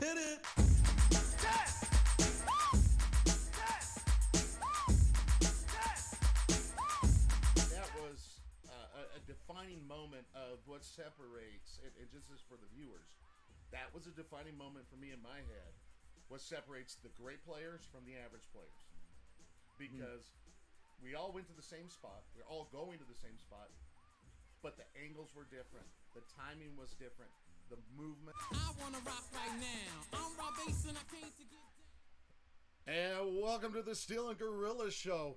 Hit it. That was a defining moment of what separates, it just is for the viewers. That was a defining moment for me in my head. What separates the great players from the average players. Because we all went to the same spot, we're all going to the same spot, but the angles were different. The timing was different. The movement. I wanna rock right now. I'm Rob Bass and I came to get down. And welcome to the Steel and Gorilla Show.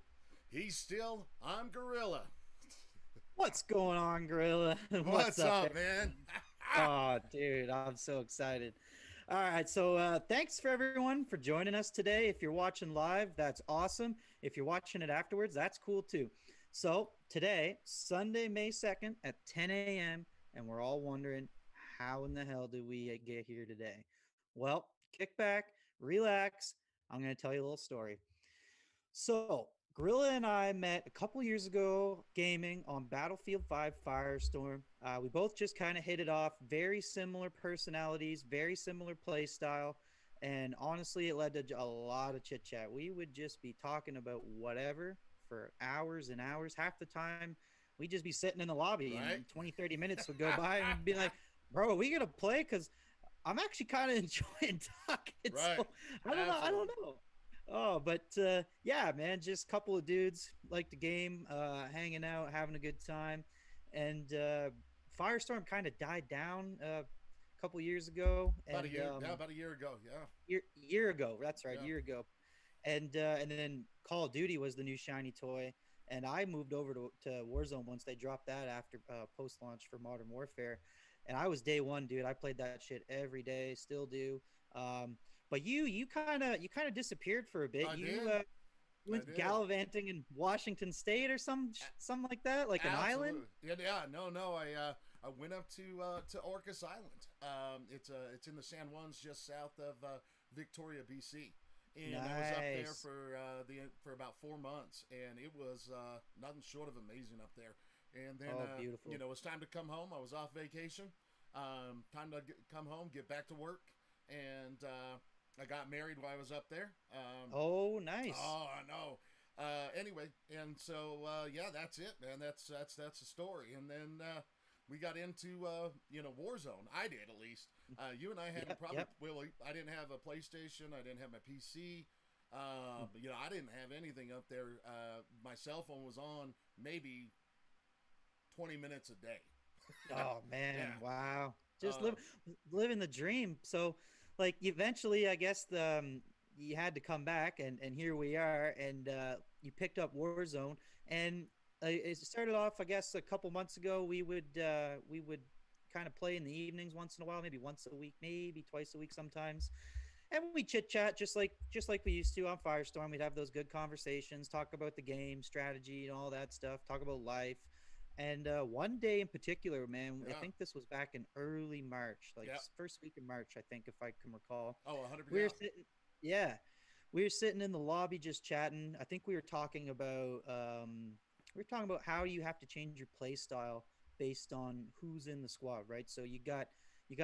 He's Steel, I'm Gorilla. What's going on, Gorilla? What's up, everyone? man? Oh, dude, I'm so excited. All right, so thanks for everyone for joining us today. If you're watching live, that's awesome. If you're watching it afterwards, that's cool too. So today, Sunday, May 2nd at 10 a.m., and we're all wondering, how in the hell did we get here today? Well, kick back, relax. I'm going to tell you a little story. So, Gorilla and I met a couple years ago gaming on Battlefield 5 Firestorm. We both just kind of hit it off. Very similar personalities, very similar play style. And honestly, it led to a lot of chit chat. We would just be talking about whatever for hours and hours. Half the time, we'd just be sitting in the lobby Right. and 20, 30 minutes would go by and we'd be like, bro, are we going to play? Because I'm actually kind of enjoying talking. Right. So, I don't know. Oh, but yeah, man, just a couple of dudes like the game, hanging out, having a good time. And Firestorm kind of died down a couple years ago. About a And year, about a year ago, yeah. year ago, that's right, Yeah. year ago. And then Call of Duty was the new shiny toy. And I moved over to Warzone once they dropped that after post-launch for Modern Warfare. And I was day one, dude. I played that shit every day, still do. But you kind of disappeared for a bit. I You did. went did. gallivanting in Washington State or something like that, like an island. Absolutely. Yeah, no. I went up to Orcas Island. It's in the San Juans, just south of Victoria, BC. And I was up there Nice. for about 4 months, and it was nothing short of amazing up there. And then Oh, beautiful. it was time to come home. I was off vacation. Time to come home, get back to work, and I got married while I was up there. Oh, nice. Oh, I know. Anyway, and so yeah, that's it, man. That's the story. And then we got into Warzone. I did, at least. You and I had Yep. well, I didn't have a PlayStation. I didn't have my PC. I didn't have anything up there. My cell phone was on maybe 20 minutes a day. Oh man, Yeah. wow. Just Uh, living the dream. So like eventually I guess you had to come back and here we are, and you picked up Warzone, and it started off I guess a couple months ago. We would kind of play in the evenings once in a while, maybe once a week, maybe twice a week sometimes. And we chit chat just like we used to on Firestorm. We'd have those good conversations, talk about the game, strategy, and all that stuff. Talk about life. And one day in particular, man, I Yeah. think this was back in early March, like Yeah. first week in March, I think, if I can recall. Oh, 100%. We were sitting, yeah, we were sitting in the lobby just chatting. I think we were talking about how you have to change your play style based on who's in the squad, right? So you got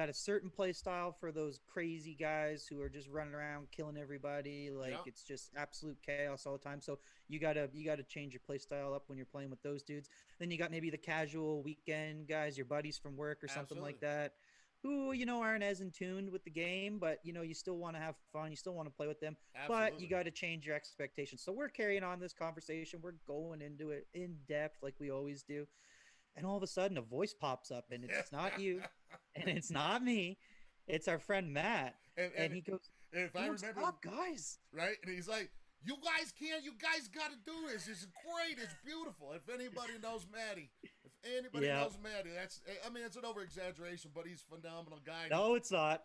a certain play style for those crazy guys who are just running around killing everybody, like Yeah. it's just absolute chaos all the time. So you gotta change your play style up when you're playing with those dudes. Then you got maybe the casual weekend guys, your buddies from work or something like Absolutely. that, who aren't as in tune with the game, but you still want to have fun, you still want to play with them, but Absolutely. you got to change your expectations. So we're carrying on this conversation, we're going into it in depth like we always do, and all of a sudden a voice pops up, and it's not you, and it's not me, it's our friend Matt. and, And and he goes, if I "What's remember up, guys?" right, and he's like, "You guys can't. You guys got to do this. It's great. It's beautiful." If anybody knows Maddie, Yeah. that's. I mean, it's an over exaggeration, but he's a phenomenal guy. No, it's not.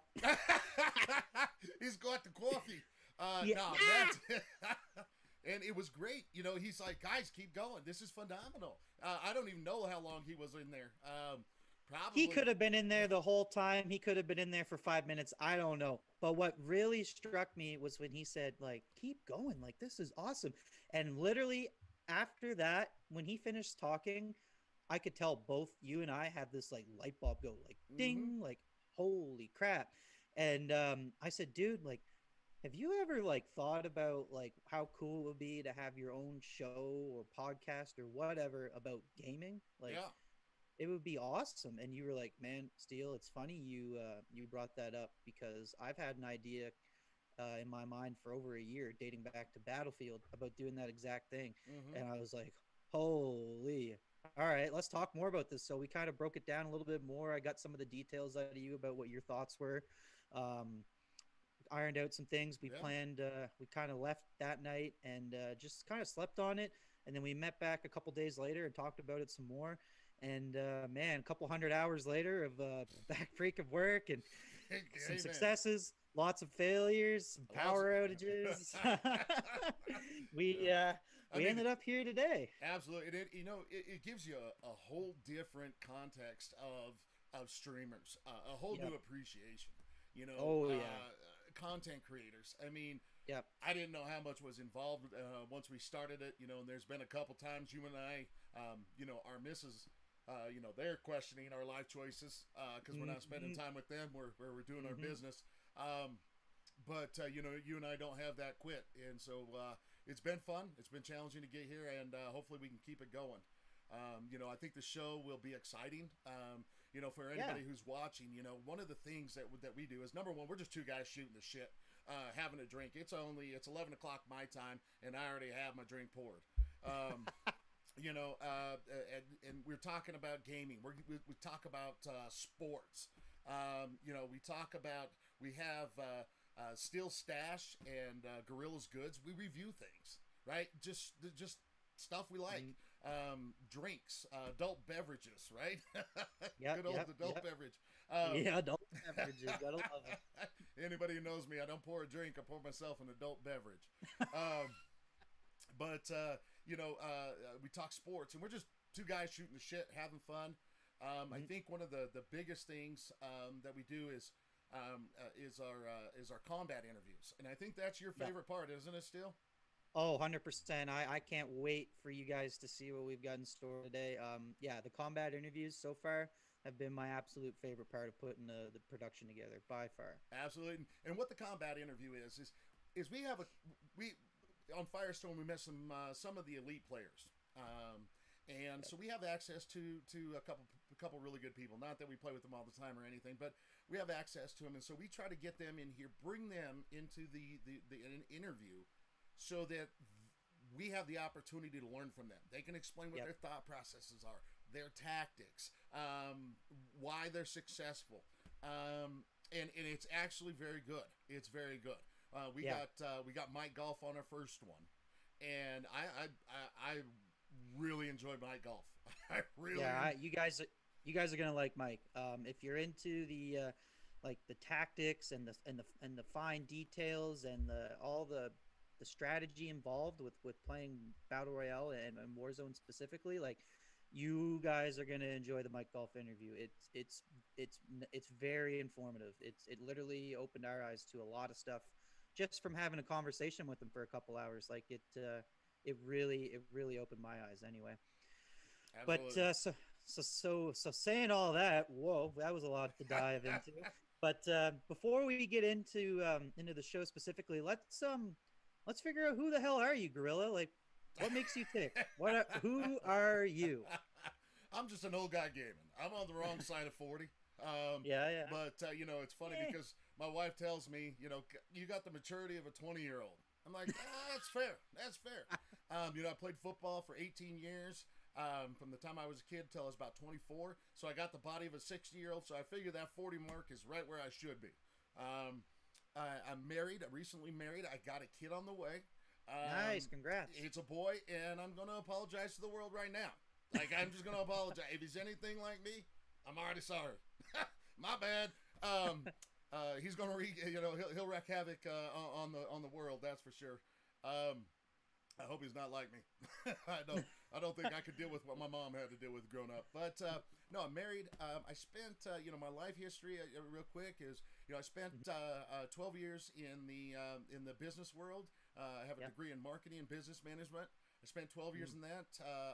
He's got the coffee. Yeah. No, that's. And it was great. He's like, "Guys, keep going. This is phenomenal." I don't even know how long he was in there. Probably. He could have been in there the whole time. He could have been in there for 5 minutes. I don't know. But what really struck me was when he said, like, keep going. Like, this is awesome. And literally after that, when he finished talking, I could tell both you and I had this like light bulb go like ding, like holy crap. And I said, dude, like, have you ever like thought about like how cool it would be to have your own show or podcast or whatever about gaming? Like, Yeah. it would be awesome. And you were like, man, Steele, it's funny you brought that up because I've had an idea in my mind for over a year, dating back to Battlefield, about doing that exact thing. Mm-hmm. And I was like, holy. All right, let's talk more about this. So we kind of broke it down a little bit more. I got some of the details out of you about what your thoughts were. Um, Ironed out some things. We Yeah. planned, we kind of left that night and just kind of slept on it. And then we met back a couple days later and talked about it some more. And man, a couple hundred hours later of back freak of work and some Amen. successes, lots of failures, some Lots power of- outages. we I we mean, ended up here today. absolutely. It gives you a whole different context of streamers, a whole Yep. new appreciation. Oh, yeah. Content creators. I mean, Yep. I didn't know how much was involved once we started it. And there's been a couple times you and I, our misses, they're questioning our life choices because we're not spending Mhm. time with them. We're doing our Mhm. business. But you and I don't have that quit, and so it's been fun. It's been challenging to get here, and hopefully we can keep it going. I think the show will be exciting. For anybody who's watching, one of the things that we do is, number one, we're just two guys shooting the shit, having a drink. It's 11 o'clock my time, and I already have my drink poured. And we're talking about gaming. We talk about sports. We have Steel Stash and Gorilla's Goods. We review things, right? Just stuff we like. Drinks, adult beverages, right? Yep, Good old yep, adult yep. beverage. Yeah, adult beverages. Gotta love it. Anybody who knows me, I don't pour a drink. I pour myself an adult beverage. We talk sports, and we're just two guys shooting the shit, having fun. I think one of the biggest things that we do is our combat interviews, and I think that's your Yep. favorite part, isn't it? Still, Oh, 100%. I can't wait for you guys to see what we've got in store today. Yeah, the combat interviews so far have been my absolute favorite part of putting the production together by far. absolutely. And what the combat interview is we on Firestone we met some of the elite players. And so we have access to a couple really good people. Not that we play with them all the time or anything, but we have access to them, and so we try to get them in here, bring them into the interview, so that we have the opportunity to learn from them. They can explain what Yep. their thought processes are, their tactics, why they're successful, and it's actually very good. It's very good. We Yeah. got Mike Golf on our first one, and I really enjoyed Mike Golf. I really Yeah, you guys are gonna like Mike. If you're into the like the tactics and the fine details and all the strategy involved with playing Battle Royale and Warzone specifically, like you guys are gonna enjoy the Mike Golf interview. It's very informative. It literally opened our eyes to a lot of stuff just from having a conversation with him for a couple hours. Like it really opened my eyes anyway. But absolutely. so saying all that, whoa, that was a lot to dive into. But before we get into the show specifically, let's figure out who the hell are you, Gorilla? Like, what makes you tick? Who are you? I'm just an old guy gaming. I'm on the wrong side of 40. Yeah. But it's funny Eh. because my wife tells me, you got the maturity of a 20-year-old. I'm like, that's fair. That's fair. I played football for 18 years. From the time I was a kid till I was about 24. So I got the body of a 60-year-old. So I figure that 40 mark is right where I should be. I'm married. I'm recently married. I got a kid on the way. Nice, congrats. It's a boy, and I'm going to apologize to the world right now. Like, I'm just going to apologize. If he's anything like me, I'm already sorry. My bad. He's going to he'll wreak havoc on the world, that's for sure. I hope he's not like me. I don't think I could deal with what my mom had to deal with growing up. But no, I'm married. I spent my life history real quick is I spent 12 years in the business world. I have a degree in marketing and business management. I spent 12 years in that.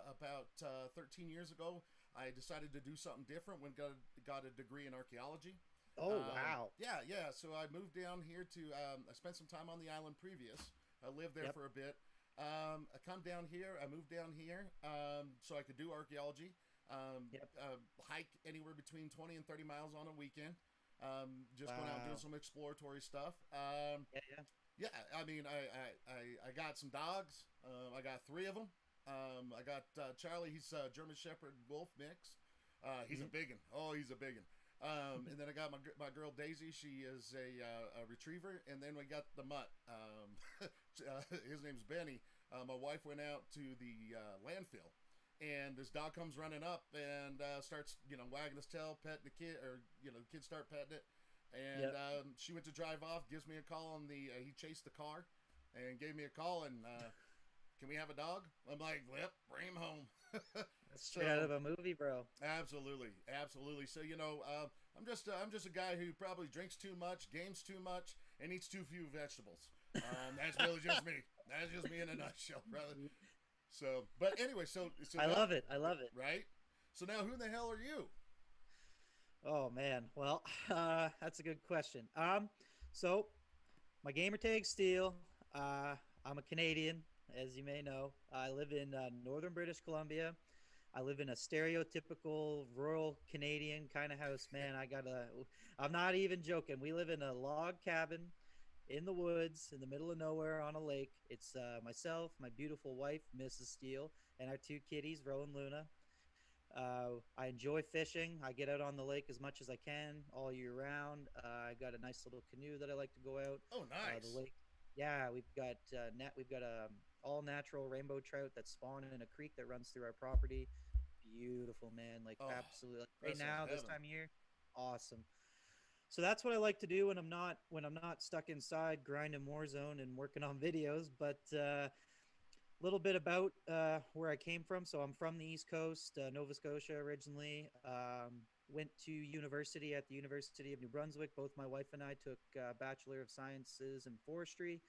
About 13 years ago, I decided to do something different when got a degree in archaeology. Oh wow. Yeah. So I moved down here to. I spent some time on the island previous. I lived there Yep. for a bit. I come down here. I moved down here so I could do archaeology. Yep. Hike anywhere between 20 and 30 miles on a weekend. Just going out and Wow. doing some exploratory stuff. Yeah, yeah. Yeah, I mean, I got some dogs. I got three of them. I got Charlie. He's a German Shepherd Wolf mix. He's a Mhm. big one. Oh, he's a big one. And then I got my girl Daisy. She is a retriever. And then we got the mutt. His name's Benny. My wife went out to the landfill, and this dog comes running up and starts, wagging his tail, petting the kid, or the kids start petting it. And Yep. she went to drive off, gives me a call on the. He chased the car, and gave me a call and. Can we have a dog? I'm like, yep, bring him home. That's straight out of a movie, bro. Absolutely, absolutely. So I'm just a guy who probably drinks too much, games too much, and eats too few vegetables. That's really just me. That's just me in a nutshell, brother. So, but anyway, so I now- love it. I love it. right? So now, who the hell are you? Oh man. Well, that's a good question. So my gamer tag Steel. I'm a Canadian, as you may know. I live in northern British Columbia. I live in a stereotypical rural Canadian kind of house, man. I'm not even joking. We live in a log cabin in the woods in the middle of nowhere on a lake. It's myself, my beautiful wife, Mrs. Steele, and our two kitties, Ro and Luna. I enjoy fishing. I get out on the lake as much as I can all year round. I got a nice little canoe that I like to go out. Oh, nice. The lake, yeah, we've got we've got a all natural rainbow trout that spawn in a creek that runs through our property. Beautiful, man. Like Oh, absolutely. Like, right that sounds now, this heaven. time of year, awesome. So that's what I like to do when I'm not stuck inside grinding Warzone and working on videos. But little bit about where I came from. So I'm from the East Coast, Nova Scotia originally. Went to university at the University of New Brunswick. Both my wife and I took Bachelor of Sciences in Forestry.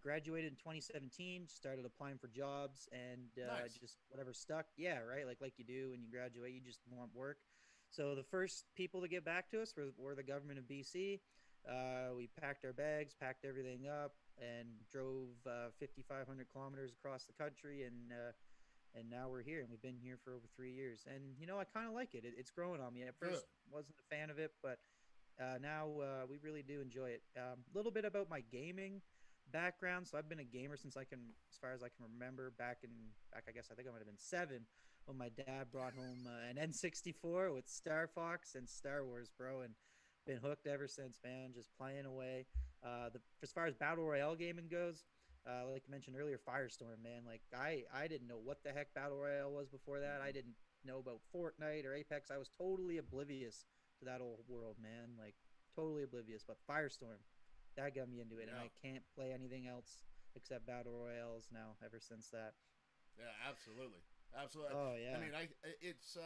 Graduated in 2017. Started applying for jobs and Nice. just whatever stuck. Yeah, right. Like you do when you graduate, you just want work. So the first people to get back to us were the government of BC. We packed our bags, packed everything up, and drove 5,500 kilometers across the country, and now we're here, and we've been here for over 3 years. And I kind of like it. It's growing on me. At Good. first, wasn't a fan of it, but now we really do enjoy it. A little bit about my gaming background. So I've been a gamer since as far as I can remember. Back, I guess I think I might have been 7 when my dad brought home an N64 with Star Fox and Star Wars, bro, and been hooked ever since, man. Just playing away. As far as battle royale gaming goes, like you mentioned earlier, Firestorm, man. Like I didn't know what the heck battle royale was before that. I didn't know about Fortnite or Apex. I was totally oblivious to that old world, man. Like totally oblivious. But Firestorm, that got me into it, and Yeah. I can't play anything else except battle royales now. Ever since that. Yeah, absolutely, absolutely. Oh yeah. I mean, it's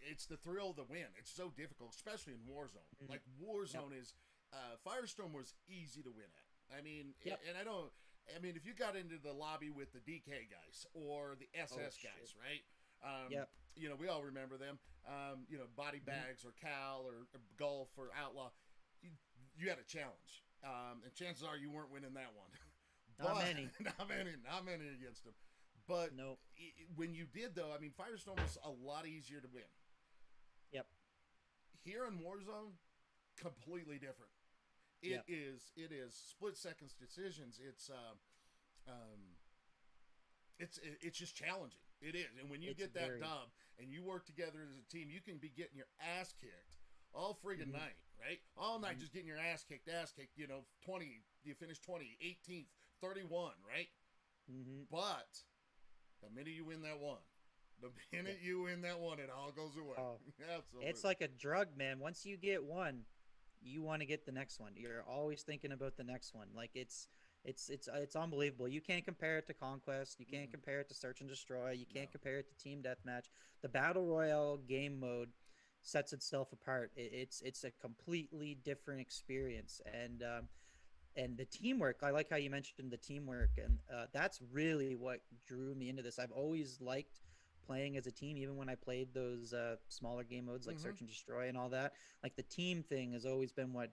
it's the thrill of the win. It's so difficult, especially in Warzone. Mhm. Like Warzone is, Firestorm was easy to win at. I mean, Yep. and I don't. I mean, if you got into the lobby with the DK guys or the SS shit. guys, right? Yep. We all remember them. Body bags or Cal or Gulf or Outlaw. You had a challenge, and chances are you weren't winning that one. Not many. not many against them. But Nope. when you did, though, I mean, Firestorm was a lot easier to win. Yep. Here in Warzone, completely different. Yep. It is split seconds decisions. It's just challenging. It is, and when you It's get that very- dub and you work together as a team, you can be getting your ass kicked all friggin' Mhm. night, right? All night, Mhm. just getting your ass kicked. 20. You finish 20, 18th, 31, right? Mm-hmm. But the minute you win that one, it all goes away. Oh, Absolutely. It's like a drug, man. Once you get one, you want to get the next one. You're always thinking about the next one. Like it's unbelievable. You can't compare it to Conquest. You can't Mm-mm. compare it to Search and Destroy. You can't No. compare it to Team Deathmatch. The Battle Royale game mode sets itself apart. It's a completely different experience, and the teamwork. I like how you mentioned the teamwork, and that's really what drew me into this. I've always liked playing as a team. Even when I played those smaller game modes like Mm-hmm. Search and Destroy and all that, like the team thing has always been what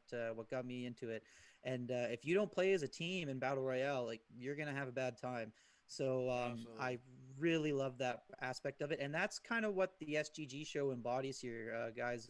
got me into it. And if you don't play as a team in Battle Royale, like you're gonna have a bad time. So Absolutely. I really love that aspect of it, and that's kind of what the SGG show embodies here, guys.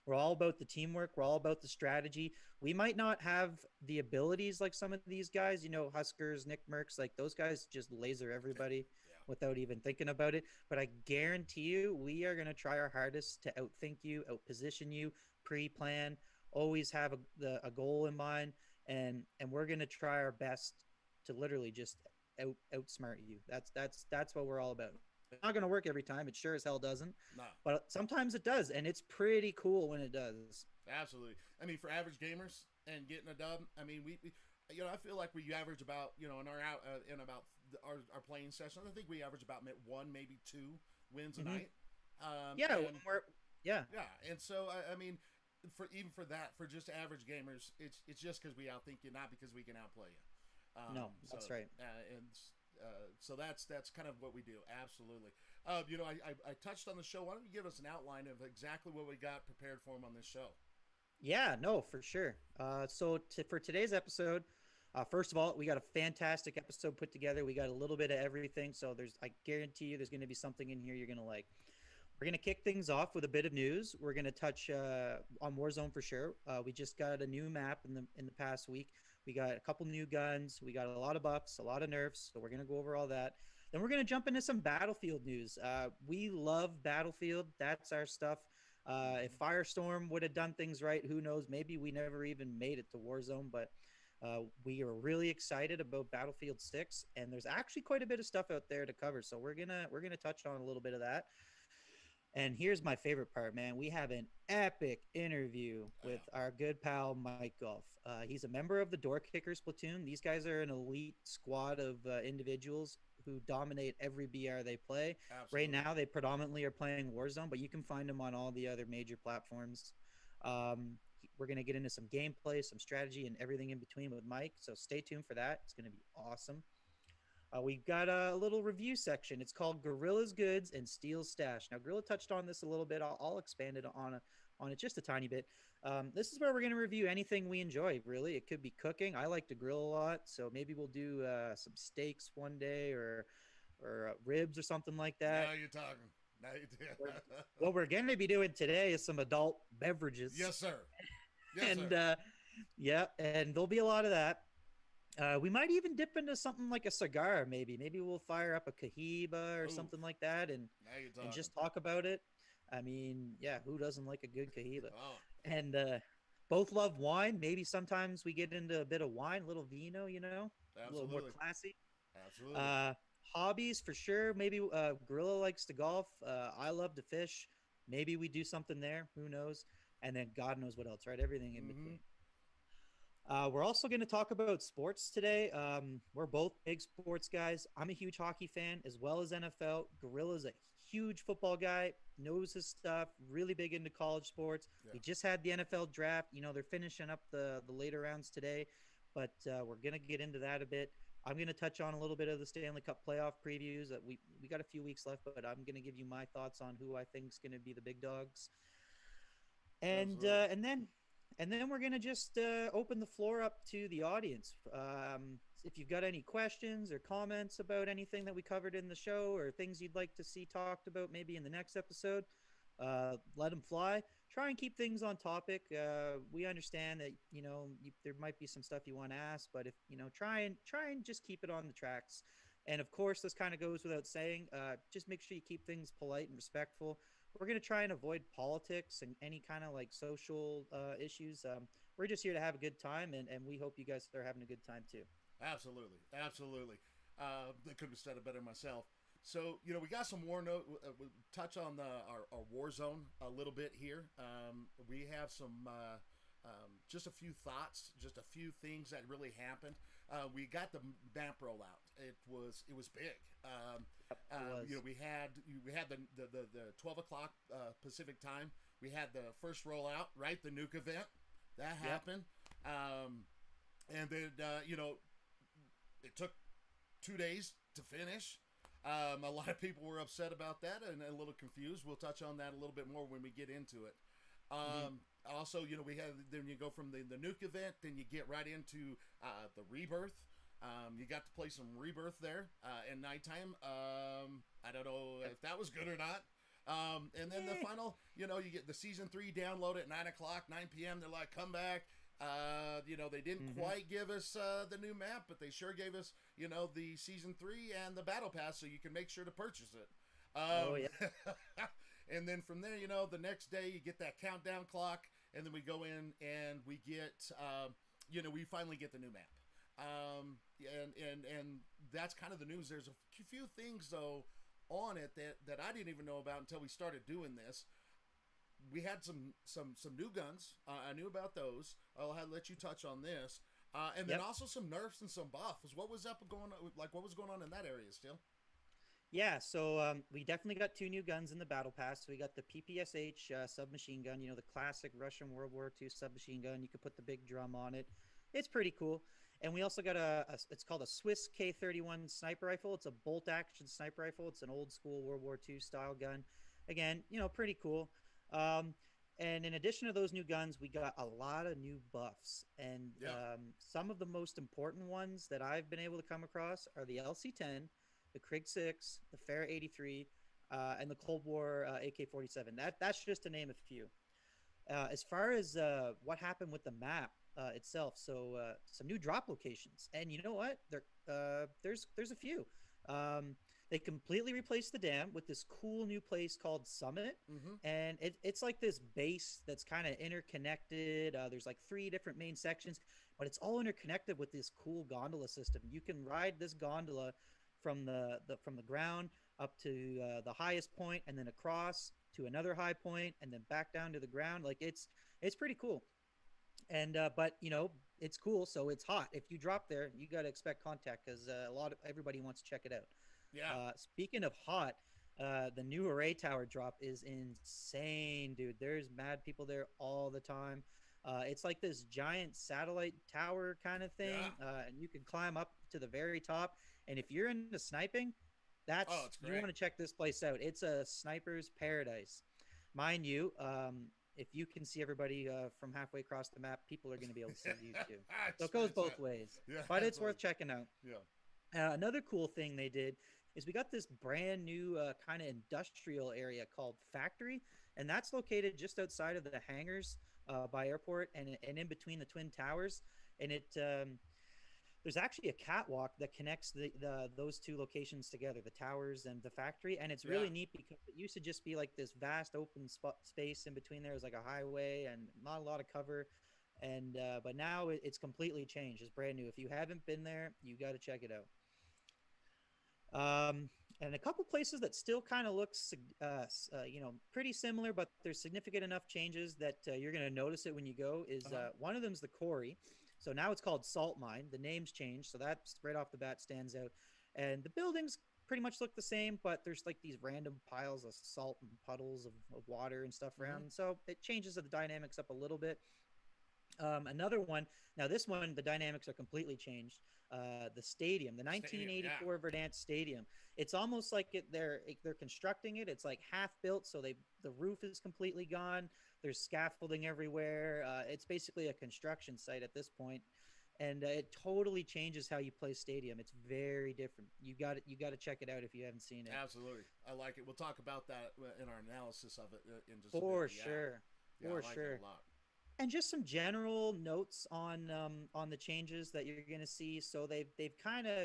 We're all about the teamwork. We're all about the strategy. We might not have the abilities like some of these guys, Huskers, Nick Merckx, like those guys just laser everybody Yeah. without even thinking about it. But I guarantee you, we are going to try our hardest to outthink you, outposition you, pre-plan, always have a goal in mind, and we're going to try our best to literally just outsmart you. That's what we're all about. It's not going to work every time. It sure as hell doesn't, No. but sometimes it does, and it's pretty cool when it does. Absolutely. I mean, for average gamers and getting a dub, I mean, we I feel like we average about, in our out in about our playing sessions. I think we average about one, maybe two wins a night. Yeah, and, yeah, yeah, and so I mean, for even for that, for just average gamers, it's just because we outthink you, not because we can outplay you. no, that's right. And so that's kind of what we do. Absolutely. I touched on the show. Why don't you give us an outline of exactly what we got prepared for them on this show? Yeah, no, for sure. For today's episode, first of all, we got a fantastic episode put together. We got a little bit of everything, so I guarantee you, there's going to be something in here you're going to like. We're going to kick things off with a bit of news. We're going to touch on Warzone for sure. We just got a new map in the past week. We got a couple new guns. We got a lot of buffs, a lot of nerfs. So we're going to go over all that. Then we're going to jump into some Battlefield news. We love Battlefield. That's our stuff. If Firestorm would have done things right, who knows? Maybe we never even made it to Warzone, but we are really excited about Battlefield 6, and there's actually quite a bit of stuff out there to cover. So we're gonna touch on a little bit of that. And here's my favorite part, man. We have an epic interview with our good pal Mike Golf. He's a member of the Door Kickers platoon. These guys are an elite squad of individuals who dominate every BR they play. Absolutely. Right now, they predominantly are playing Warzone, but you can find them on all the other major platforms. We're going to get into some gameplay, some strategy, and everything in between with Mike. So stay tuned for that. It's going to be awesome. We've got a little review section. It's called Gorilla's Goods and Steel's Stash. Now, Gorilla touched on this a little bit. I'll expand it on it just a tiny bit. This is where we're going to review anything we enjoy, really. It could be cooking. I like to grill a lot, so maybe we'll do some steaks one day or ribs or something like that. Now you're talking. Now you What we're going to be doing today is some adult beverages. Yes, sir. Yes, And sir. yeah, and there'll be a lot of that. We might even dip into something like a cigar, maybe. Maybe we'll fire up a Cohiba or Oof. something like that, and Now you're talking. just talk about it. I mean, yeah, who doesn't like a good Cohiba? Oh, And both love wine. Maybe sometimes we get into a bit of wine, a little vino, a little more absolutely. classy. Absolutely. Hobbies for sure. Maybe Gorilla likes to golf. I love to fish. Maybe we do something there. Who knows? And then God knows what else, right? Everything in between. We're also going to talk about sports today. We're both big sports guys. I'm a huge hockey fan as well as NFL. Gorilla's a huge football guy, knows his stuff, really big into college sports. Yeah. We just had the NFL draft. They're finishing up the later rounds today, but we're going to get into that a bit. I'm going to touch on a little bit of the Stanley Cup playoff previews. We got a few weeks left, but I'm going to give you my thoughts on who I think is going to be the big dogs. And then we're going to just open the floor up to the audience. If you've got any questions or comments about anything that we covered in the show or things you'd like to see talked about maybe in the next episode, let them fly. Try and keep things on topic. We understand that, there might be some stuff you want to ask, but if, try and just keep it on the tracks. And of course, this kind of goes without saying, just make sure you keep things polite and respectful. We're going to try and avoid politics and any kind of like social issues. We're just here to have a good time, and we hope you guys are having a good time too. Absolutely. Absolutely. I couldn't have said it better myself. So, we got some war note. We'll touch on our war zone a little bit here. We have some just a few thoughts, just a few things that really happened. We got the map rollout. It was big. We had the 12 o'clock Pacific time. We had the first rollout, right? The nuke event that happened, and then it took 2 days to finish. A lot of people were upset about that and a little confused. We'll touch on that a little bit more when we get into it. Also, we have, then you go from the nuke event, then you get right into the rebirth. You got to play some rebirth there at nighttime. I don't know if that was good or not. And then the final, you get the season 3 download at 9 o'clock, 9 p.m. They're like, come back. They didn't quite give us the new map, but they sure gave us, the season 3 and the battle pass, so you can make sure to purchase it. Oh, yeah. And then from there, the next day you get that countdown clock, and then we go in and we get, we finally get the new map. And that's kind of the news. There's a few things though on it that I didn't even know about until we started doing this. We had some new guns. I knew about those. I'll let you touch on this. And then also some nerfs and some buffs. What was going on? Like, what was going on in that area still? Yeah, so we definitely got 2 new guns in the battle pass. So we got the PPSH submachine gun, the classic Russian World War II submachine gun. You could put the big drum on it. It's pretty cool. And we also got it's called a Swiss K31 sniper rifle. It's a bolt action sniper rifle. It's an old school World War II style gun. Again, pretty cool. And in addition to those new guns, we got a lot of new buffs. And some of the most important ones that I've been able to come across are the LC-10, the Krig 6, the Farah 83, and the Cold War AK-47. That's just to name a few. As far as what happened with the map itself, so some new drop locations, and you know what? There's a few. They completely replaced the dam with this cool new place called Summit, and it's like this base that's kind of interconnected. There's like 3 different main sections, but it's all interconnected with this cool gondola system. You can ride this gondola from the ground up to the highest point, and then across to another high point, and then back down to the ground. Like it's pretty cool. And but it's cool, so it's hot. If you drop there, you got to expect contact because everybody wants to check it out. Yeah. Speaking of hot, the new array tower drop is insane, dude. There's mad people there all the time. It's like this giant satellite tower kind of thing, and you can climb up to the very top. And if you're into sniping, you want to check this place out. It's a sniper's paradise, mind you. If you can see everybody from halfway across the map, people are going to be able to see you too. So it goes both ways, but it's worth checking out. Yeah. Another cool thing they did is we got this brand new kind of industrial area called Factory, and that's located just outside of the hangars by airport and in between the Twin Towers. And there's actually a catwalk that connects those 2 locations together, the towers and the factory. And it's really neat because it used to just be like this vast open space in between there. It was like a highway and not a lot of cover. And but now it's completely changed. It's brand new. If you haven't been there, you got to check it out. And a couple places that still kind of looks, pretty similar, but there's significant enough changes that you're going to notice it when you go is one of them's the quarry. So now it's called Salt Mine. The name's changed, so that's right off the bat stands out. And the buildings pretty much look the same, but there's like these random piles of salt and puddles of water and stuff around. So it changes the dynamics up a little bit. Another one, now this one, the dynamics are completely changed. The stadium, the 1984 Verdansk Stadium. It's almost like they're constructing it. It's like half built, so the roof is completely gone. There's scaffolding everywhere. It's basically a construction site at this point, and it totally changes how you play stadium. It's very different. You got to check it out if you haven't seen it. Absolutely, I like it. We'll talk about that in our analysis of it in just for a bit. sure. Yeah, for I like sure. it a lot. And just some general notes on the changes that you're going to see. So they've kind of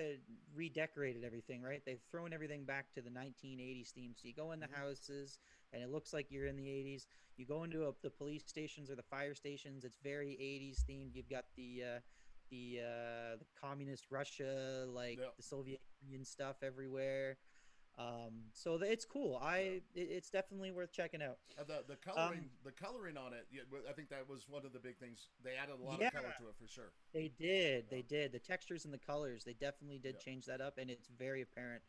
redecorated everything, right? They've thrown everything back to the 1980s theme. So you go in the houses, and it looks like you're in the 80s. You go into the police stations or the fire stations. It's very 80s themed. You've got the communist Russia, like the Soviet Union stuff everywhere. So it's cool. It's definitely worth checking out. The coloring on it, I think that was one of the big things. They added a lot of color to it for sure. They did. They did. The textures and the colors, they definitely did change that up, and it's very apparent.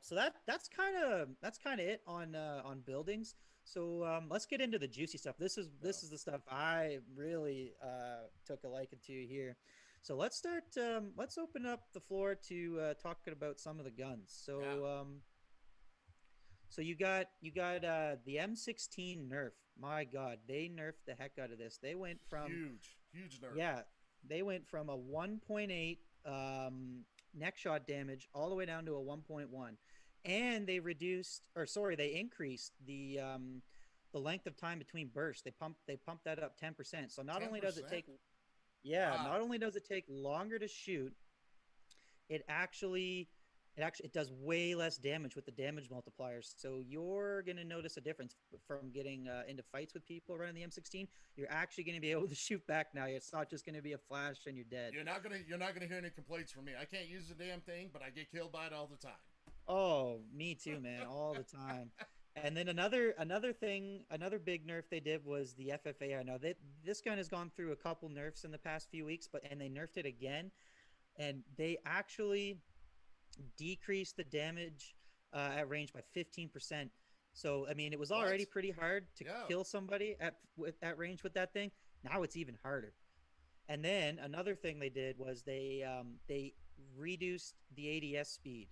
So that's kind of it on buildings. So let's get into the juicy stuff. This is the stuff I really took a liking to here. So let's start. Let's open up the floor to talking about some of the guns. Yeah, So you got the M16 nerf. My God, they nerfed the heck out of this. They went from huge nerf. yeah, they went from a 1.8 neck shot damage all the way down to a 1.1, and they reduced, or sorry, they increased the length of time between bursts. They pumped that up 10%. So not only does it 10%? take yeah, Wow. not only does it take longer to shoot, it actually it does way less damage with the damage multipliers. So you're going to notice a difference from getting into fights with people running the M16. You're actually going to be able to shoot back now. It's not just going to be a flash and you're dead. You're not gonna hear any complaints from me. I can't use the damn thing, but I get killed by it all the time. Oh, me too, man, all the time. And then another big nerf they did was the FFA. I know that this gun has gone through a couple nerfs in the past few weeks, but and they nerfed it again, and they actually decreased the damage at range by 15%. So I mean, it was What? already pretty hard to Yeah. kill somebody at range with that thing. Now it's even harder. And then another thing they did was they reduced the ADS speed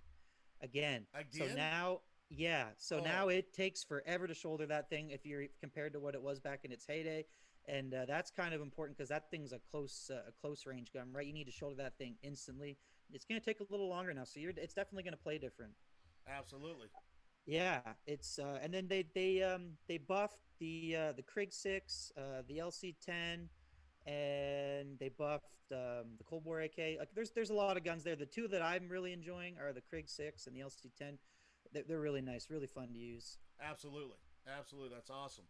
again. So Again? now, yeah, so Oh, now it takes forever to shoulder that thing if you're compared to what it was back in its heyday. And that's kind of important because that thing's a close range gun, right? You need to shoulder that thing instantly. It's going to take a little longer now, so it's definitely going to play different. absolutely. Yeah, it's and then they buffed the Krig 6, the LC 10, and they buffed the Cold War AK. Like there's a lot of guns there. The two that I'm really enjoying are the Krig 6 and the LC 10. They're really nice, really fun to use. Absolutely. Absolutely. That's awesome.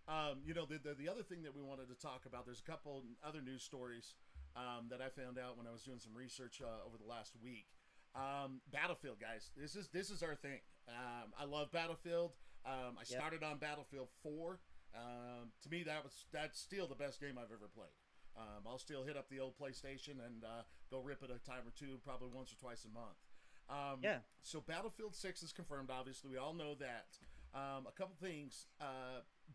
The other thing that we wanted to talk about, there's a couple other news stories that I found out when I was doing some research over the last week. Battlefield, guys, this is our thing. I love Battlefield. I Yep. started on Battlefield 4. To me, that's still the best game I've ever played. I'll still hit up the old PlayStation and go rip it a time or two, probably once or twice a month. Yeah. So Battlefield 6 is confirmed. Obviously, we all know that. A couple things.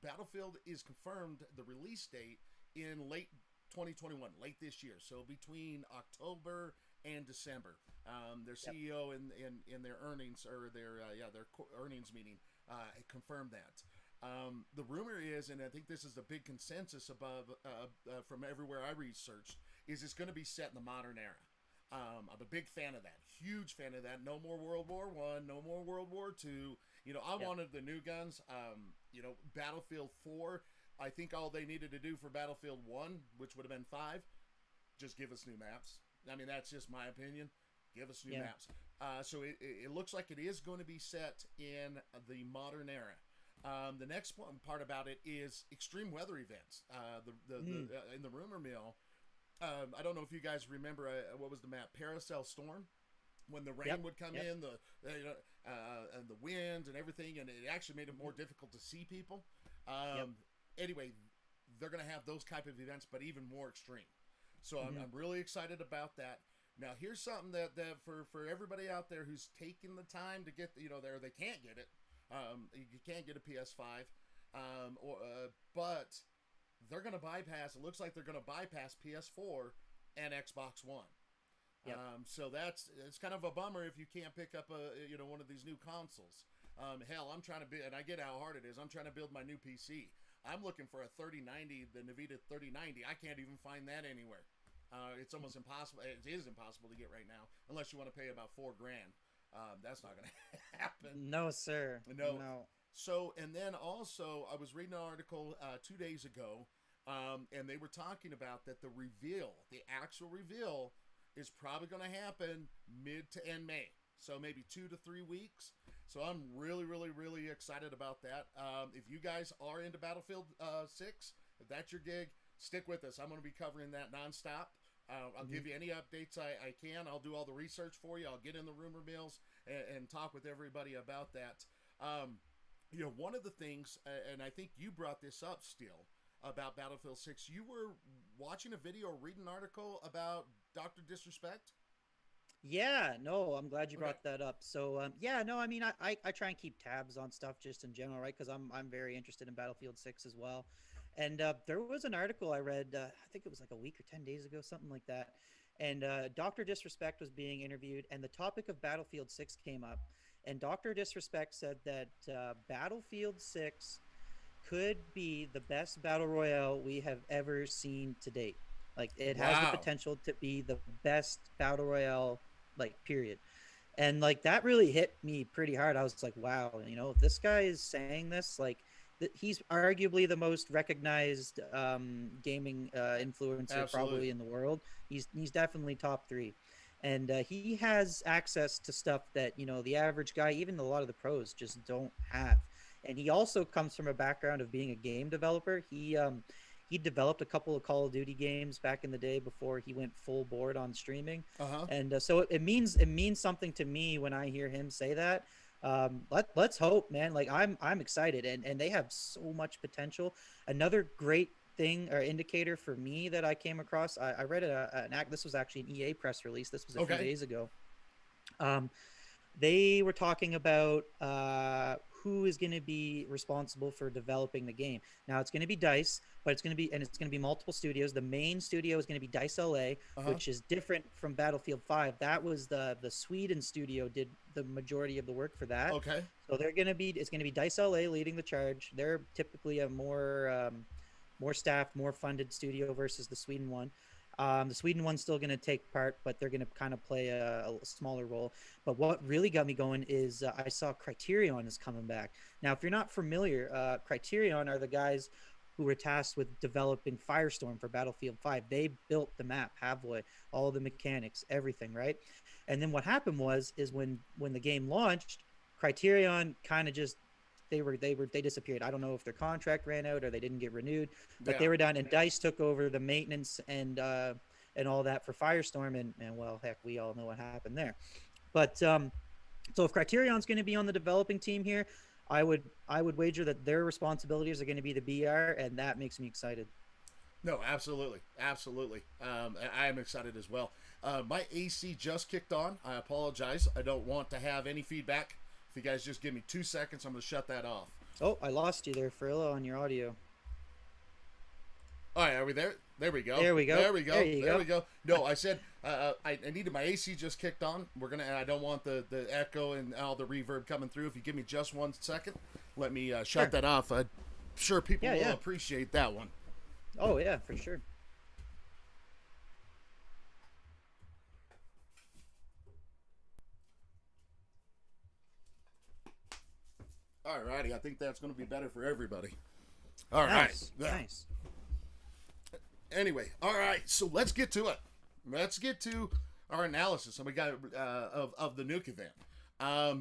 Battlefield is confirmed the release date in late 2021, late this year. So between October and December. Their Yep. CEO in their earnings or their earnings meeting confirmed that. The rumor is, and I think this is the big consensus from everywhere I researched, is it's going to be set in the modern era. I'm a big fan of that. Huge fan of that. No more World War One. No more World War Two. I Yep. wanted the new guns. Battlefield 4. I think all they needed to do for Battlefield 1, which would have been 5, just give us new maps. I mean, that's just my opinion. Give us new Yeah. maps. So it looks like it is going to be set in the modern era. The next part about it is extreme weather events. In the rumor mill, I don't know if you guys remember what was the map, Paracel Storm, when the rain Yep. would come Yep. in, and the wind and everything, and it actually made it more difficult to see people. Yep. Anyway, they're going to have those type of events, but even more extreme. So Mhm. I'm really excited about that. Now, here's something that for everybody out there who's taking the time to get, they can't get it. You can't get a PS5, but they're going to bypass. It looks like they're going to bypass PS4 and Xbox One. Yep. So it's kind of a bummer if you can't pick up one of these new consoles. Hell, I'm trying to and I get how hard it is. I'm trying to build my new PC. I'm looking for a 3090, the Nvidia 3090. I can't even find that anywhere. It's almost impossible. It is impossible to get right now, unless you want to pay about $4,000. That's not going to happen. No, sir. No. No. So, and then also, I was reading an article 2 days ago, and they were talking about that the actual reveal, is probably going to happen mid to end May. So maybe 2 to 3 weeks. So I'm really, really, really excited about that. If you guys are into Battlefield 6, if that's your gig, stick with us. I'm going to be covering that nonstop. I'll give you any updates I can. I'll do all the research for you. I'll get in the rumor mills and talk with everybody about that. One of the things, and I think you brought this up still, about Battlefield 6, you were watching a video or reading an article about Dr. Disrespect? Yeah, no, I'm glad you Okay. brought that up. So, yeah, no, I mean, I try and keep tabs on stuff just in general, right? Because I'm very interested in Battlefield 6 as well. And there was an article I read, I think it was like a week or 10 days ago, something like that. and Dr. Disrespect was being interviewed, and the topic of Battlefield 6 came up. And Dr. Disrespect said that Battlefield 6 could be the best battle royale we have ever seen to date. Like, it has the Wow. potential to be the best battle royale, like, period. And like that really hit me pretty hard. I was like, wow, if this guy is saying this, like, he's arguably the most recognized gaming influencer Absolutely. probably in the world. He's definitely top three, and he has access to stuff that the average guy, even a lot of the pros, just don't have. And he also comes from a background of being a game developer. He developed a couple of Call of Duty games back in the day before he went full board on streaming. Uh-huh. And so it means something to me when I hear him say that. Let's hope, man. Like, I'm excited, and they have so much potential. Another great thing or indicator for me that I came across, I read an act. This was actually an EA press release. This was a few days ago. They were talking about who is going to be responsible for developing the game. Now it's going to be DICE, but it's going to be multiple studios. The main studio is going to be DICE LA, which is different from Battlefield 5. That was the Sweden studio did the majority of the work for that. Okay. So it's going to be DICE LA leading the charge. They're typically a more staffed, more funded studio versus the Sweden one. The Sweden one's still going to take part, but they're going to kind of play a smaller role. But what really got me going is I saw Criterion is coming back. Now, if you're not familiar, Criterion are the guys who were tasked with developing Firestorm for Battlefield 5. They built the map, Havoy, all the mechanics, everything, right? And then what happened is when the game launched, Criterion kind of just they disappeared. I don't know if their contract ran out or they didn't get renewed, but they were done. And DICE took over the maintenance and all that for Firestorm, and well, heck, we all know what happened there. But so if Criterion's going to be on the developing team here, I would wager that their responsibilities are going to be the BR, and that makes me excited. No, absolutely. I am excited as well. My AC just kicked on. I apologize. I don't want to have any feedback. If you guys just give me 2 seconds, I'm going to shut that off. Oh, I lost you there, Frillo, on your audio. All right, are we there? There we go. There we go. There we go. There we go. No, I said I needed my AC just kicked on. I don't want the echo and all the reverb coming through. If you give me just 1 second, let me shut that off. I'm sure people will appreciate that one. Oh yeah, for sure. All righty, I think that's going to be better for everybody. All Nice. right. Nice. Anyway, all right, so let's get to it. Let's get to our analysis of the nuke event.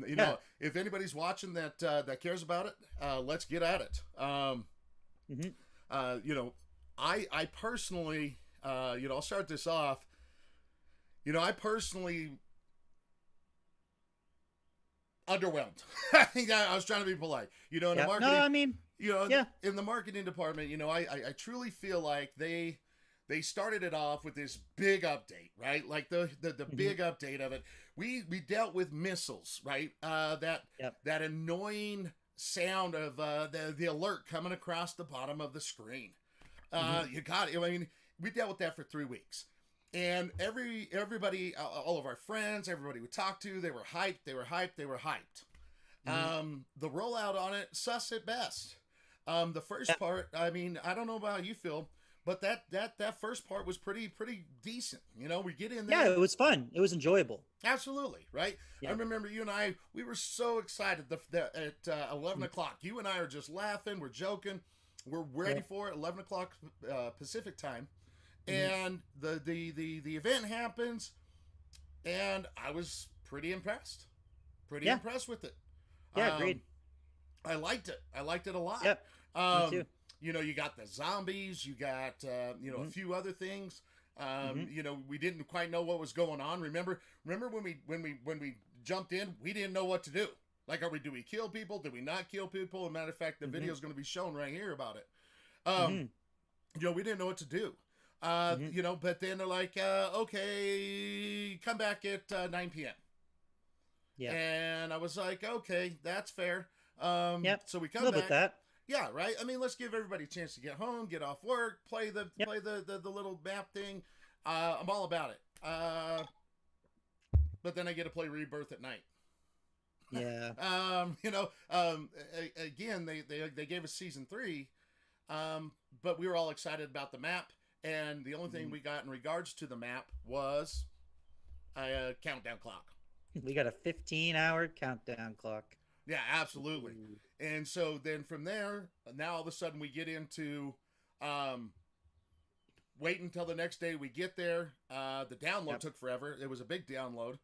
You know, if anybody's watching that cares about it, let's get at it. You know, I personally, I'll start this off. You know, I personally underwhelmed. I think I was trying to be polite. You know, in the marketing. No, I mean, in the marketing department, you know, I truly feel like they started it off with this big update, right? Like the big update of it. We dealt with missiles, right? That annoying sound of the alert coming across the bottom of the screen. You got it. I mean, we dealt with that for 3 weeks. And everybody, all of our friends, everybody we talked to, they were hyped. The rollout on it, sus at best. The first part, I mean, I don't know about how you feel, but that first part was pretty decent. You know, we get in there. Yeah, it was fun. It was enjoyable. Absolutely, right? Yeah. I remember you and I, we were so excited at 11 o'clock. You and I are just laughing, we're joking, we're ready for it, 11 o'clock Pacific time. And the event happens, and I was pretty impressed. Impressed with it. Yeah, agreed. I liked it. I liked it a lot. Yep. Me too. You know, you got the zombies. You got a few other things. You know, we didn't quite know what was going on. Remember when we jumped in, we didn't know what to do. Like, do we kill people? Did we not kill people? As a matter of fact, the video is going to be shown right here about it. You know, we didn't know what to do. You know, but then they're like, okay, come back at 9 p.m. Yeah. And I was like, okay, that's fair. So we come back. With that. Yeah, right. I mean, let's give everybody a chance to get home, get off work, play the little map thing. I'm all about it. But then I get to play Rebirth at night. Yeah. Again, they gave us season 3, but we were all excited about the map, and the only thing we got in regards to the map was a countdown clock. We got a 15-hour countdown clock. Yeah, absolutely. And so then from there, now all of a sudden we get into wait until the next day we get there. The download took forever. It was a big download.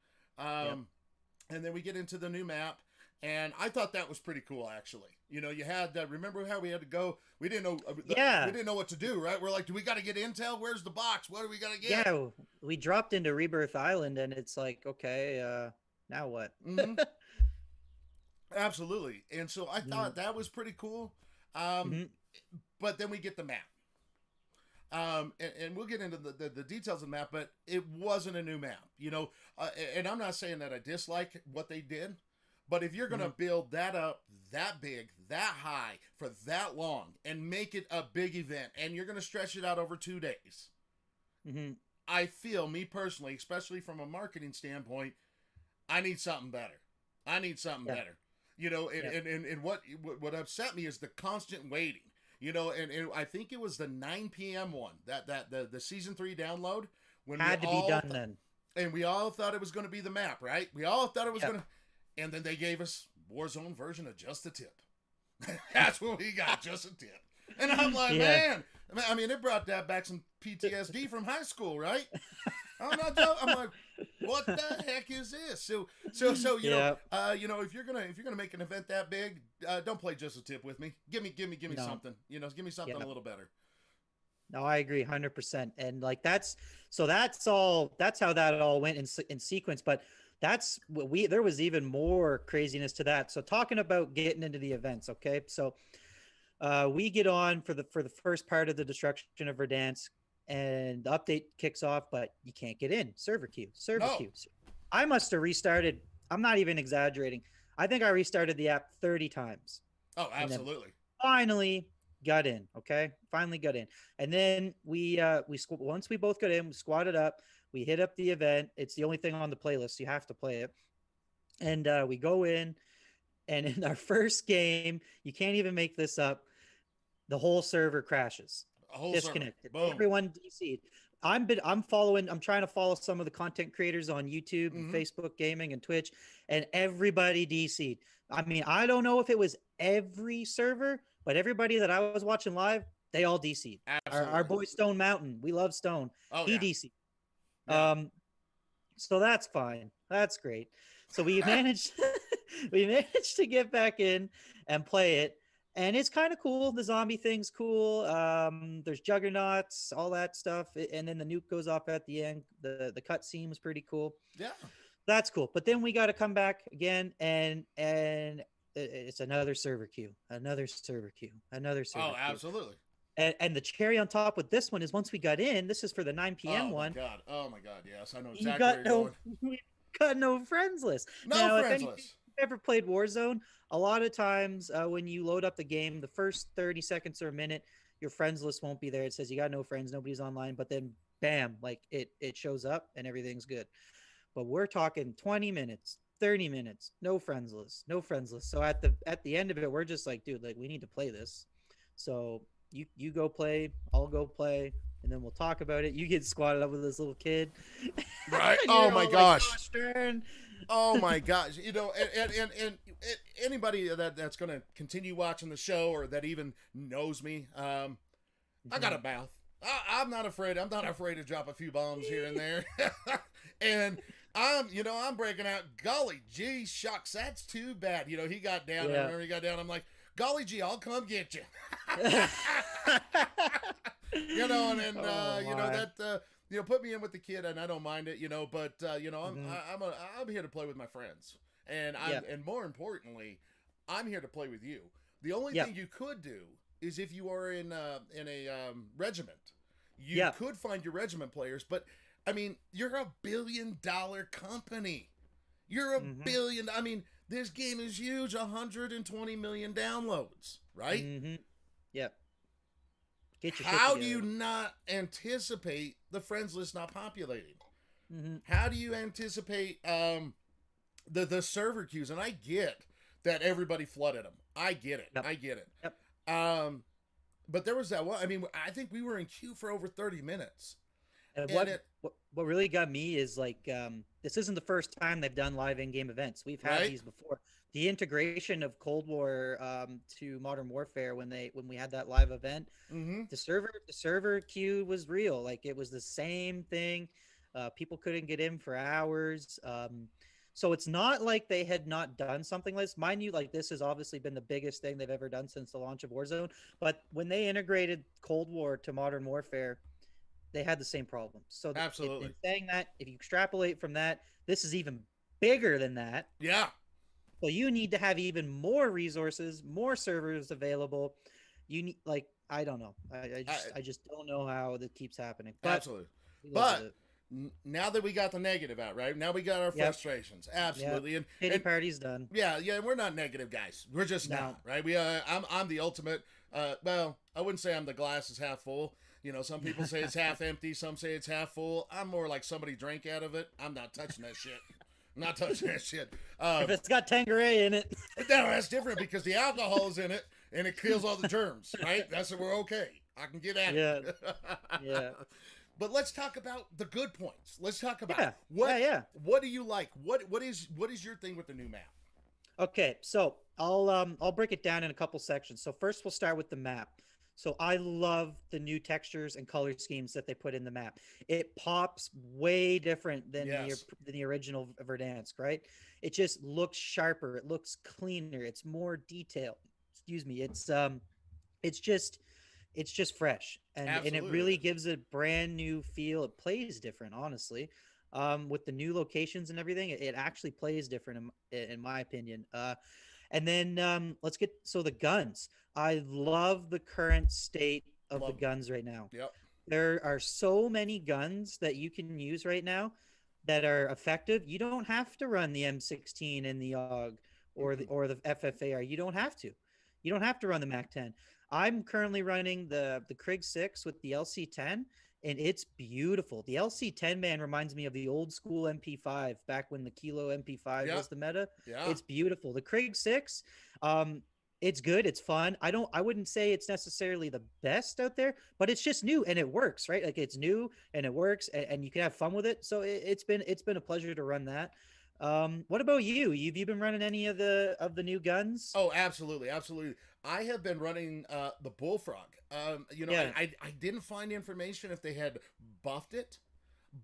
And then we get into the new map, and I thought that was pretty cool, actually. You know, you had remember how we had to go? We didn't know. We didn't know what to do, right? We're like, do we got to get intel? Where's the box? What do we got to get? Yeah, we dropped into Rebirth Island, and it's like, okay, now what? Mm-hmm. Absolutely. And so I thought that was pretty cool. But then we get the map. And we'll get into the details of the map, but it wasn't a new map, you know. And I'm not saying that I dislike what they did, but if you're going to build that up that big, that high, for that long, and make it a big event, and you're going to stretch it out over 2 days, I feel, me personally, especially from a marketing standpoint, I need something better. I need something better. You know, and what upset me is the constant waiting. You know, and I think it was the 9 p.m. one, that the season 3 download, when had to be done then. And we all thought it was going to be the map, right? We all thought it was going to, and then they gave us Warzone version of Just a Tip. That's what we got, Just a Tip. And I'm like, man, I mean, it brought that back some PTSD from high school, right? I'm not joking. I'm like, what the heck is this? So you know, if you're gonna make an event that big, don't play Just a Tip with me. Give me something. You know, give me something a little better. No, I agree 100%. And like that's how that all went in sequence. But that's what there was even more craziness to that. So talking about getting into the events, okay? So we get on for the first part of the destruction of Verdansk, and the update kicks off, but you can't get in. Server queue. I must have restarted. I'm not even exaggerating. I think I restarted the app 30 times. Oh, absolutely. Finally got in. Okay. Finally got in. And then once we both got in, we squatted up, we hit up the event. It's the only thing on the playlist. You have to play it. And we go in, and in our first game, you can't even make this up, the whole server crashes. Disconnected. Everyone DC'd. I'm trying to follow some of the content creators on YouTube and Facebook Gaming and Twitch, and everybody DC'd. I mean, I don't know if it was every server, but everybody that I was watching live, they all DC'd. Our boy Stone Mountain, we love Stone. He DC'd. Yeah. So that's fine. That's great. So we managed to get back in and play it. And it's kind of cool. The zombie thing's cool. There's juggernauts, all that stuff. And then the nuke goes off at the end. The cut scene was pretty cool. Yeah. That's cool. But then we got to come back again, and it's another server queue. Oh, absolutely. And the cherry on top with this one is once we got in, this is for the 9 p.m. one. Oh my God. Yes. I know exactly where you're going. We got no friends list. Friends list. Ever played Warzone, a lot of times when you load up the game, the first 30 seconds or a minute, your friends list won't be there. It says you got no friends, nobody's online, but then bam, like it shows up and everything's good. But we're talking 20 minutes, 30 minutes, no friends list. So at the end of it, we're just like, dude, like we need to play this. So you go play, I'll go play, and then we'll talk about it. You get squatted up with this little kid. Right. Oh my gosh. Oh my gosh. You know, and anybody that's going to continue watching the show or that even knows me, I got a mouth. I'm not afraid. I'm not afraid to drop a few bombs here and there. And I'm breaking out, golly gee shucks, that's too bad. You know, he got down. I remember he got down. I'm like, golly gee, I'll come get you. You know, and you know that put me in with the kid, and I don't mind it, you know. But I'm here to play with my friends, and and more importantly, I'm here to play with you. The only thing you could do is if you are in a regiment, you could find your regiment players. But I mean, you're a $1 billion company. You're a billion. I mean, this game is huge. 120 million downloads, right? Yep. Get your shit how do together. you not anticipate the friends list not populating? Mm-hmm. How do you anticipate the server queues? And I get that everybody flooded them. I get it. Yep. I get it. Yep. But there was that one. I mean, I think we were in queue for over 30 minutes. And And what really got me is like this isn't the first time they've done live in-game events. We've had Right. these before. The integration of Cold War to Modern Warfare when we had that live event, Mm-hmm. the server queue was real. Like it was the same thing. People couldn't get in for hours. So it's not like they had not done something like this. Mind you, like this has obviously been the biggest thing they've ever done since the launch of Warzone. But when they integrated Cold War to Modern Warfare, they had the same problem. So Absolutely. in saying that, if you extrapolate from that, this is even bigger than that. Yeah. So you need to have even more resources, more servers available. You need like I don't know. I just don't know how that keeps happening. But Absolutely. we live But with it. now that we got the negative out, right? Now we got our Yep. frustrations. Absolutely. Pity And party's done. yeah, we're not negative guys. We're just No. not, right? I'm the ultimate well, I wouldn't say I'm the glass is half full. You know, some people say it's half empty, some say it's half full. I'm more like somebody drank out of it. I'm not touching that shit. I'm not touching that shit. If it's got Tanqueray in it, No, that's different because the alcohol's in it and it kills all the germs, right? That's we're okay. I can get at it. yeah. But let's talk about the good points. Let's talk about Yeah. what Yeah. what do you like? What is your thing with the new map? Okay, so I'll break it down in a couple sections. So first we'll start with the map. So I love the new textures and color schemes that they put in the map. It pops way different than Yes. the original Verdansk, right? It just looks sharper, it looks cleaner, it's more detailed. Excuse me. It's just fresh and it Absolutely really is. gives a brand new feel. It plays different, honestly. With the new locations and everything, it actually plays different in my opinion. And then let's get the guns. I love the current state of Love the 'em. guns right now. Yep. There are so many guns that you can use right now that are effective. You don't have to run the M16 and the AUG or the FFAR. You don't have to. You don't have to run the MAC-10. I'm currently running the Krig 6 with the LC-10, and it's beautiful. The LC-10 man reminds me of the old school MP5 back when the Kilo MP5 Yeah. was the meta. Yeah. It's beautiful. The Krig 6, it's good. It's fun. I wouldn't say it's necessarily the best out there, but it's just new and it works, right? Like it's new and it works and you can have fun with it. So it's been a pleasure to run that. What about you? Have you been running any of the new guns? Oh, absolutely, absolutely. I have been running the Bullfrog. You know, Yeah. I didn't find information if they had buffed it,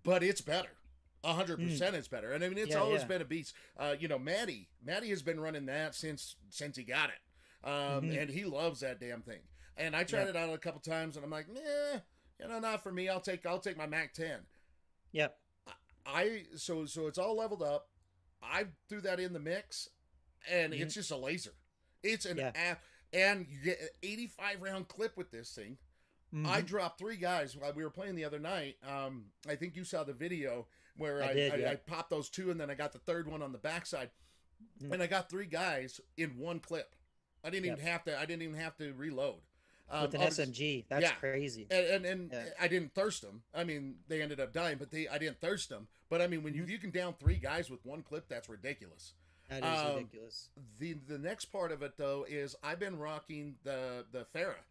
but it's better. 100% it's better. And I mean, it's Yeah, always yeah. been a beast. You know, Maddie has been running that since he got it. And he loves that damn thing. And I tried Yeah. it out a couple times, and I'm like, nah, you know, not for me. I'll take my MAC-10. Yep. So it's all leveled up. I threw that in the mix, and it's just a laser. It's an Yeah. and you get an 85 round clip with this thing. I Mhm. dropped 3 guys while we were playing the other night. I think you saw the video where I did, yeah. I popped those 2, and then I got the third one on the backside, Mhm. and I got 3 guys in one clip. I didn't even have to reload. With an obviously- SMG. That's yeah. crazy. and Yeah. I didn't thirst them. I mean, they ended up dying, but I didn't thirst them. But I mean, when you can down 3 guys with one clip, that's ridiculous. That is ridiculous. The next part of it though is I've been rocking the Farah.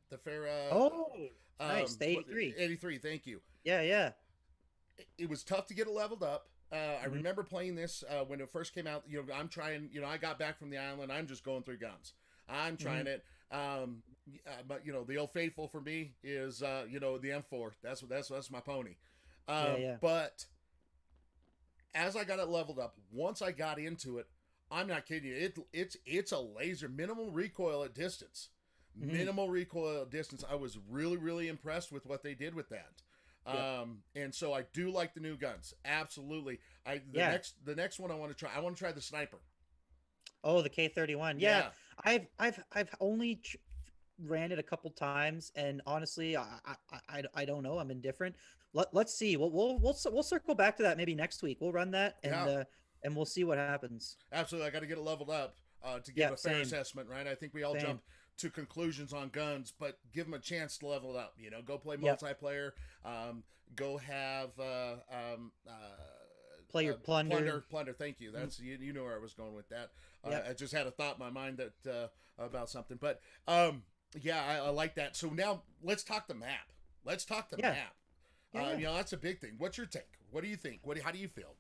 Oh, nice. The 83. 83. Thank you. Yeah, yeah. It was tough to get it leveled up. I Mm-hmm. remember playing this when it first came out. You know, I'm trying. You know, I got back from the island. I'm just going through guns. I'm trying Mm-hmm. it. But you know, the old faithful for me is you know, the M4. That's my pony. Yeah. But as I got it leveled up, once I got into it, I'm not kidding you. It's a laser, minimal recoil at distance. Mhm. Minimal recoil at distance. I was really impressed with what they did with that. Yep. And so I do like the new guns. Absolutely. Yeah. The next one I want to try the sniper. Oh, the K31. Yeah. I've only ran it a couple times, and honestly, I don't know. I'm indifferent. Let's see. We'll circle back to that maybe next week. We'll run that and we'll see what happens. Absolutely. I got to get it leveled up to give Yeah, a fair same. assessment, right? I think we all Same. jumped to conclusions on guns, but give them a chance to level up. You know, go play Yep. multiplayer. Go have Play your plunder. Plunder. Thank you. That's you know where I was going with that. Yep. I just had a thought in my mind that about something, but yeah, I like that. So now let's talk the map. Let's talk the Yeah. map. Yeah. You know, that's a big thing. What's your take? What do you think? How do you feel?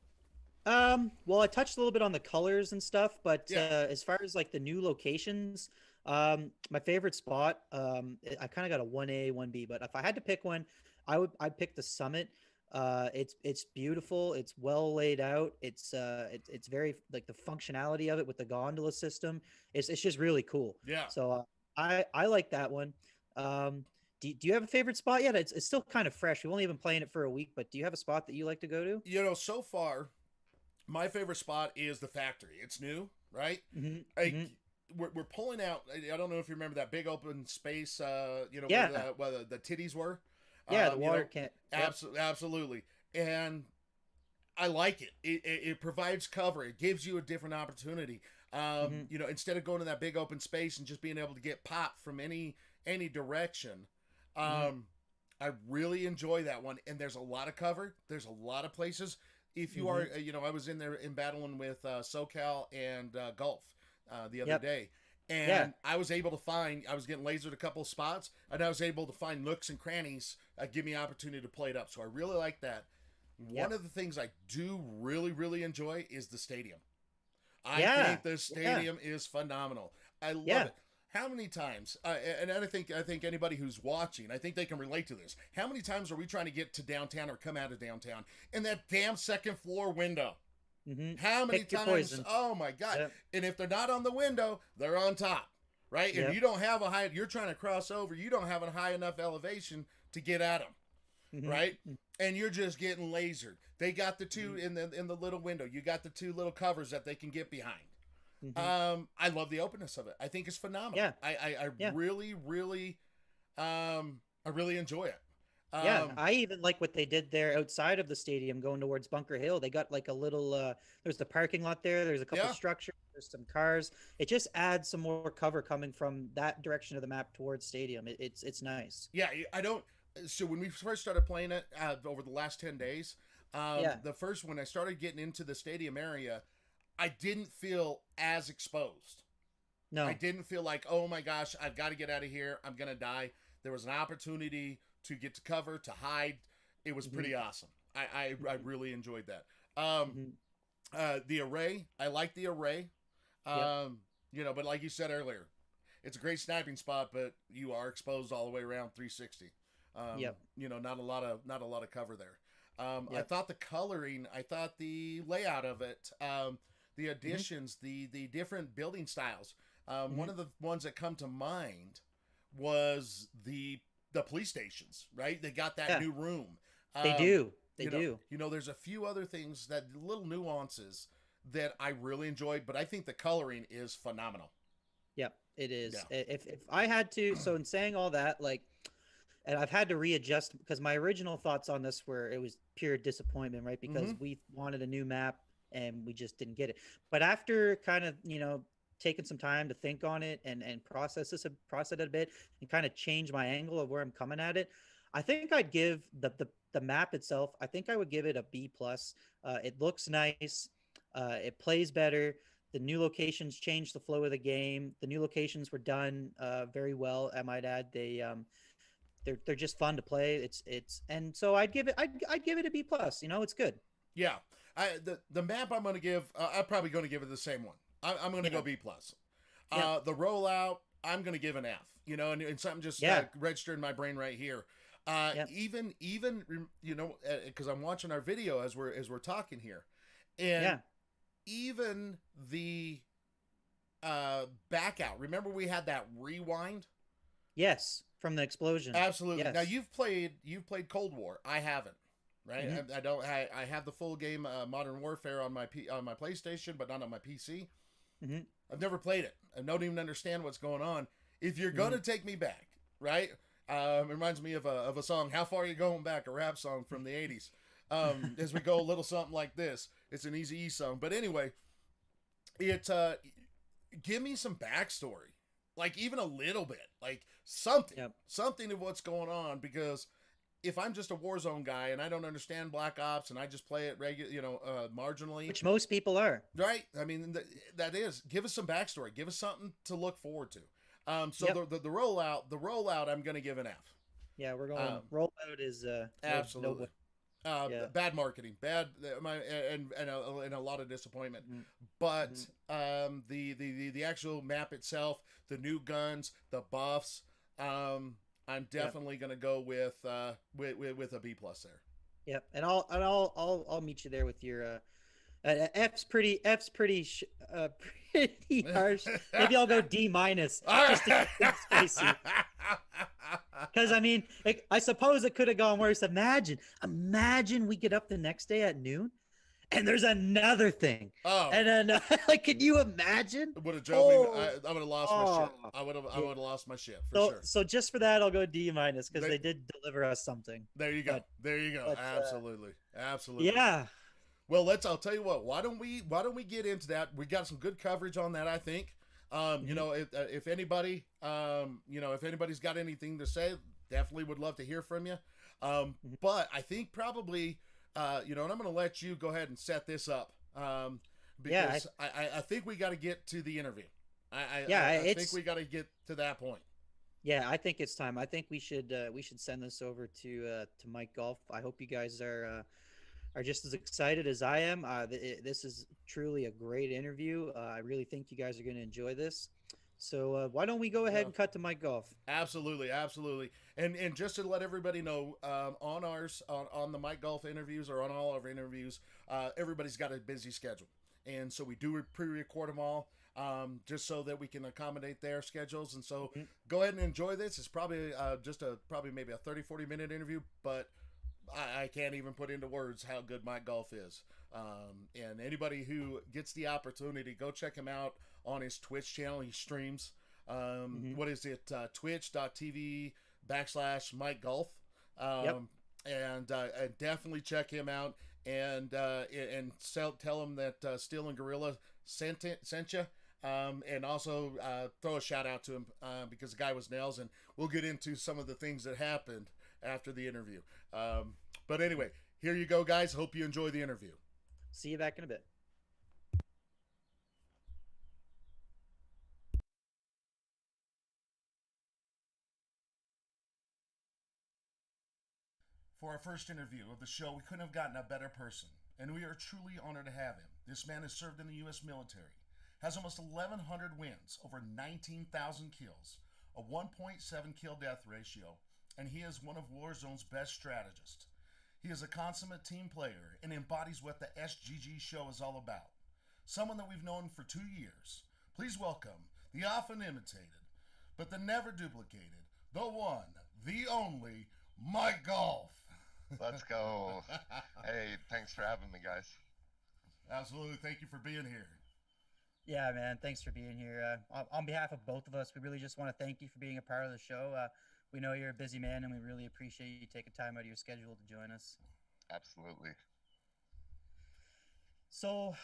Well, I touched a little bit on the colors and stuff, but Yeah. as far as like the new locations, my favorite spot, I kind of got a 1A, 1B, but if I had to pick one, I'd pick the summit. It's beautiful. It's well laid out. It's very like the functionality of it with the gondola system. It's just really cool. Yeah. So I like that one. Do you have a favorite spot yet? It's still kind of fresh. We've only been playing it for a week, but do you have a spot that you like to go to? You know, so far, my favorite spot is the factory. It's new, right? Mm-hmm. Like, we're pulling out. I don't know if you remember that big open space. You know, Yeah. where the titties were. Yeah, the You water know, can't. absolutely. And I like it. It provides cover. It gives you a different opportunity. You know, instead of going to that big open space and just being able to get popped from any direction. I really enjoy that one. And there's a lot of cover. There's a lot of places. If you are, you know, I was in there in battling with SoCal and Gulf the other day. And I was able to find, I was getting lasered a couple of spots, and I was able to find nooks and crannies, give me opportunity to play it up. So I really like that. One of the things I do really, really enjoy is the stadium. I think the stadium is phenomenal. I love it. How many times, and I think anybody who's watching, I think they can relate to this. How many times are we trying to get to downtown or come out of downtown in that damn second floor window? How many Pick your times? poison. Oh my God. Yep. And if they're not on the window, they're on top, right? Yep. And you don't have you're trying to cross over, you don't have a high enough elevation to get at them, right? And you're just getting lasered. They got the two in the little window. You got the two little covers that they can get behind. I love the openness of it. I think it's phenomenal. Yeah. I really, really, I really enjoy it. I even like what they did there outside of the stadium going towards Bunker Hill. They got like a little there's the parking lot there, there's a couple structures, there's some cars. It just adds some more cover coming from that direction of the map towards stadium. It's nice. Yeah, I don't so when we first started playing it over the last 10 days, the first when I started getting into the stadium area, I didn't feel as exposed. No. I didn't feel like, oh my gosh, I've got to get out of here. I'm going to die. There was an opportunity to get to cover, to hide. It was pretty awesome. I really enjoyed that. The array, I like the array. You know, but like you said earlier, it's a great sniping spot, but you are exposed all the way around 360. You know, not a lot of cover there. I thought the coloring, I thought the layout of it, the additions, the different building styles. One of the ones that come to mind was the police stations, right? They got that new room. They do. They you do. You know, there's a few other things, that little nuances that I really enjoyed, but I think the coloring is phenomenal. Yep, it is. If I had to, so in saying all that, like, and I've had to readjust because my original thoughts on this were it was pure disappointment, right? Because we wanted a new map and we just didn't get it. But after kind of, you know, taking some time to think on it and process it a bit and kind of change my angle of where I'm coming at it, I think I'd give the map itself, I think I would give it a B+. It looks nice. It plays better. The new locations changed the flow of the game. The new locations were done very well, I might add. They're just fun to play. And so I'd give it a B+. You know, it's good. Yeah. The map I'm going to give, I'm probably going to give it the same one. I'm going to go B+. The rollout, I'm going to give an F. You know, and something just registered in my brain right here. Even you know, because I'm watching our video as we're talking here, and even the back out. Remember we had that rewind. Yes, from the explosion. Absolutely. Yes. Now you've played Cold War. I haven't. Right. I don't. I have the full game Modern Warfare on my PlayStation, but not on my PC. I've never played it. I don't even understand what's going on. If you're gonna take me back, right? It reminds me of a song. How far are you going back? A rap song from the '80s. As we go a little something like this. It's an Eazy-E song, but anyway, it give me some backstory. like even a little bit, like something, Yep. something of what's going on. Because if I'm just a Warzone guy and I don't understand Black Ops and I just play it marginally, Which most people are. right? I mean, that is, give us some backstory, give us something to look forward to. So Yep. the rollout, I'm going to give an F. Yeah, we're going. Um, Rollout is no Absolutely. yeah. Bad marketing, and a lot of disappointment. Mhm. But Mhm. the actual map itself, the new guns, the buffs, I'm Yep. definitely going to go with a B plus there. Yep. And I'll meet you there with your F's pretty pretty harsh. Maybe I'll go D minus All just to right. keep things spicy. Because I mean, I suppose it could have gone worse. Imagine we get up the next day at noon, and there's another thing, Oh, and then like, can you imagine? it would have drove me. Oh, I would have lost my shit. oh. I would have lost my shit for So sure. so just for that, I'll go D minus because They, they did deliver us something. there you go. But There you go. but Absolutely. Absolutely. yeah, Well, I'll tell you what. Why don't we get into that? We got some good coverage on that, I think. You Mhm. know, if anybody, if anybody's got anything to say, definitely would love to hear from you. Mhm. But I think probably, and I'm going to let you go ahead and set this up, Yeah, because I think we got to get to the interview. yeah, I think it's we got to get to that point. yeah. I think it's time. I think we should send this over to Mike Golf. I hope you guys are just as excited as I am. This is truly a great interview. I really think you guys are going to enjoy this. So why don't we go ahead Well, and cut to Mike Golf? absolutely, absolutely, and just to let everybody know, on the Mike Golf interviews, or on all of our interviews, everybody's got a busy schedule, and so we do pre-record them all, just so that we can accommodate their schedules. And so Mhm. go ahead and enjoy this. It's probably probably maybe a 30-40 minute interview, but I can't even put into words how good Mike Golf is. And anybody who gets the opportunity, go check him out on his Twitch channel. He streams. Mhm. What is it? Twitch.tv/Mike Golf. Yep. And definitely check him out. And tell him that Steel and Gorilla sent you. And also throw a shout out to him, because the guy was nails, and we'll get into some of the things that happened after the interview. But anyway, here you go, guys. Hope you enjoy the interview. See you back in a bit. For our first interview of the show, we couldn't have gotten a better person, and we are truly honored to have him. This man has served in the U.S. military, has almost 1,100 wins, over 19,000 kills, a 1.7 kill death ratio, and he is one of Warzone's best strategists. He is a consummate team player and embodies what the SGG show is all about. Someone that we've known for 2 years. Please welcome the often imitated, but the never duplicated, the one, the only, Mike Golf. Let's go. Hey, thanks for having me, guys. Absolutely. Thank you for being here. Yeah, man. Thanks for being here. On behalf of both of us, we really just want to thank you for being a part of the show. We know you're a busy man, and we really appreciate you taking time out of your schedule to join us. Absolutely. So,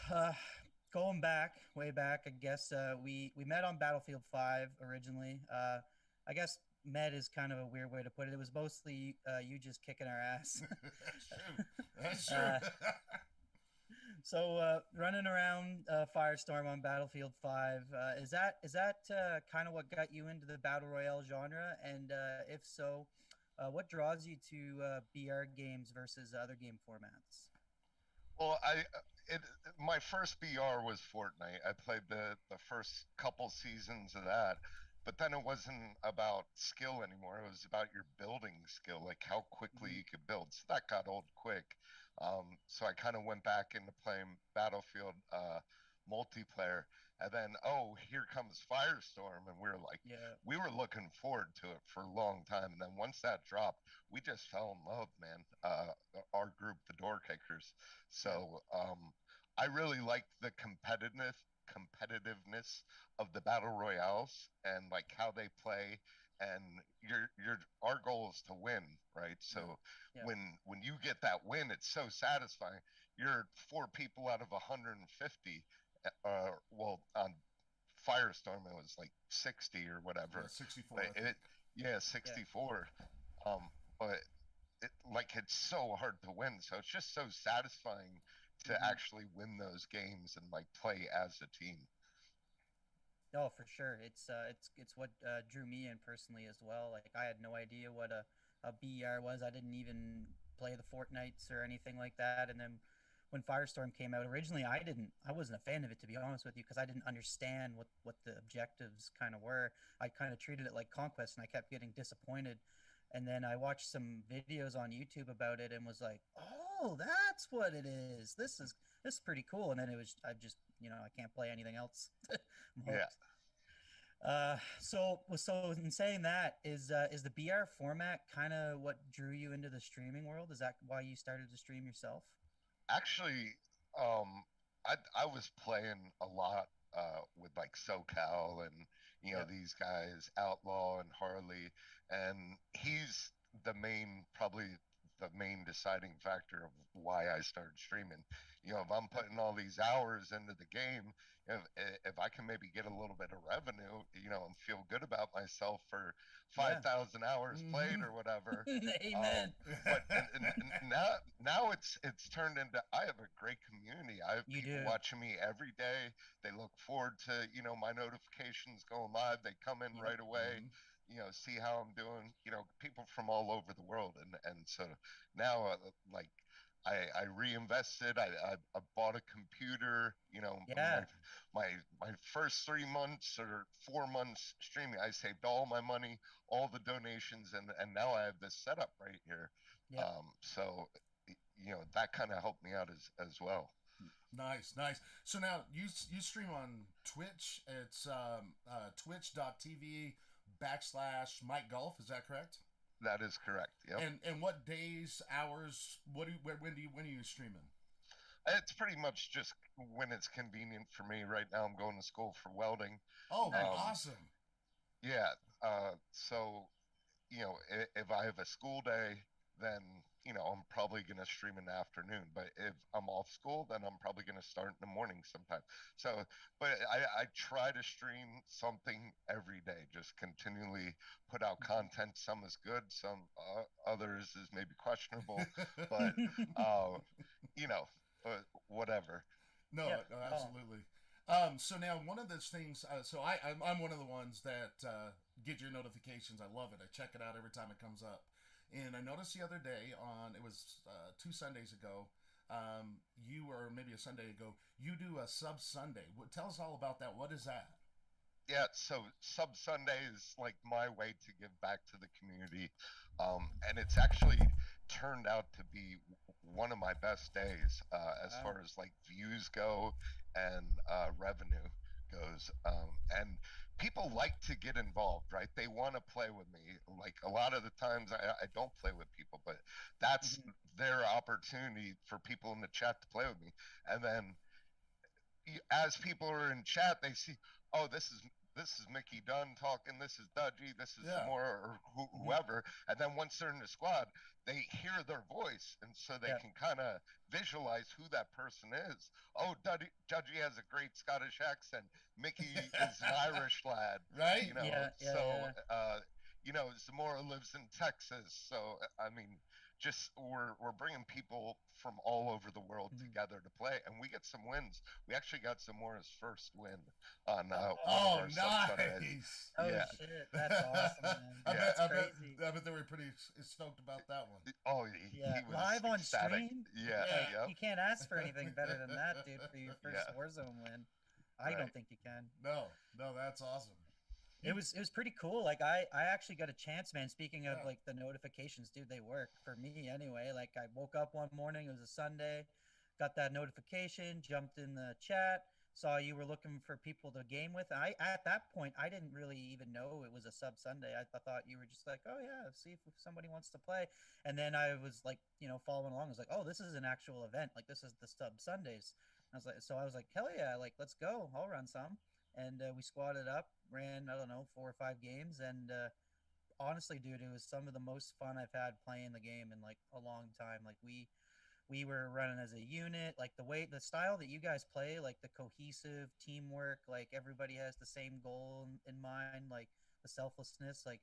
going back, way back, I guess we met on Battlefield 5 originally. I guess met is kind of a weird way to put it. It was mostly you just kicking our ass. That's true. That's true. So running around Firestorm on Battlefield 5, is that kind of what got you into the battle royale genre? And if so, what draws you to BR games versus other game formats? Well, my first BR was Fortnite. I played the first couple seasons of that, but then it wasn't about skill anymore. It was about your building skill, like how quickly Mhm. you could build. So that got old quick. So I kind of went back into playing Battlefield multiplayer, and then here comes Firestorm, and Yeah, we were looking forward to it for a long time. And then once that dropped, we just fell in love, man. Our group, the Door Kickers. yeah, So I really liked the competitiveness of the battle royales and like how they play. And your our goal is to win, right? So yeah, when you get that win, it's so satisfying. You're four people out of 150, well, on Firestorm it was like 60 or whatever. 64. But I think. it yeah 64. But it's so hard to win. So it's just so satisfying to Mhm. actually win those games and like play as a team. Oh, for sure. It's what drew me in personally as well. Like I had no idea what a BR was. I didn't even play the Fortnites or anything like that. And then when Firestorm came out, originally I wasn't a fan of it, to be honest with you, because I didn't understand what the objectives kind of were. I kind of treated it like Conquest, and I kept getting disappointed. And then I watched some videos on YouTube about it and was like, "Oh, that's what it is. This is pretty cool." And then it was I just I can't play anything else. I'm Yeah. hooked. So in saying that, is the BR format kind of what drew you into the streaming world? Is that why you started to stream yourself? Actually, I was playing a lot with like SoCal and Yep. these guys, Outlaw and Harley, and he's the main probably the main deciding factor of why I started streaming. If I'm putting all these hours into the game, if if I can maybe get a little bit of revenue, and feel good about myself for Yeah. 5,000 hours played Mhm. or whatever. Amen. But and now it's turned into I have a great community. I have You people do. watching me every day. They look forward to my notifications going live. They come in Yep. right away. Mhm. See how I'm doing. People from all over the world, and so now like. I reinvested. I bought a computer. Yeah. My first 3 months or 4 months streaming, I saved all my money, all the donations, and now I have this setup right here. Yep. So that kind of helped me out as well. Nice, nice. So now you stream on Twitch. It's twitch.tv/ Mike Golf. Is that correct? That is correct. Yep. And what days, hours? When are you streaming? It's pretty much just when it's convenient for me. Right now, I'm going to school for welding. Oh, Nice. awesome. Yeah. So if I have a school day, then I'm probably going to stream in the afternoon. But if I'm off school, then I'm probably going to start in the morning sometime. So, but I try to stream something every day, just continually put out content. Some is good, some others is maybe questionable, but uh, you know, whatever. No, Yep. no, Oh. absolutely. So now one of those things. So I'm one of the ones that get your notifications. I love it. I check it out every time it comes up. And I noticed the other day on it was 2 Sundays ago. You or maybe a Sunday ago, you do a sub Sunday. Tell us all about that. What is that? Yeah, so Sub Sunday is like my way to give back to the community, and it's actually turned out to be one of my best days as Wow. far as like views go and revenue goes. And people like to get involved, right? They want to play with me. Like a lot of the times, I don't play with people, but that's Mhm. their opportunity for people in the chat to play with me. And then as people are in chat, they see, oh, this is Mickey Dunn talking. This is Dudgy. This is Yeah. Zamora or Mhm. whoever. And then once they're in the squad, they hear their voice, and so they Yep. can kind of visualize who that person is. Oh, Dudgy has a great Scottish accent. Mickey is an Irish lad. Right? Yeah. Yeah. So Yeah. Zamora lives in Texas. So I mean, just we're bringing people from all over the world Mhm. together to play, and we get some wins. We actually got Zamora's first win on one of Oh, our sub Sundays. nice. Oh Yeah. shit, that's awesome, man. I Yeah. bet, That's I bet, crazy. I bet they were pretty stoked about that one. Oh, he Yeah, was live on ecstatic. stream. Yeah. Like Yeah. you can't ask for anything better than that, dude, for your first Yeah. Warzone win. I Right. don't think you can. No, no, that's awesome. It was pretty cool. Like I actually got a chance, man. Speaking of Yeah. like the notifications, dude, they work for me anyway. Like I woke up one morning, it was a Sunday, got that notification, jumped in the chat, saw you were looking for people to game with. I at that point I didn't really even know it was a sub Sunday. I thought you were just like, oh yeah, see if somebody wants to play. And then I was like, following along. I was like, oh, this is an actual event. Like this is the sub Sundays. I was like, hell yeah, like let's go. I'll run some. And we squatted up, ran I don't know 4 or 5 games, and honestly, dude, it was some of the most fun I've had playing the game in like a long time. Like we were running as a unit. Like the style that you guys play, like the cohesive teamwork, like everybody has the same goal in mind, like the selflessness. Like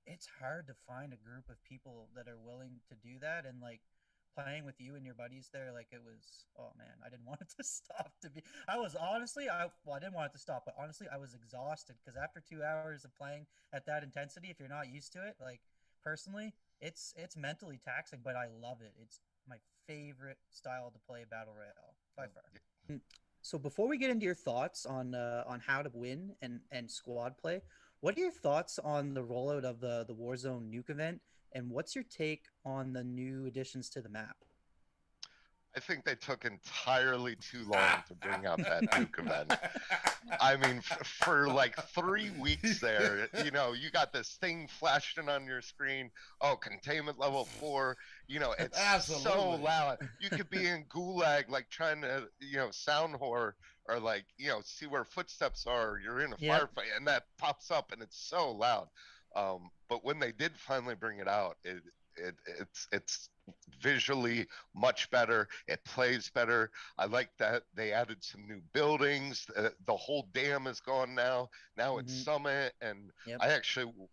it's hard to find a group of people that are willing to do that. And like playing with you and your buddies there, like it was, oh man, I didn't want it to stop. To be, I was honestly, I didn't want it to stop, but honestly, I was exhausted because after 2 hours of playing at that intensity, if you're not used to it, like personally, it's mentally taxing, but I love it. It's my favorite style to play battle royale by far. So before we get into your thoughts on how to win and squad play, what are your thoughts on the rollout of the Warzone nuke event, and what's your take on the new additions to the map? I think they took entirely too long to bring out that nuke event. I mean, for like 3 weeks there, you know, you got this thing flashing on your screen. Oh, containment level 4. You know, it's so Absolutely. loud. You could be in gulag, like trying to, you know, sound whore or like, you know, see where footsteps are. You're in a Yep. firefight, and that pops up, and it's so loud. But when they did finally bring it out, it's visually much better. It plays better. I like that they added some new buildings. The whole dam is gone now. Now it's Mhm. Summit, and Yep.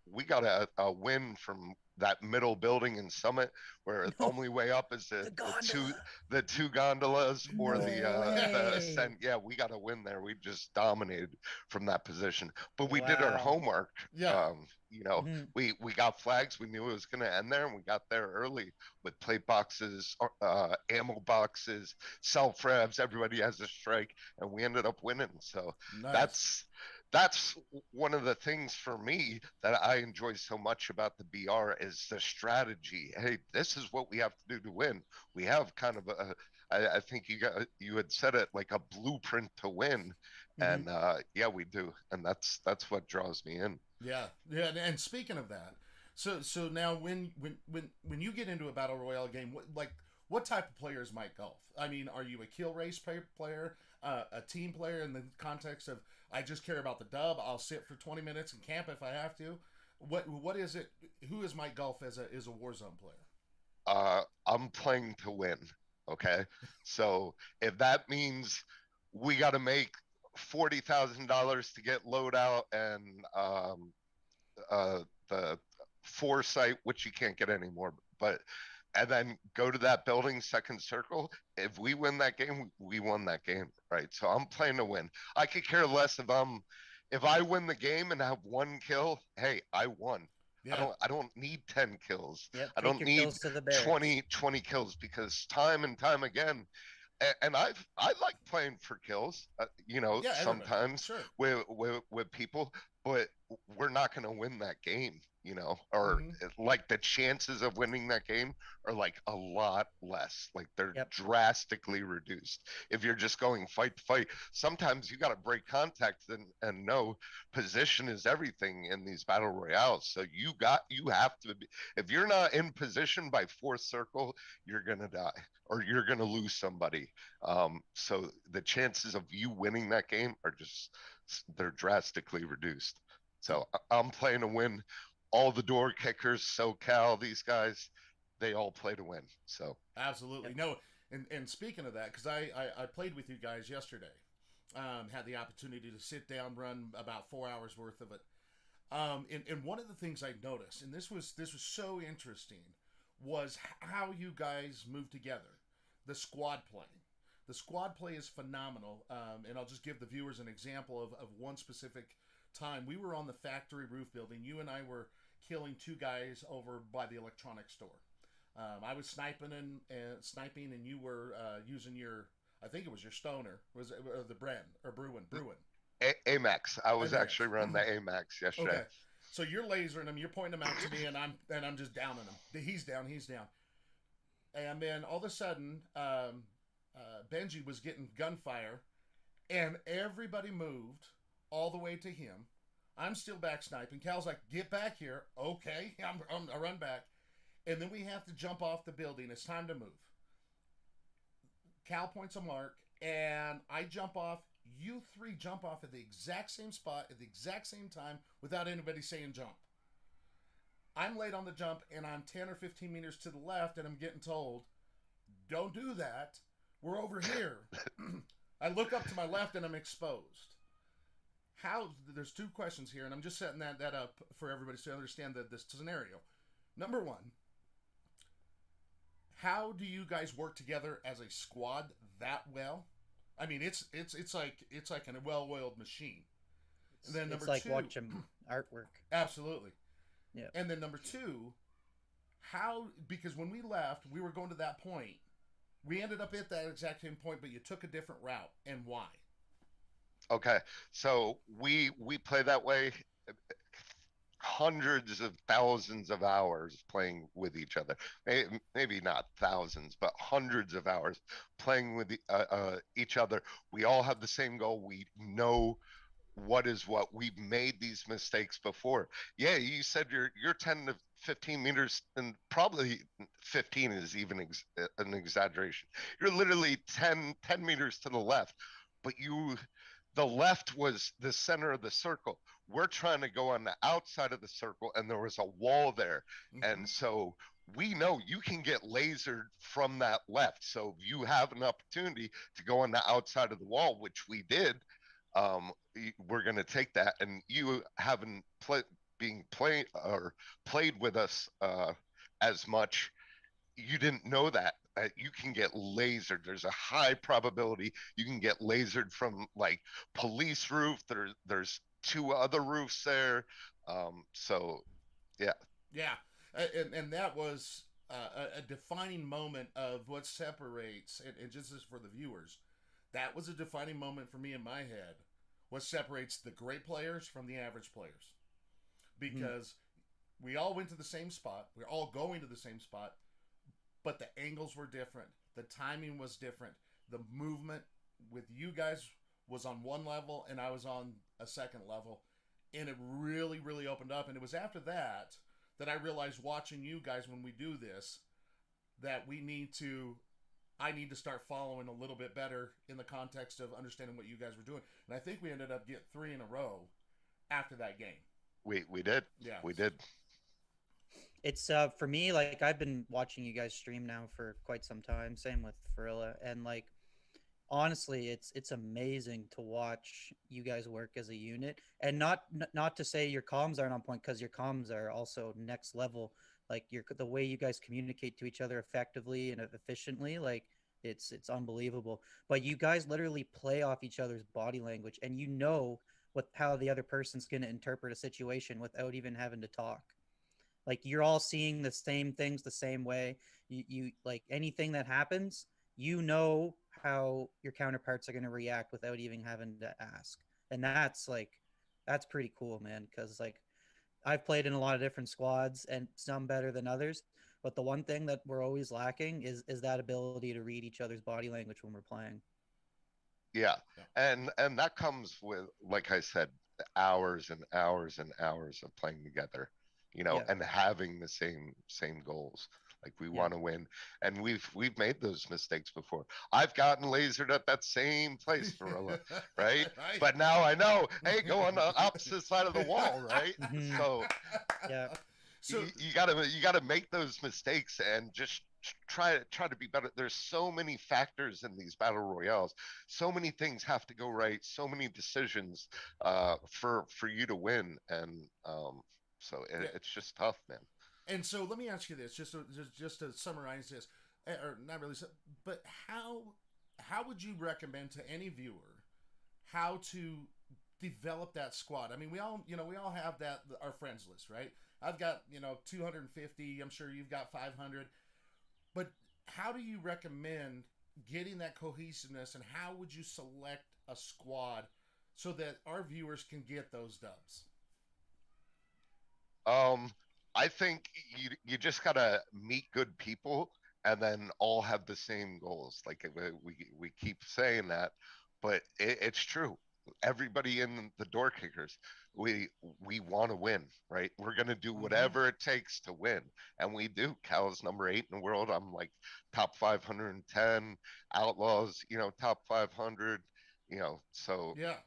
we got a win from that middle building in Summit, where the No. only way up is The gondola. the two gondolas or No the way. ascent. Yeah, we got a win there. We just dominated from that position, but we did our Wow. homework. Yeah. You know, Mhm. we got flags. We knew it was going to end there, and we got there early with plate boxes, ammo boxes, self revs. Everybody has a strike, and we ended up winning. So Nice. that's one of the things for me that I enjoy so much about the BR is the strategy. Hey, this is what we have to do to win. We have kind of I think you had said it, like a blueprint to win, Mhm. and yeah, we do, and that's what draws me in. Yeah, yeah. And speaking of that, so now when you get into a battle royale game, what type of player is Mike Golf? I mean, are you a kill race player, a team player in the context of I just care about the dub? I'll sit for 20 minutes and camp if I have to. What is it? Who is Mike Golf as a Warzone player? I'm playing to win. Okay, so if that means we got to make $40,000 to get loadout and uh, the foresight, which you can't get anymore, but and then go to that building second circle. If we win that game, we won that game, right? So I'm playing to win. I could care less if I win the game and have 1 kill. Hey, I won. Yeah, I don't need 10 kills. Yep. I Take don't your need kills to the barracks. 20 kills, because time and time again, and I like playing for kills, you know, yeah. Everybody, sometimes sure. with people, but we're not going to win that game, you know, or Mhm. like the chances of winning that game are like a lot less. Like they're Yep. drastically reduced. If you're just going fight to fight, sometimes you got to break contact and know position is everything in these battle royales. So you have to be, if you're not in position by fourth circle, you're going to die or you're going to lose somebody. So the chances of you winning that game are just, they're drastically reduced. So I'm playing to win. All the door kickers, SoCal, these guys, they all play to win. So Absolutely. Yep. No, and speaking of that, because I played with you guys yesterday, had the opportunity to sit down, run about 4 hours worth of it. And one of the things I noticed, and this was so interesting, was how you guys move together, the squad play. The squad play is phenomenal, and I'll just give the viewers an example of one specific time. We were on the factory roof building. You and I were killing two guys over by the electronics store. I was sniping, and you were using your, I think it was your stoner, was it, or the brand or Bruin. Amax, I was Amax. actually running the Amax yesterday. Okay, so you're lasering him, you're pointing him out to me, and I'm just downing him. He's down, and then all of a sudden, Benji was getting gunfire, and everybody moved all the way to him. I'm still back sniping. Cal's like, "Get back here." Okay, I run back, and then we have to jump off the building. It's time to move. Cal points a mark, and I jump off. You three jump off at the exact same spot at the exact same time without anybody saying jump. I'm late on the jump, and I'm 10 or 15 meters to the left, and I'm getting told, don't do that. We're over here. I look up to my left and I'm exposed. How? There's two questions here, and I'm just setting that up for everybody to understand this scenario. Number one, how do you guys work together as a squad that well? I mean, it's like a well-oiled machine. And then number It's like two, watching artwork. absolutely. Yeah. And then number two, how? Because when we left, we were going to that point. We ended up at that exact same point, but you took a different route, and why? Okay, so we play that way hundreds of thousands of hours playing with each other. Maybe not thousands, but hundreds of hours playing with each other. We all have the same goal. We know what is what. We've made these mistakes before. Yeah, you said you're 10 to 15 meters, and probably 15 is even an exaggeration. You're literally 10 meters to the left, but the left was the center of the circle. We're trying to go on the outside of the circle, and there was a wall there. And so we know you can get lasered from that left. So if you have an opportunity to go on the outside of the wall, which we did, we're going to take that. And you haven't played with us as much. You didn't know that. You can get lasered. There's a high probability you can get lasered from like police roof. There's two other roofs there. So yeah. Yeah, and that was a defining moment of what separates, and just as for the viewers, that was a defining moment for me in my head. What separates the great players from the average players, because we all went to the same spot. We're all going to the same spot, but the angles were different. The timing was different. The movement with you guys was on one level, and I was on a second level, and it really, really opened up. And it was after that I realized, watching you guys when we do this, that I need to start following a little bit better in the context of understanding what you guys were doing. And I think we ended up getting 3 in a row after that game. We did. Yeah. We did. It's for me, like, I've been watching you guys stream now for quite some time. Same with Farilla, and like, honestly, it's amazing to watch you guys work as a unit. And not to say your comms aren't on point, because your comms are also next level. Like, the way you guys communicate to each other effectively and efficiently, like, it's unbelievable. But you guys literally play off each other's body language, and you know how the other person's going to interpret a situation without even having to talk. Like, you're all seeing the same things the same way. You like, anything that happens, you know how your counterparts are going to react without even having to ask. And that's pretty cool, man. Because like, I've played in a lot of different squads, and some better than others. But the one thing that we're always lacking is that ability to read each other's body language when we're playing. Yeah. And that comes with, like I said, hours and hours and hours of playing together, and having the same goals. Like, we want to win, and we've made those mistakes before. I've gotten lasered at that same place, Farilla, right? But now I know, hey, go on the opposite side of the wall, right? So Yeah. So you gotta make those mistakes and just try to be better. There's so many factors in these battle royales. So many things have to go right. So many decisions for you to win, and so it's just tough, man. And so let me ask you this, just to summarize this, or not really, but how would you recommend to any viewer how to develop that squad? I mean, we all have our friends list, right? I've got 250. I'm sure you've got 500. But how do you recommend getting that cohesiveness, and how would you select a squad so that our viewers can get those dubs? I think you just gotta meet good people, and then all have the same goals. Like, we keep saying that, but it's true. Everybody in the door kickers, we want to win, right? We're gonna do whatever it takes to win, and we do. Cal's number 8 in the world. I'm like top 510. Outlaws, top 500. So Yeah.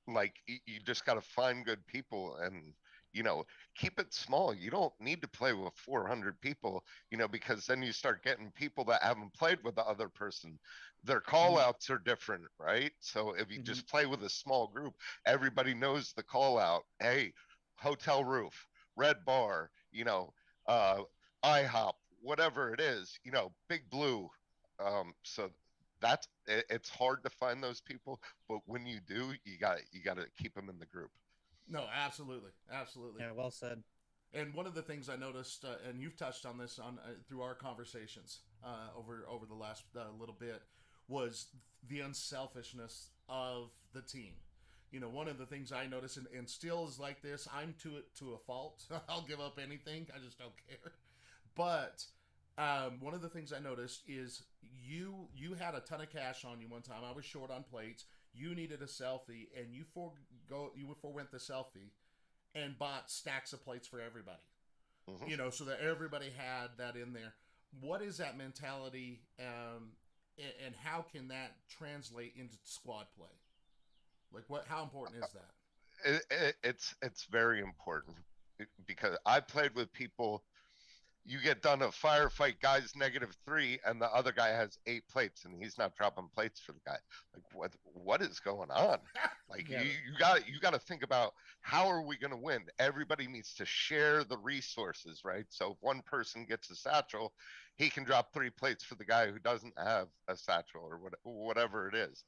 like, you just gotta find good people, and you know, keep it small. You don't need to play with 400 people, you know, because then you start getting people that haven't played with the other person. Their call outs are different, right? So if you just play with a small group, everybody knows the call out. Hey, hotel roof, red bar, you know, IHOP, whatever it is, you know, Big Blue. So that's it's hard to find those people, but when you do, you got to keep them in the group. No, absolutely, absolutely. Yeah, well said. And one of the things I noticed, and you've touched on this on through our conversations over the last little bit, was the unselfishness of the team. You know, one of the things I notice, and still is like this. I'm to a fault. I'll give up anything. I just don't care. But one of the things I noticed is you had a ton of cash on you one time. I was short on plates. You needed a selfie, and you forewent the selfie, and bought stacks of plates for everybody. You know, so that everybody had that in there. What is that mentality, and how can that translate into squad play? Like, how important is that? It's very important because I played with people. You get done a firefight, guy's -3, and the other guy has 8 plates, and he's not dropping plates for the guy. Like, what is going on? Like, Yeah. you got to think about, how are we going to win? Everybody needs to share the resources, right? So if one person gets a satchel, he can drop 3 plates for the guy who doesn't have a satchel, or whatever it is.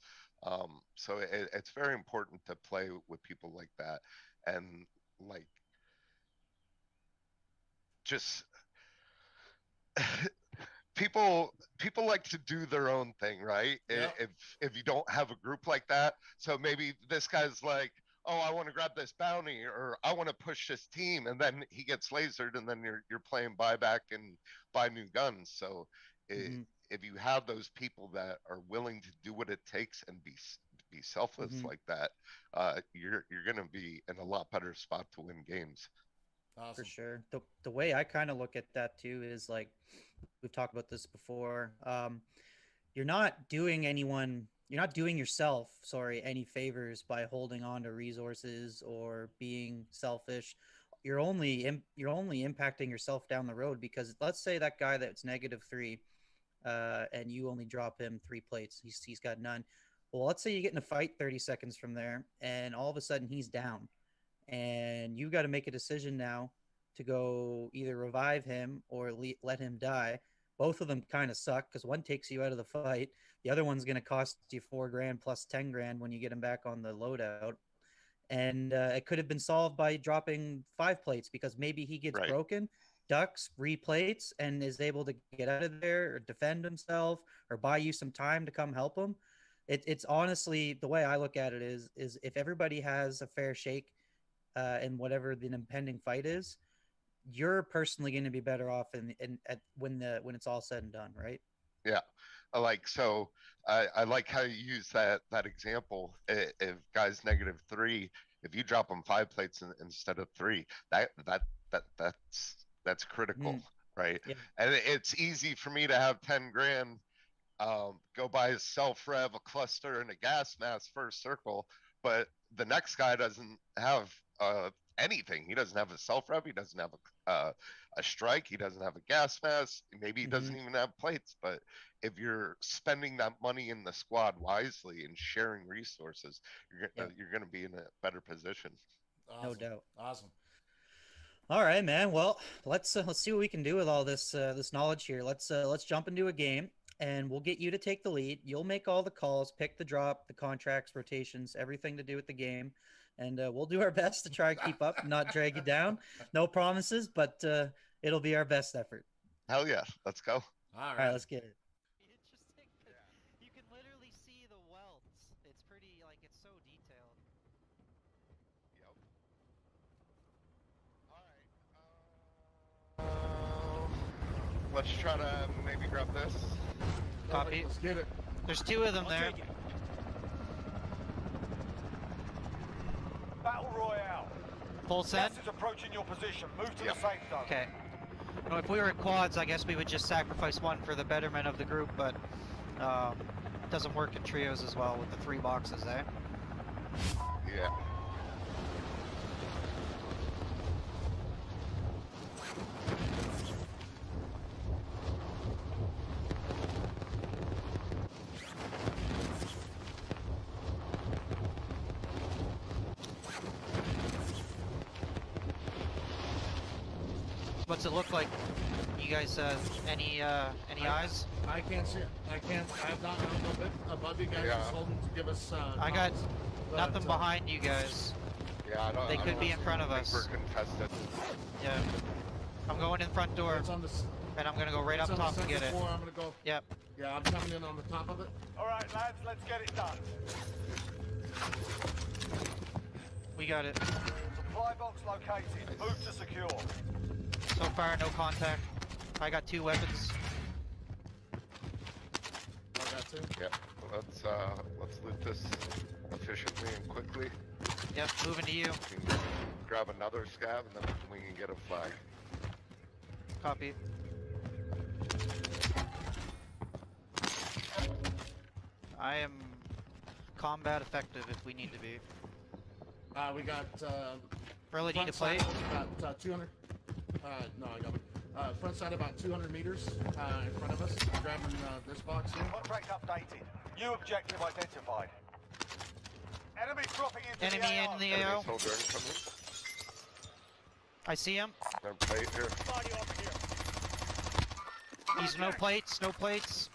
So it's very important to play with people like that, and like, just people like to do their own thing, right? Yep. If you don't have a group like that, so maybe this guy's like, oh, I want to grab this bounty, or I want to push this team, and then he gets lasered, and then you're playing buyback and buy new guns. So if you have those people that are willing to do what it takes and be selfless like that, you're gonna be in a lot better spot to win games. Awesome. For sure. The way I kind of look at that too is, like, we've talked about this before. You're not doing yourself, any favors by holding on to resources or being selfish. You're only impacting yourself down the road, because let's say that guy that's -3, and you only drop him 3 plates. He's got none. Well, let's say you get in a fight 30 seconds from there, and all of a sudden he's down. And you got to make a decision now to go either revive him or let him die. Both of them kind of suck, because one takes you out of the fight. The other one's going to cost you $4 grand plus 10 grand when you get him back on the loadout. And it could have been solved by dropping 5 plates, because maybe he gets broken, ducks, replates, and is able to get out of there or defend himself or buy you some time to come help him. It's honestly, the way I look at it is if everybody has a fair shake in whatever the impending fight is, you're personally going to be better off when it's all said and done, right? Yeah, I like how you use that example. If guy's -3, if you drop him 5 plates instead of 3, that's critical, right? Yeah. And it's easy for me to have 10 grand, go buy a self-rev, a cluster, and a gas mask first circle, but the next guy doesn't have anything. He doesn't have a self-rev, he doesn't have a strike, he doesn't have a gas mask, maybe he doesn't even have plates. But if you're spending that money in the squad wisely and sharing resources, you're going to be in a better position. Awesome. No doubt. Awesome. All right, man. Well, let's see what we can do with all this knowledge here. Let's jump into a game, and we'll get you to take the lead. You'll make all the calls, pick the drop, the contracts, rotations, everything to do with the game. And we'll do our best to try and keep up and not drag you down. No promises, but it'll be our best effort. Hell yeah. Let's go. All right, let's get it. Interesting. You can literally see the welts. It's pretty, it's so detailed. Yep. All right. Let's try to maybe grab this. Copy. Let's get it. There's 2 of them there. Battle Royale. Full set. Gas is approaching your position. Move to the safe zone. Okay. Well, if we were at quads, I guess we would just sacrifice one for the betterment of the group, but it doesn't work in trios as well with the 3 boxes there. Yeah. What's it look like? You guys, any eyes? I can't see it. I have not known a bit above you guys. Yeah. Just holding to give us. I got comms, but, nothing behind you guys. Yeah, I don't. They I could don't be in front of think us. We're contested. Yeah. I'm going in front door, It's on the. and I'm gonna go right It's up on top the and get second it. floor. I'm gonna go. Yep. Yeah, I'm coming in on the top of it. All right, lads, let's get it done. We got it. Supply box located. Move to secure. So far, no contact. I got 2 weapons. Oh, that's it. Yeah. Let's loot this efficiently and quickly. Yep, moving to you. We can grab another scav and then we can get a flag. Copy. I am combat effective if we need to be. We got. Really need to play. front side about 200. No, I got it. Front side about 200 meters in front of us. Grabbing this box here. Contract updated. New objective identified. Enemy dropping into Enemy the AO. in the Enemy AO. soldier incoming. I see him. Their plate here. Body over here. He's no plates, no plates.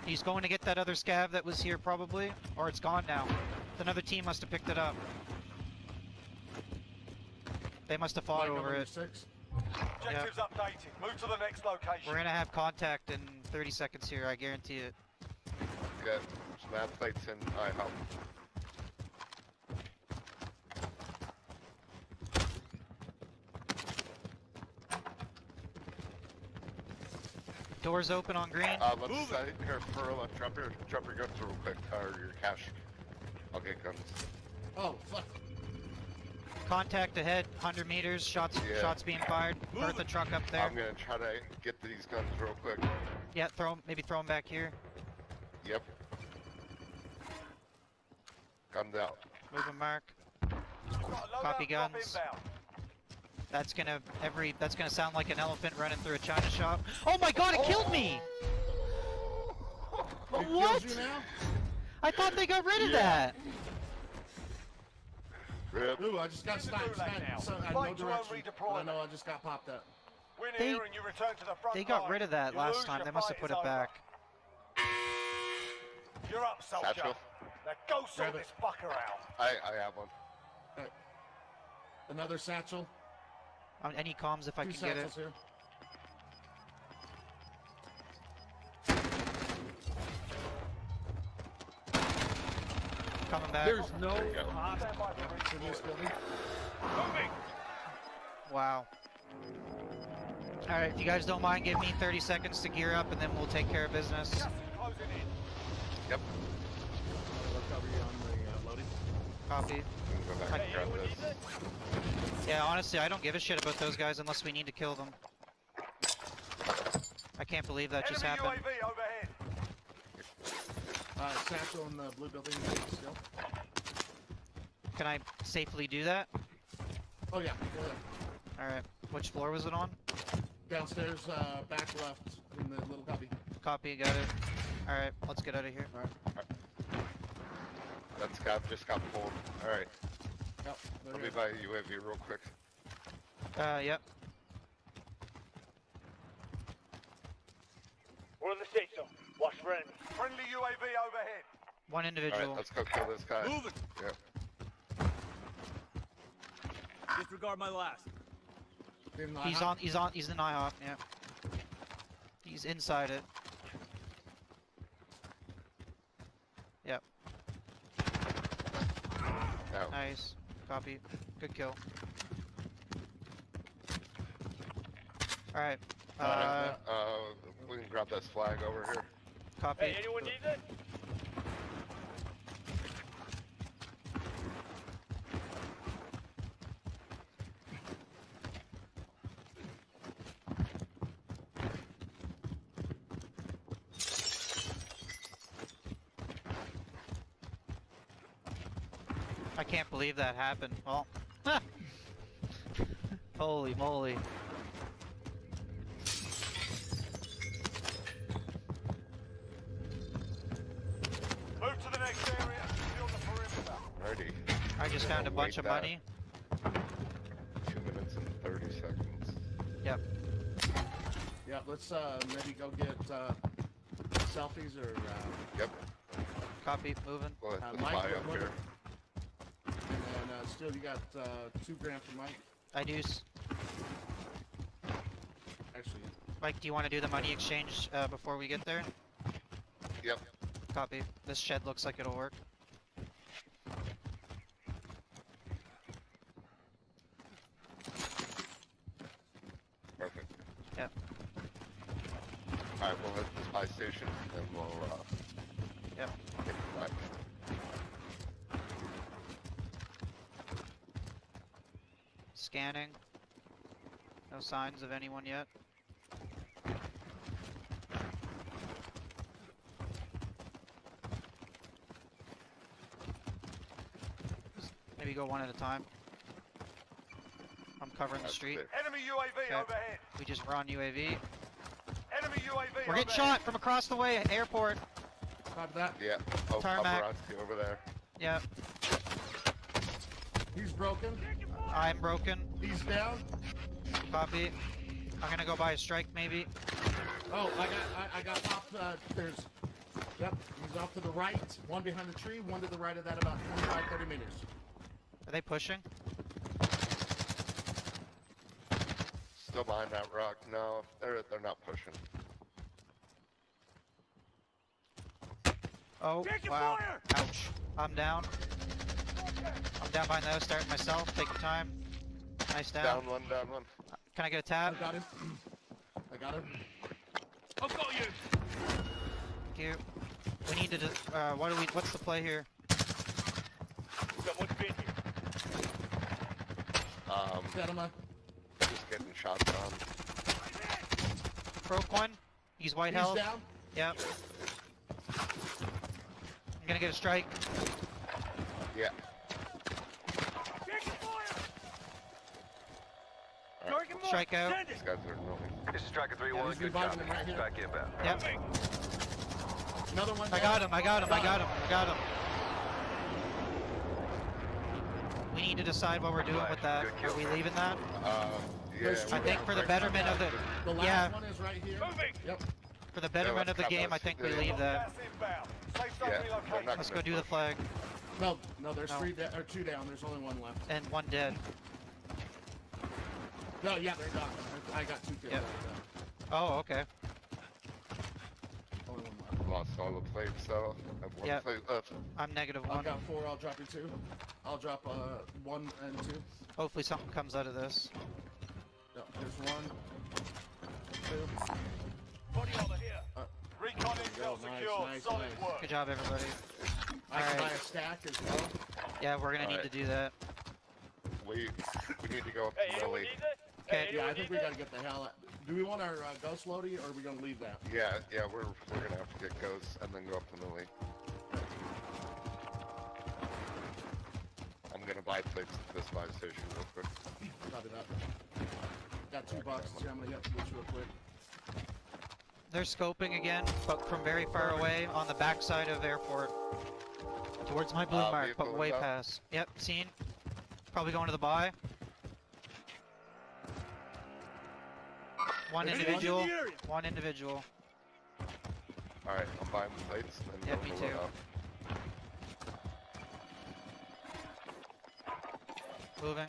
He's going to get that other scav that was here probably, or it's gone now. Another team must have picked it up. They must have fought Flag over number it. 6. Objectives updated. Move to the next location. We're gonna have contact in 30 seconds here, I guarantee it. Got some mad plates in IHOP. Doors open on green. Let's here, Furl, drop your guns real quick, or your cash. I'll get guns. Oh, fuck. Contact ahead, 100 meters. Shots Yeah. shots being fired. Bertha truck up there. I'm gonna try to get these guns real quick. Yeah, maybe throw them back here. Yep. Guns out. Moving mark. Got a loadout Copy drop guns. inbound. That's gonna sound like an elephant running through a china shop. Oh my god, it killed me! It What? kills you now? I thought they got rid of that. Rip. Ooh, I just got In the sniped. gulag now. So, I Fight no to own direction. But I redeployment. know I just got popped up. Win They- here and you return to the front They got line. rid of that You last lose, time. your They must have fight put is it over. back. You're up, soldier. Satchel. Now go sort Grab it. this fucker out. I have one. Another satchel. Any comms if I 2 can get it. satchels here. Coming back. There's no There you go. Stand by for Yep, to this building. moving. Wow. Alright, if you guys don't mind, give me 30 seconds to gear up and then we'll take care of business. Gas is closing in. Yep. Recovery on the loading. Copy. I'm gonna go back and grab this. Yeah, honestly, I don't give a shit about those guys unless we need to kill them. I can't believe that just Enemy happened. UAV overhead. Satchel in the blue building still. Can I safely do that? Oh yeah, go ahead. Alright. Which floor was it on? Downstairs, back left in the little cubby. Copy, got it. Alright, let's get out of here. That scav just got pulled. Alright. Yep. there Let you me go. buy a UAV real quick. Yep. We're in the safe zone. Watch for enemies. Friendly UAV overhead. One individual. Alright, let's go kill this guy. moving. Yep. Disregard my last. In the He's IHOP. he's in IHOP, yeah. He's inside it. Yep, Now. nice. Copy. Good kill. Alright, We can grab this flag over here. copy. anyone need it? I can't believe that happened. Well, holy moly. Move to the next area. Secure the perimeter. Alrighty. I just We're found a gonna bunch wait of that. money. 2 minutes and 30. Yep. Yeah, let's maybe go get selfies or Yep. Copy. Moving. We'll hit the Mike, spy up what- here. and then still you got 2 grand for Mike. I do. Actually, Mike, do you want to do the money exchange before we get there? Yep. Copy. This shed looks like it'll work. Perfect. Yep. Alright, we'll hit the spy station and we'll Yep. get back. Scanning. No signs of anyone yet. Maybe go one at a time. I'm covering the That's street. clear. Enemy UAV Okay. overhead. We just were on UAV. Enemy UAV We're getting overhead. shot from across the way. Airport. copy that. Yeah. Oh, Tarmac. paparazzi over there. Yep. He's broken. I'm broken. He's down. Copy. I'm gonna go buy a strike maybe. Oh, I got off. There's. Yep, he's off to the right. One behind the tree. One to the right of that, about 25, 30 meters. Are they pushing? Still behind that rock. No, they're not pushing. Oh, Taking wow. fire! Ouch. I'm down. I'm down behind those. Starting myself. Take your time. Nice down. Down one, down one. Can I get a I tab? got him. I got him. I've got you. Thank you. We need to. What's the play here? Someone's been here. Got him. Just getting shots on. Broke one. He's white He's health. down. Yep. I'm gonna get a strike. Yeah. Taking fire. Alright, Target Strike out. Send these it. guys are annoying. This is Striker 3-1. Yeah, he's reviving him right here. Back inbound. Yep. Another one. I got him. I got him. I got him. I got him. We need to decide what we're doing with that. Are we leaving that? Yeah. I think for the betterment of the The last yeah, one is right here. Moving. Yep. for the betterment of the let's game, cut I those. think we Yeah. leave that. Gas inbound. Safe zone Yeah, relocated. they're not Let's go gonna do the push. flag. No, there's No. 3 or 2 down. There's only 1 left. And one dead. No, yeah, they're done. I got 2 kills. Yep. Oh, okay. Only 1 left. Lost all the plates, so I have one Yeah. plate left. I'm negative I've one. got 4. I'll drop you 2. I'll drop 1 and 2. Hopefully something comes out of this. No, there's 1, 2. Body armor here. Recon go. intel Nice, secure. nice, Solid nice. work. Good job, everybody. I can Alright. buy a stack as well. Yeah, we're gonna need Alright. to do that. We need to go up Hey, to anyone Millie. need it? Okay. Hey, Yeah, I anyone think need we it? gotta get the hell out. Do we want our ghost loadie, or are we gonna leave that? Yeah, we're gonna have to get ghosts and then go up to Millie. I'm gonna buy plates at this buy station real quick. Copy that. Got $2. See, I'm gonna hit this real quick. They're scoping again, but from very far away on the backside of airport. Towards my blue mark, but vehicle way is up. past. Yep, seen. Probably going to the buy. One There's individual. in the area. One individual. Alright, I'm buying plates and then Yeah, going me to load too. up. Moving.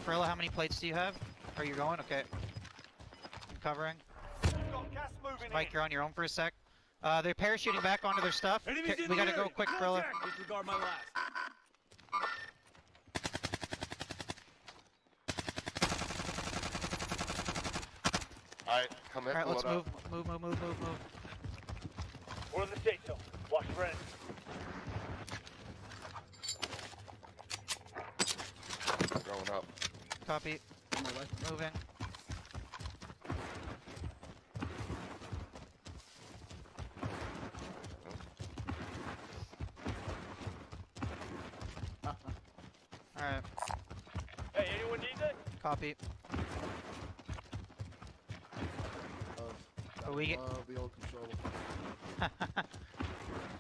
Frilla, how many plates do you have? Are you going? Okay. I'm covering. You've got gas moving Mike, in. you're on your own for a sec. They're parachuting back onto their stuff. Enemies Okay, in we the gotta go area. quick, Frilla. Contact. Disregard my last. Alright, come in, Alright, let's load move. up. Move. We're in the safe zone. Watch for enemies. Going up. Copy. On my way. Moving. Alright, Hey, anyone need it? copy. Love, We get- love the old control.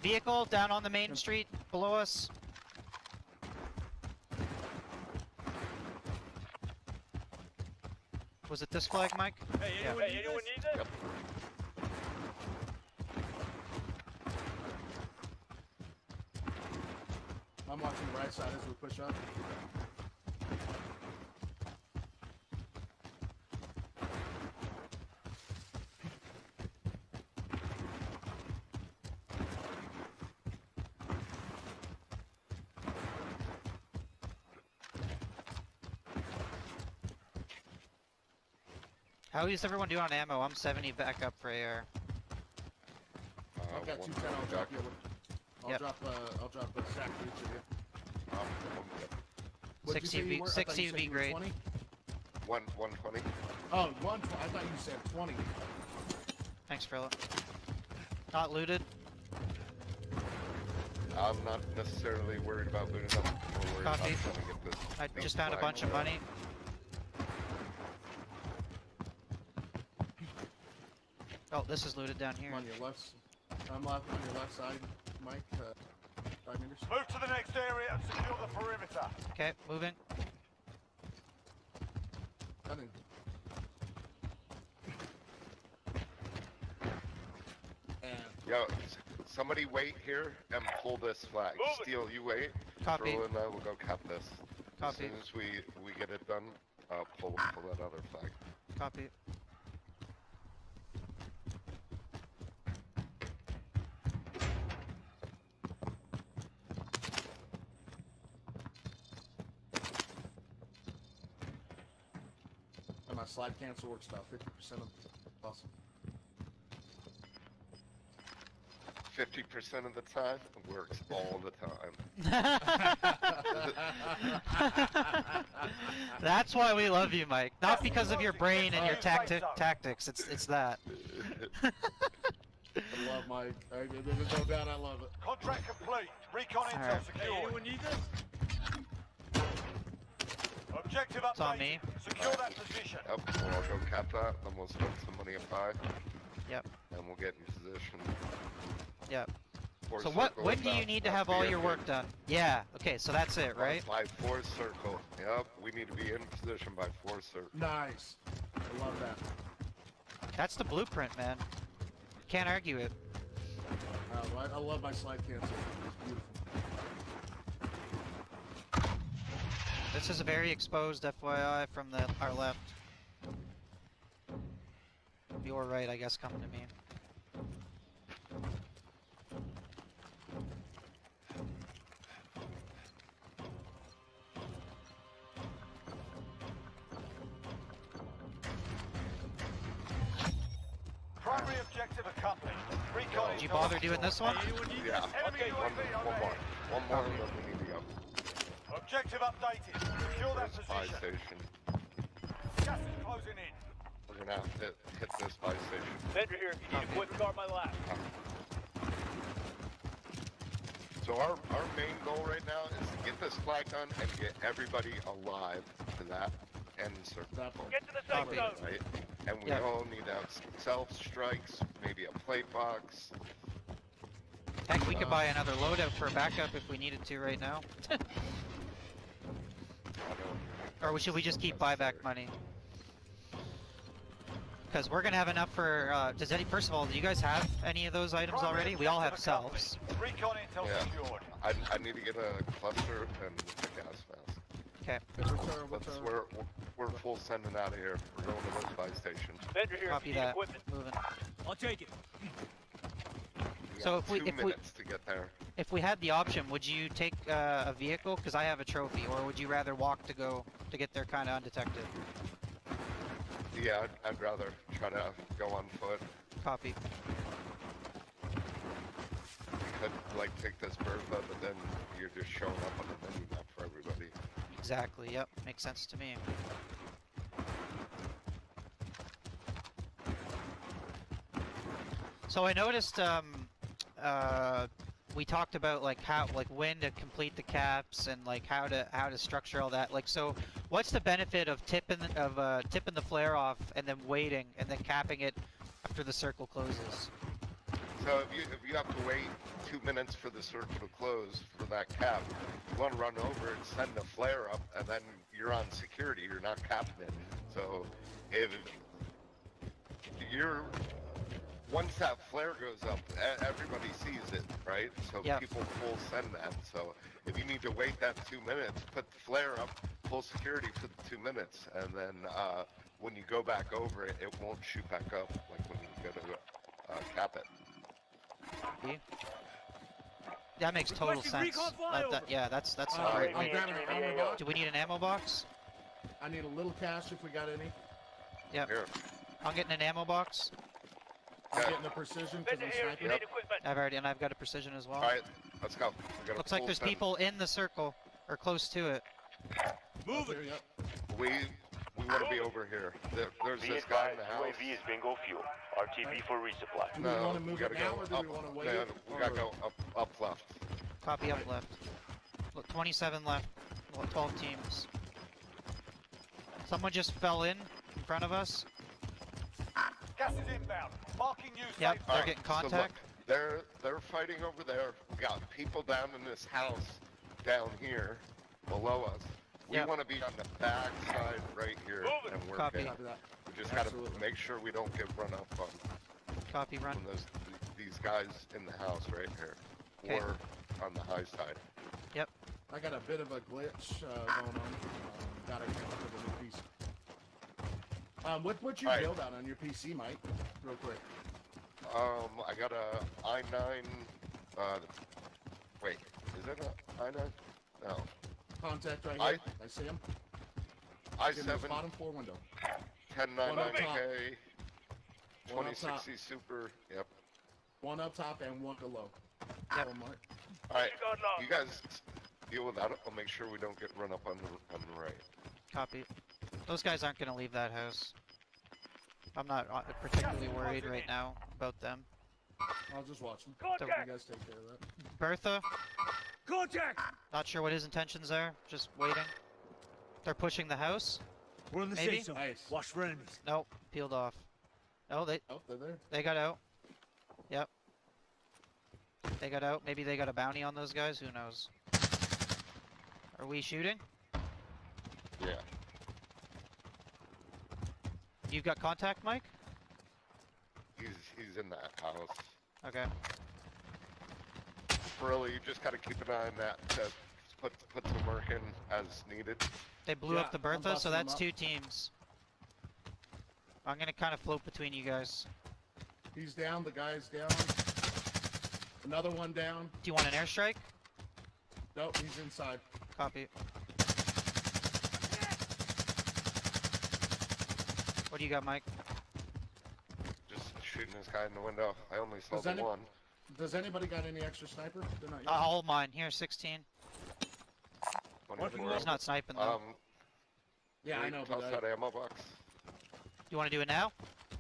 Vehicle down on the main street below us. Was it this flag, Mike? Hey, Yeah. anyone need this? Yep. I'm watching the right side as we push up. How is everyone doing on ammo? I'm 70 back up for AR. I've got one 210. I'll drop you. I'll Yep. drop a sack for each of you. What'd you 60 say you be- were? I thought you 60 said be you were great. 20? 120. Oh, 120. I thought you said 20. Thanks, Frilla. Not looted. I'm not necessarily worried about looting them. We're worried Copy. about trying to get this. I these just found a flags bunch of up. money. Oh, this is looted down here. I'm on your left. I'm left on your left side, Mike. 5 meters. Move to the next area and secure the perimeter. Okay, moving. Nothing. And Yo, somebody wait here and pull this flag. Move it. Steel, you wait. Copy. Throw and I will go cap this. Copy. As soon as we get it done, pull that other flag. Copy. my slide cancel works about 50% of awesome. 50% of the time, it works all the time. That's why we love you, Mike. Not because of your brain and your tactics. It's that. I love Mike. There's no doubt I love it. Contract complete. Recon intel Alright. secured. Anyone need this? Objective It's on updated. me. Secure that position. Yep, well, I'll go cap that, then we'll spend some money at 5, Yep. and we'll get in position. Yep. Four So what? circle When do you inbound. need to Must have be all in your here. work done? Yeah. Okay. So that's it, right? By 4 circle. Yep, we need to be in position by 4 circle. Nice. I love that. That's the blueprint, man. Can't argue it. I love my slide cancel. It's beautiful. This is a very exposed FYI from our left. Your right, I guess, coming to me. Primary objective accomplished. Recon Did you intel bother doing secured. this one? Anyone need Yeah, Enemy one UAV more. overhead. One more, and then we need to go. Objective updated. Secure that There's a buy position. station. Gas is closing in. We're gonna have to hit this buy station. Vendor here. If you need equipment, guard my left. So our main goal right now is to get this flag done and get everybody alive to that end circle. That part. Get to the safe Copy. zone. Right? And we Yeah. all need to have self strikes, maybe a plate box. Heck, we could buy another loadout for backup if we needed to right now. I don't Or should we just keep buyback money? Because we're gonna have enough for. First of all, do you guys have any of those items Primary already? We all have objective selves. accomplished. Recon intel Yeah. secured. I need to get a cluster and a gas mask. Okay. We're full sending out of here. We're going to this buy station. Vendor here. Copy if you need that. equipment. Moving. I'll take it. We So got if we- 2 if we- minutes to get there. If we had the option, would you take a vehicle? Because I have a trophy, or would you rather walk to get there kind of undetected? Yeah, I'd rather try to go on foot. Copy. We could like take this Bertha, but then you're just showing up on the menu map for everybody. Exactly. Yep. Makes sense to me. So I noticed we talked about like when to complete the caps and like how to structure all that. Like, so what's the benefit of tipping the flare off and then waiting and then capping it after the circle closes? So if you have to wait 2 minutes for the circle to close for that cap, you want to run over and send a flare up, and then you're on security. You're not capping it. So if you're once that flare goes up, everybody sees it, right? So Yep. people full send that. So if you need to wait that 2 minutes, put the flare up, full security for the 2 minutes, and then when you go back over it, it won't shoot back up like when you go to cap it. That makes total sense. Yeah, that's a great I'm way. grabbing an ammo box. Do we need an ammo box? I need a little cash if we got any. Yep. Here. I'm getting an ammo box. I'm Okay. getting the precision because Vendor I'm here if you sniping. need equipment. I've got a precision as well. All right, let's go. We got a Looks like full there's send. people in the circle or close to it. Move it. Yep. We want to be over here. There's Be this guy in advised, the house. UAV is bingo fuel. RTB for resupply. Do we want to move gotta it now go or do up. we want to wait? No, we gotta Or- go up left. Copy up left. Look, 27 left. 12 teams. Someone just fell in front of us. Gas is inbound. Marking you Yep, safe they're zone. getting So look, contact. they're fighting over there. We got people down in this house down here below us. We Yep. want to be on the back side right here Move it. and work Copy. it. Copy that. We just gotta Absolutely. make sure we don't get run up on Copy, run. from these guys in the house right here, 'Kay. or on the high side. I got a bit of a glitch going on. Got to connect to the new PC. What you All right. build out on your PC, Mike? Real quick. I got a i9. Wait, is that a i9? No, Contact right I- here. I see him. In the i7 bottom floor window. 1099K, One up top. 2060 Super. Yep. One up top and one below. Yep. One mark. All right, Disregard lock. you guys deal with that. I'll make sure we don't get run up on the right. Copy. Those guys aren't going to leave that house. I'm not particularly worried right now about them. I'll just watch them. You Contact. guys take care of that. Bertha, Contact. not sure what his intentions are. Just waiting. They're pushing the house. We're in the Maybe? safe zone. Nice. Watch for enemies. Nope, peeled off. Oh, Oh, they're there. they got out. Yep. They got out. Maybe they got a bounty on those guys. Who knows? Are we shooting? Yeah. You've got contact, Mike? He's in that house. Okay. Really, you just gotta keep an eye on that. Put some work in as needed. They blew Yeah, up the I'm Bertha, so busting them that's up. 2 teams. I'm gonna kind of float between you guys. He's down. The guy's down. Another one down. Do you want an airstrike? Nope, he's inside. Copy. What do you got, Mike? Just shooting this guy in the window. I only saw Does the any- one. Does anybody got any extra sniper? They're not I'll hold mine. Here, 16. 24. He's not sniping though. Yeah, I can know, we toss but that ammo box. You want to do it now?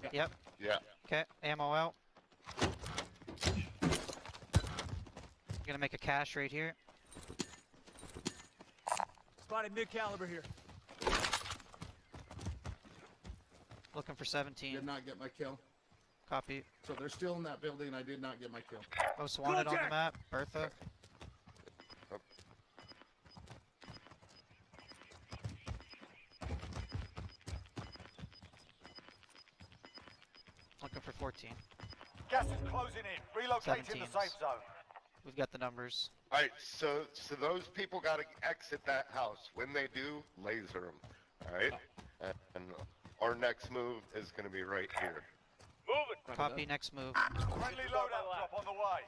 Yeah. Yep. Yeah. Okay, ammo out. Gonna make a cache right here. Spotted mid caliber here. Looking for did 17. not get my kill. Copy. So they're still in that building. I did not get my kill. Most wanted on the Contact! map. Bertha. Yep. Looking for 14. Gas is closing in. Relocating the 17s. safe zone. We've got the numbers. All right, so those people got to exit that house. When they do, laser them. All right, and our next move is going to be right here. Move it. Copy. Next move. Friendly loadout drop on the way.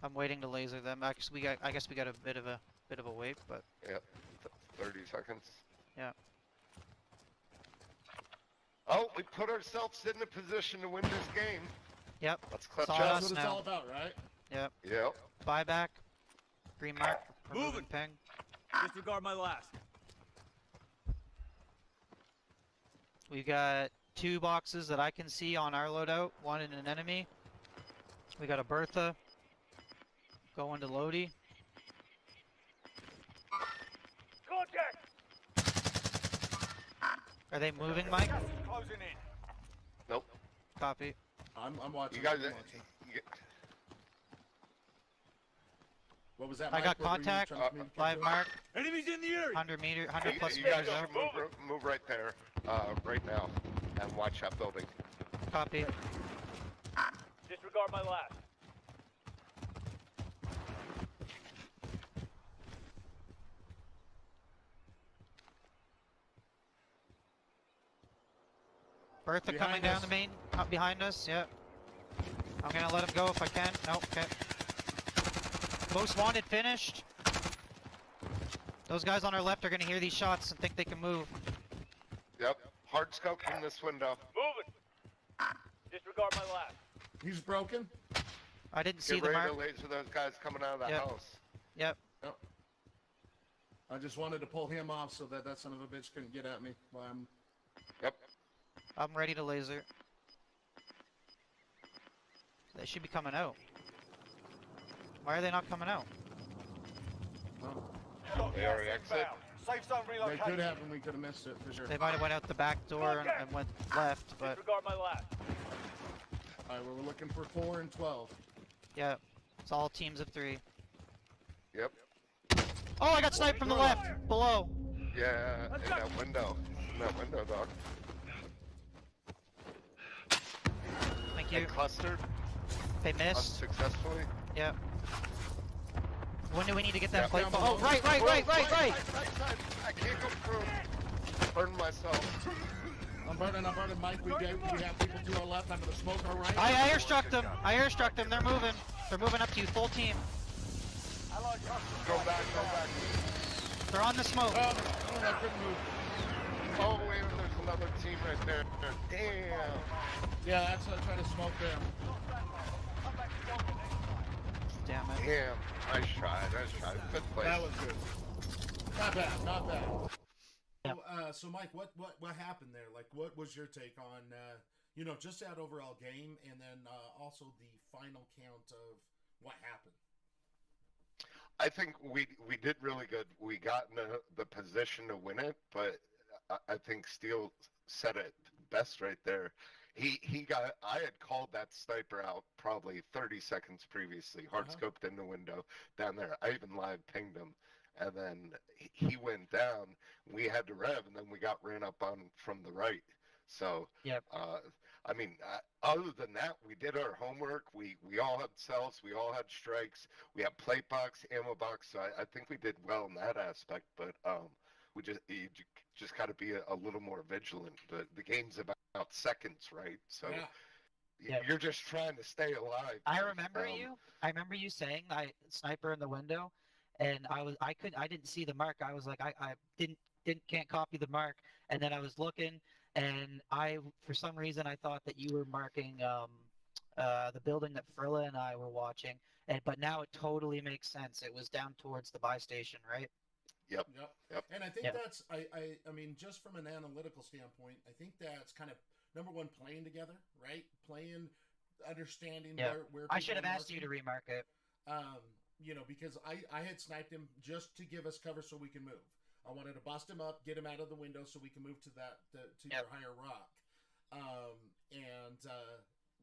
I'm waiting to laser them. Actually, I guess we got a bit of a wait, but Yep, 30 seconds. Yeah. Oh, we put ourselves in a position to win this game. yep. Let's clutch Saw up. That's us what it's now. all about, right? Yep. Yep. Buyback. Green mark. Removing Moving. ping. Disregard my last. We got 2 boxes that I can see on our loadout. One in an enemy. We got a Bertha. Going to Lodi. Contact. Are they moving, Mike? Gas is closing in. Nope. Copy. I'm watching. You guys. I'm watching. You, What was that? I Mike? got What were you contact. trying to communicate Live to us? mark. Enemies in the area. 100 plus you guys meters out. should move right there, right now, and watch that building. Copy. Disregard my last. Bertha coming Behind down us. the main, up behind us. Yep. I'm gonna let him go if I can. Nope. Okay. Most wanted finished. Those guys on our left are gonna hear these shots and think they can move. Yep. Hard scope from this window. Moving. Disregard my last. He's broken. I didn't see Get the ready mark. to laser those guys coming out of the Yep. house. Yep. Yep. I just wanted to pull him off so that son of a bitch couldn't get at me while I'm. Yep. I'm ready to laser. They should be coming out. Why are they not coming out? Well, Got They gas already exit. inbound. Safe zone they relocated. could have, and we could have missed it for sure. They might have went out the back door and went left, but Disregard my last. All right, well, we're looking for 4 and 12. yeah, it's all teams of 3. Yep. Oh, I got sniped from the left, below. Yeah, in that window. In that window, dog. Thank you. And clustered They missed. unsuccessfully. Yep. When do we need to get that Yeah. plate? Down Oh, below. right. Right side. I can't go through. Burn myself. I'm burning, Mike. We have people to our left. I'm going to smoke our right. I airstruck them. They're moving. They're moving up to you, full team. Allied customer. Go back. They're on the smoke. Oh, I couldn't move. Oh, wait, there's another team right there. Damn. Yeah, that's what I tried to smoke them. Damn it. Damn. Nice try. Fifth place. That was good. Not bad. Yep. So Mike, what happened there? Like, what was your take on, just that overall game, and then also the final count of what happened? I think we did really good. We got in the position to win it, but I think Steele said it best right there. I had called that sniper out probably 30 seconds previously, hard scoped in the window down there. I even live pinged him, and then he went down. We had to rev, and then we got ran up on from the right. So, Yep. I mean, other than that, we did our homework. We all had cells, we all had strikes, we had plate box, ammo box. So I think we did well in that aspect. But you just got to be a little more vigilant. The game's about seconds, right? So you're just trying to stay alive. I remember you saying I sniper in the window, and I didn't see the mark. I was like, I can't copy the mark, and then I was looking, and for some reason I thought that you were marking the building that Frilla and I were watching, but now it totally makes sense. It was down towards the buy station, right? Yep. And I think Yep. that's I mean, just from an analytical standpoint, I think that's kind of number one, playing together, right? Understanding where I people should have are asked you to marking. remark it. Because I had sniped him just to give us cover so we can move. I wanted to bust him up, get him out of the window so we can move to your higher rock.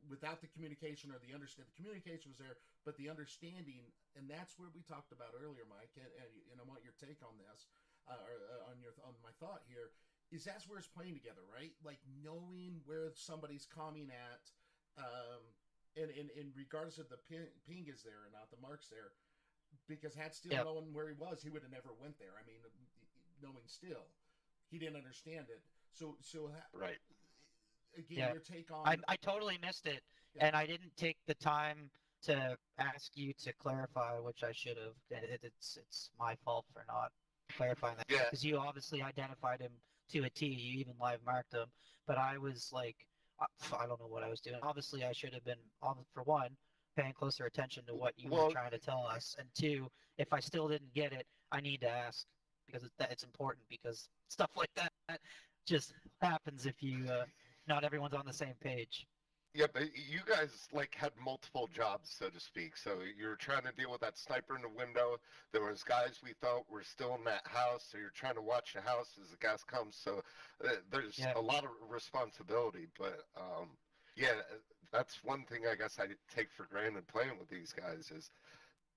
Without the communication or the communication was there, but the understanding, and that's where we talked about earlier, Mike, and I want your take on this, on my thought here, is that's where it's playing together, right? Like knowing where somebody's coming at, and regardless of the ping is there or not, the mark's there, because had Steele known where he was, he would have never went there. I mean, knowing Steele, he didn't understand it. So Right. Again, your take on I totally missed it, and I didn't take the time to ask you to clarify, which I should have. It's my fault for not clarifying that, Yeah. because you obviously identified him to a T. You even live marked him, but I was like, I don't know what I was doing. Obviously, I should have been, for one, paying closer attention to what you were trying to tell us, and two, if I still didn't get it, I need to ask, because it's important, because stuff like that just happens if you not everyone's on the same page. Yeah, but you guys like had multiple jobs, so to speak. So you're trying to deal with that sniper in the window. There was guys we thought were still in that house, so you're trying to watch the house as the gas comes. So there's Yeah. a lot of responsibility. But yeah, that's one thing I guess I take for granted playing with these guys is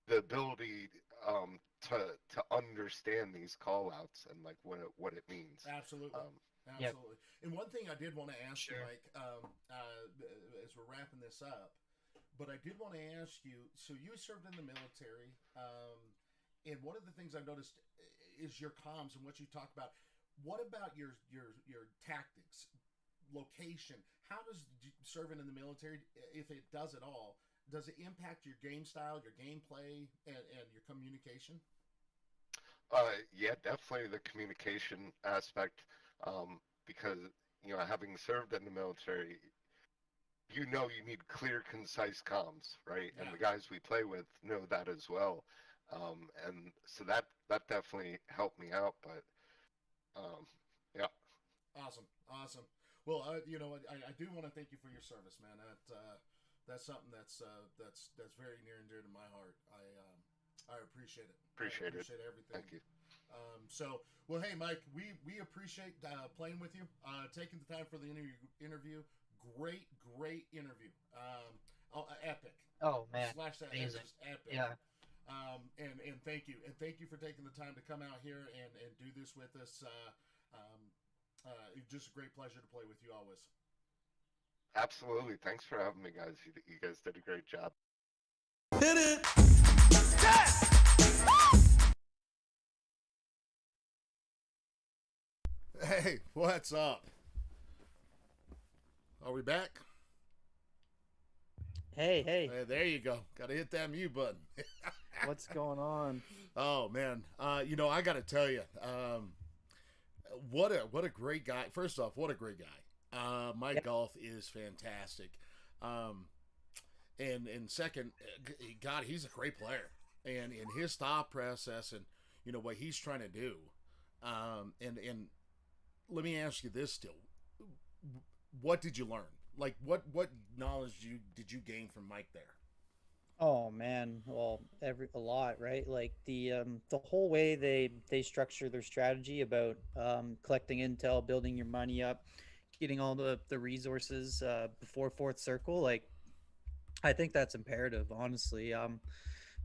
the ability to understand these call outs and like what it means. Absolutely. Yep. Absolutely. And one thing I did want to ask you, Sure. Mike, as we're wrapping this up, but I did want to ask you. So you served in the military, and one of the things I noticed is your comms and what you talk about. What about your tactics, location? How does serving in the military, if it does at all, does it impact your game style, your gameplay, and your communication? Yeah, definitely the communication aspect, because having served in the military, you need clear, concise comms, right? And Yeah. the guys we play with know that as well, and so that definitely helped me out. But yeah, Awesome, awesome. Well, I do want to thank you for your service, man. That's something that's very near and dear to my heart. I appreciate it. appreciate I it. appreciate everything. Thank you. Well, hey, Mike, we appreciate playing with you, taking the time for the interview. Great interview. Epic. Oh man, Slash that amazing. just epic. Yeah. And thank you for taking the time to come out here and do this with us. It's just a great pleasure to play with you always. Absolutely. Thanks for having me, guys. You guys did a great job. Hit it. Hey, what's up? Are we back? Hey, Hey, there you go. Got to hit that mute button. what's going on? Oh man, I got to tell you, what a great guy. First off, what a great guy. Mike Golf is fantastic. And second, God, he's a great player, and in his thought process and what he's trying to do. And let me ask you this still: what did you learn? Like what knowledge did you gain from Mike there? Oh man, well, a lot, right? Like the whole way they structure their strategy about collecting intel, building your money up, getting all the resources before fourth circle. Like I think that's imperative, honestly.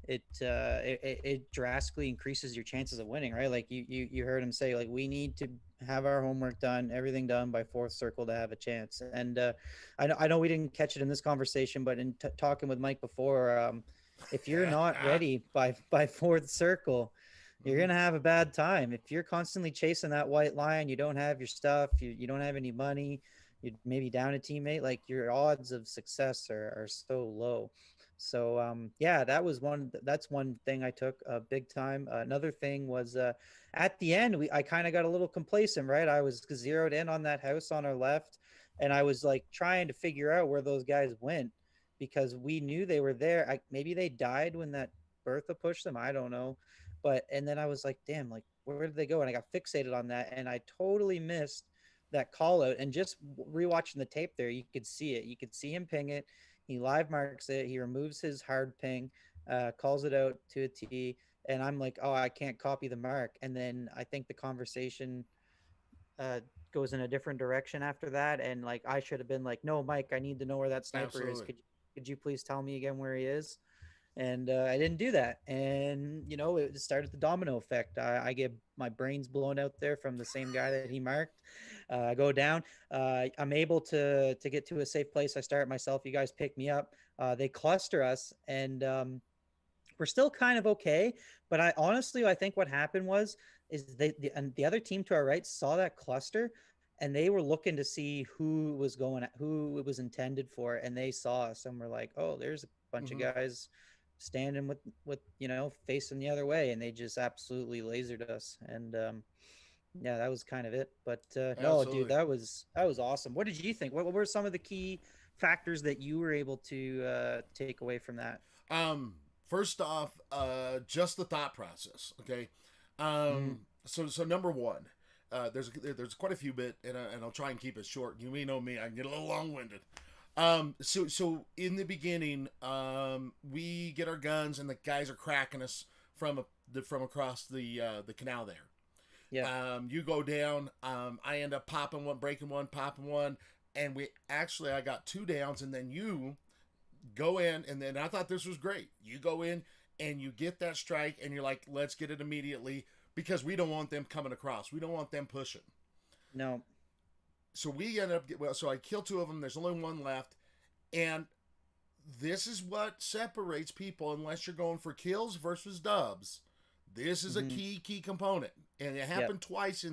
It drastically increases your chances of winning, right? Like you heard him say, like, we need to have our homework done, everything done by fourth circle to have a chance. And I know we didn't catch it in this conversation, but in talking with Mike before, if you're not ready by fourth circle, you're gonna have a bad time. If you're constantly chasing that white line, you don't have your stuff, you don't have any money, you maybe down a teammate, like your odds of success are so low. So yeah, that's one thing I took big time. Another thing was at the end, I kind of got a little complacent, right? I was zeroed in on that house on our left, and I was like trying to figure out where those guys went because we knew they were there. Maybe they died when that Bertha pushed them, I don't know. But and then I was like, damn, like where did they go? And I got fixated on that, and I totally missed that call out. And just rewatching the tape there, you could see it. You could see him ping it. He live marks it. He removes his hard ping, calls it out to a T, and I'm like, oh, I can't copy the mark. And then I think the conversation uh, goes in a different direction after that. And like, I should have been like, no, Mike, I need to know where that sniper is. Absolutely. Could you please tell me again where he is? And I didn't do that. And it started the domino effect. I get my brains blown out there from the same guy that he marked. I go down. I'm able to get to a safe place. I start myself. You guys pick me up. They cluster us, and we're still kind of okay. But I think what happened is and the other team to our right saw that cluster, and they were looking to see who it was intended for, and they saw us and were like, oh, there's a bunch of guys standing with facing the other way, and they just absolutely lasered us. And yeah, that was kind of it. But no, Absolutely. dude, that was awesome. What did you think? What were some of the key factors that you were able to take away from that? First off, just the thought process. Okay. So number one, there's quite a few bit, and I'll try and keep it short. You may know me, I can get a little long winded. So in the beginning, we get our guns and the guys are cracking us from across the canal there. Yeah. You go down. I end up popping one, popping one, and I got 2 downs, and then you go in, and then I thought this was great. You go in and you get that strike, and you're like, let's get it immediately because we don't want them coming across. We don't want them pushing. No. So we end up so I kill 2 of them. There's only 1 left, and this is what separates people unless you're going for kills versus dubs. This is a key component, and it happened twice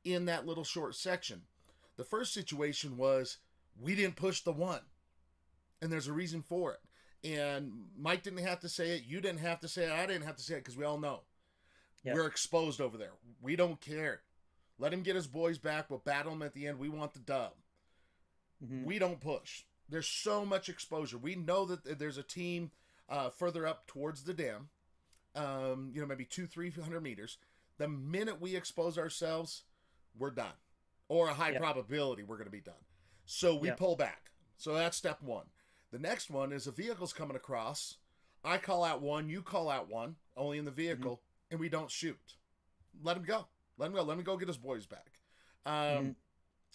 in that little short section. The first situation was we didn't push the 1, and there's a reason for it. And Mike didn't have to say it. You didn't have to say it. I didn't have to say it because we all know. Yep. We're exposed over there. We don't care. Let him get his boys back. We'll battle him at the end. We want the dub. We don't push. There's so much exposure. We know that there's a team further up towards the dam, maybe 200-300 meters. The minute we expose ourselves, we're done. Or a high probability we're going to be done. So we pull back. So that's step 1. The next one is a vehicle's coming across. I call out 1, you call out 1, only in the vehicle, and we don't shoot. Let him go. Let me go get his boys back. And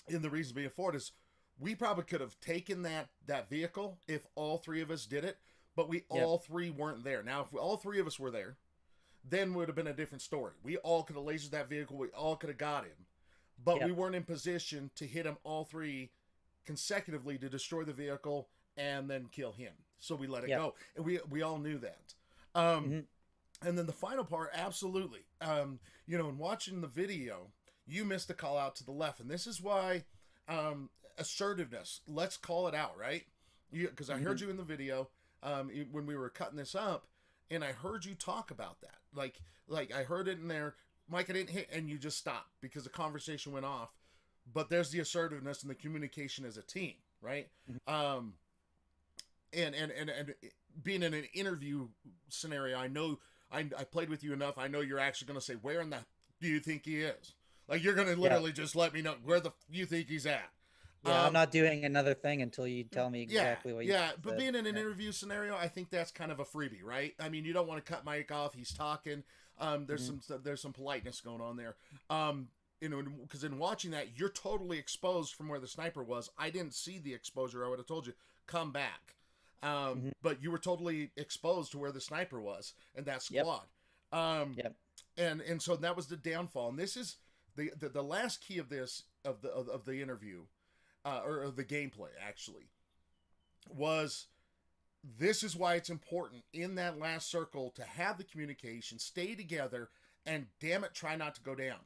the reason being for it is we probably could have taken that vehicle if all 3 of us did it, but we all 3 weren't there. Now, if all 3 of us were there, then it would have been a different story. We all could have lasered that vehicle. We all could have got him. But we weren't in position to hit him all 3 consecutively to destroy the vehicle and then kill him. So we let it go. And we all knew that. And then the final part, absolutely. In watching the video, you missed a call out to the left. And this is why assertiveness, let's call it out, right? Because I heard you in the video when we were cutting this up, and I heard you talk about that. Like I heard it in there, Mike, I didn't hit, and you just stopped because the conversation went off. But there's the assertiveness and the communication as a team, right? And being in an interview scenario, I know I played with you enough. I know you're actually going to say, where in the do you think he is? Like, you're going to literally just let me know where you think he's at. Yeah, I'm not doing another thing until you tell me exactly what you said. But being in an interview scenario, I think that's kind of a freebie, right? I mean, you don't want to cut Mike off. He's talking. There's some politeness going on there. Because in watching that, you're totally exposed from where the sniper was. I didn't see the exposure. I would have told you, come back. But you were totally exposed to where the sniper was and that squad. And so that was the downfall. And this is the last key of this of the interview, or of the gameplay actually, was this is why it's important in that last circle to have the communication, stay together, and damn it, try not to go down.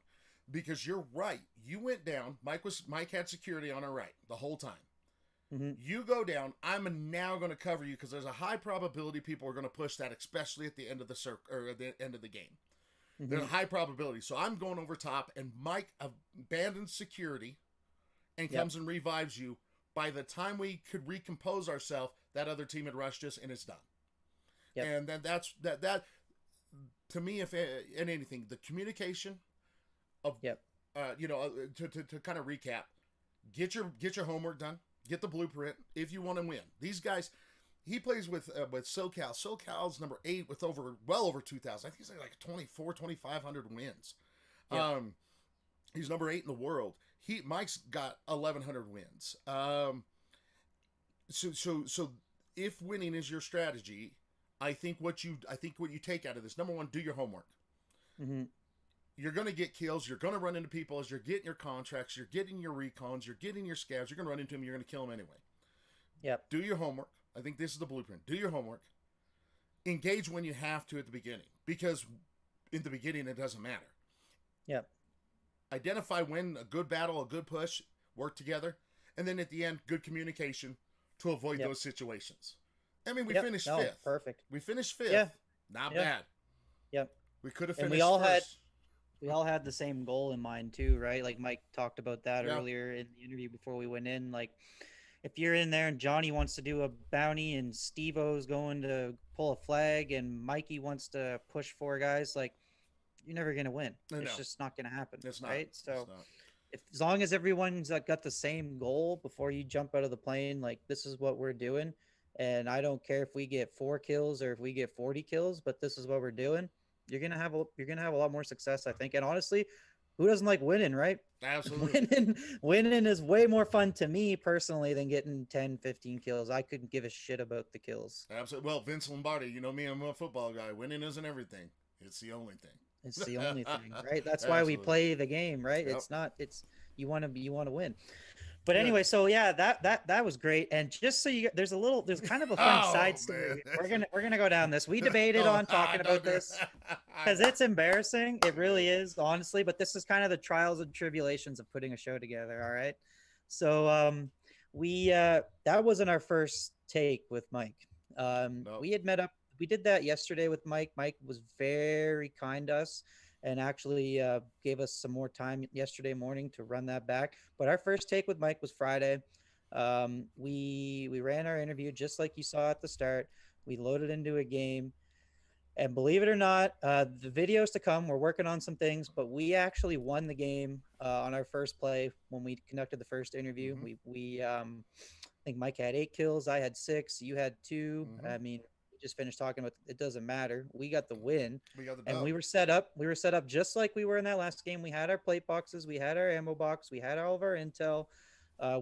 Because you're right. You went down. Mike had security on our right the whole time. You go down. I'm now going to cover you because there's a high probability people are going to push that, especially at the end of the circle or at the end of the game. There's a high probability. So I'm going over top, and Mike abandons security and comes and revives you. By the time we could recompose ourselves, that other team had rushed us, and it's done. And then that's that. To me, if in anything, the communication of to kind of recap, get your homework done. Get the blueprint if you want to win. These guys, he plays with SoCal. SoCal's number 8 with well over 2,000. I think he's like 2,500 wins. He's number 8 in the world. Mike's got 1,100 wins. So if winning is your strategy, I think what you take out of this, number 1, do your homework. You're going to get kills. You're going to run into people as you're getting your contracts. You're getting your recons. You're getting your scavs. You're going to run into them. You're going to kill them anyway. Do your homework. I think this is the blueprint. Do your homework. Engage when you have to at the beginning, because in the beginning it doesn't matter. Identify when a good battle, a good push, work together, and then at the end, good communication to avoid those situations. I mean, we finished 5th. Perfect. We finished 5th. Not bad. We could have finished. And we all had the same goal in mind too, right? Like Mike talked about that earlier in the interview before we went in. Like, if you're in there and Johnny wants to do a bounty and Steve-O's going to pull a flag and Mikey wants to push 4 guys, like, you're never going to win. It's just not going to happen. It's not. Right? So, if as long as everyone's got the same goal before you jump out of the plane, like this is what we're doing, and I don't care if we get 4 kills or if we get 40 kills, but this is what we're doing. You're gonna have a lot more success, I think. And honestly, who doesn't like winning, right? Absolutely. Winning is way more fun to me personally than getting 10, 15 kills. I couldn't give a shit about the kills. Absolutely. Well, Vince Lombardi, you know me, I'm a football guy. Winning isn't everything. It's the only thing. It's the only thing, right? That's why we Absolutely. play the game, right? Yep. It's not. It's you want to win. But Yeah. anyway, so yeah, that was great. And just so there's kind of a fun Oh, side story. man. We're gonna go down this. We debated on talking about this because it's embarrassing. It really is, honestly. But this is kind of the trials and tribulations of putting a show together. All right. So we that wasn't our first take with Mike. Nope. We had met up. We did that yesterday with Mike. Mike was very kind to us and actually gave us some more time yesterday morning to run that back. But our first take with Mike was Friday. We ran our interview just like you saw at the start. We loaded into a game. And believe it or not, the videos to come, we're working on some things, but we actually won the game on our first play when we conducted the first interview. Mhm. We I think Mike had 8 kills, I had 6, you had 2. Mhm. I mean, we just finished talking about it doesn't matter. We got the win. We got the And dub. we were set up. We were set up just like we were in that last game. We had our plate boxes, we had our ammo box, we had all of our intel.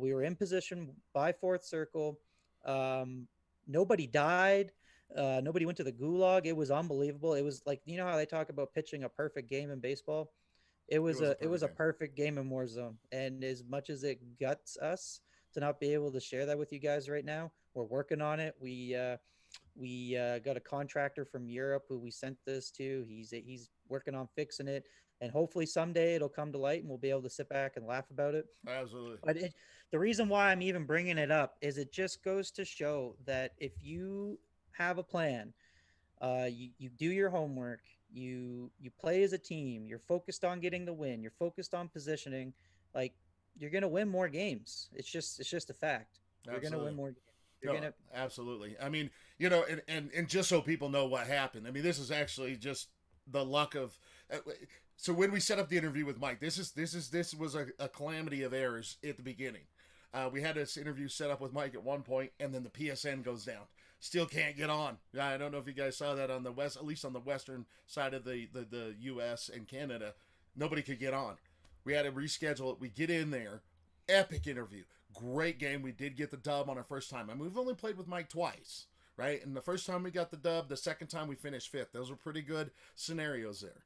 We were in position by fourth circle. Nobody died. Nobody went to the gulag. It was unbelievable. It was like, you know how they talk about pitching a perfect game in baseball? It was a perfect game in Warzone. And as much as it guts us to not be able to share that with you guys right now, we're working on it. We got a contractor from Europe who we sent this to. He's working on fixing it, and hopefully someday it'll come to light and we'll be able to sit back and laugh about it. Absolutely. But the reason why I'm even bringing it up is it just goes to show that if you have a plan, you do your homework, you play as a team, you're focused on getting the win, you're focused on positioning, like you're gonna win more games. It's just a fact. You're gonna win more games. No, absolutely. I mean, you know, and just so people know what happened. I mean, this is actually just the luck of. So when we set up the interview with Mike, this was a calamity of errors at the beginning. We had this interview set up with Mike at one point, and then the PSN goes down. Still can't get on. I don't know if you guys saw that on the west, at least on the western side of the U.S. and Canada, nobody could get on. We had to reschedule it. We get in there, epic interview, great game. We did get the dub on our first time. I mean, we've only played with Mike twice, right? And the first time we got the dub, the second time we finished 5th. Those were pretty good scenarios there.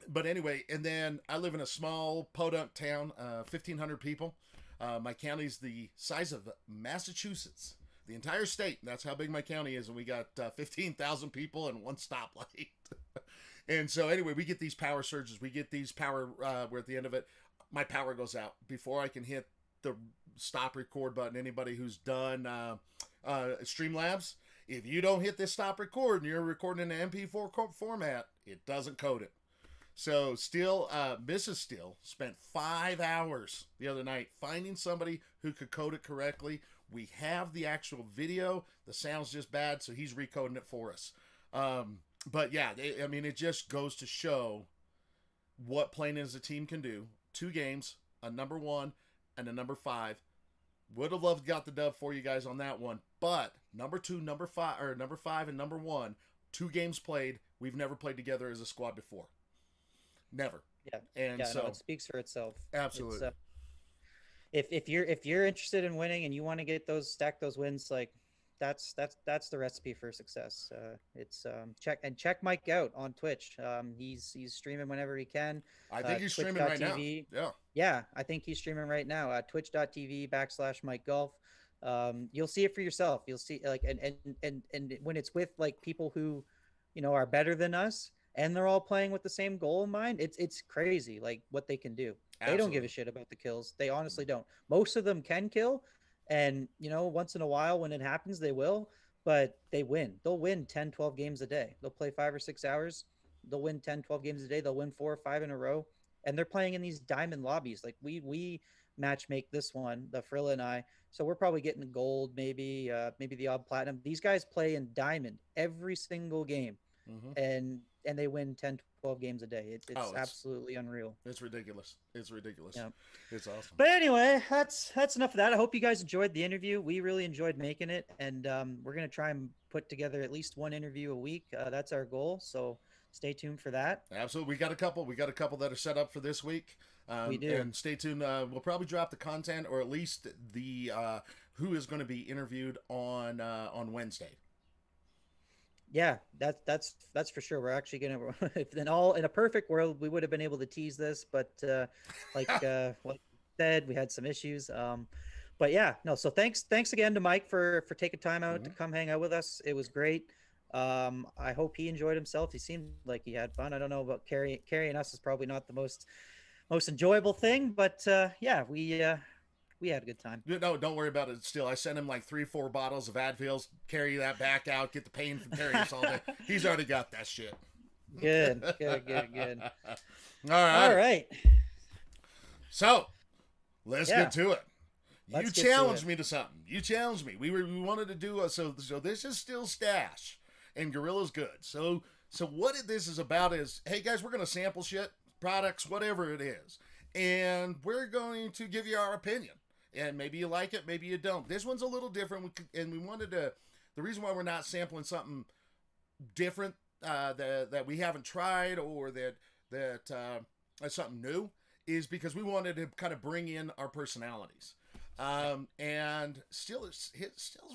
But anyway, and then I live in a small podunk town, 1,500 people. My county's the size of Massachusetts, the entire state. That's how big my county is, and we got 15,000 people and 1 stoplight. And so anyway, we get these power surges. We get these power where at the end of it, my power goes out before I can hit the stop record button. Anybody who's done Streamlabs, if you don't hit this stop record and you're recording in an MP4 format, it doesn't code it. So Mrs. Steele spent 5 hours the other night finding somebody who could code it correctly. We have the actual video. The sound's just bad, so he's recoding it for us. But yeah, I mean, it just goes to show what playing as a team can do. 2 games, a number 1 and a number 5. Would have loved got the dub for you guys on that one, but number 2, number 5, or number 5 and number 1, 2 games played. We've never played together as a squad before. Never. Yeah. And yeah, so no, it speaks for itself. absolutely. If you're interested in winning and you want to stack those wins, like that's the recipe for success. It's check Mike out on Twitch. He's streaming whenever he can. I think he's streaming right now. Yeah, I think he's streaming right now. Twitch.tv/Mike Golf. You'll see it for yourself. You'll see like and when it's with like people who, you know, are better than us and they're all playing with the same goal in mind, it's crazy like what they can do. They don't give a shit about the kills. They honestly don't. Most of them can kill, and you know, once in a while when it happens they will, but they win. They'll win 10, 12 games a day. They'll play 5 or 6 hours. They'll win 10, 12 games a day. They'll win 4 or 5 in a row, and they're playing in these diamond lobbies. Like we match make this one, the Frilla and I, so we're probably getting gold, maybe the odd platinum. These guys play in diamond every single game. Mhm. and they win 10, 12 games a day. It's Oh, absolutely unreal. It's ridiculous. It's ridiculous. Yeah. It's awesome. But anyway, that's enough of that. I hope you guys enjoyed the interview. We really enjoyed making it, and we're gonna try and put together at least one interview a week. That's our goal. So stay tuned for that. Absolutely. We got a couple. We got a couple that are set up for this week. We do. And stay tuned. We'll probably drop the content, or at least the who is going to be interviewed on Wednesday. Yeah, that's for sure. We're actually gonna, if in a perfect world, we would have been able to tease this, but like like you said, we had some issues. But yeah, no. So thanks again to Mike for taking time out to come hang out with us. It was great. I hope he enjoyed himself. He seemed like he had fun. I don't know about carrying us is probably not the most enjoyable thing, but yeah, we had a good time. No, don't worry about it. Still, I sent him like 3-4 bottles of Advils. Carry that back out. Get the pain from carrying us all day. He's already got that shit. Good. All right. So, let's get to it. Let's You get to challenged it. me to something. You challenged me. We wanted to do so this is still Stash and Gorilla's Good. So what this is about is, hey guys, we're gonna sample shit, products, whatever it is, and we're going to give you our opinion. And maybe you like it, maybe you don't. This one's a little different, and we wanted to. The reason why we're not sampling something different that we haven't tried, or that's something new, is because we wanted to kind of bring in our personalities. And Still's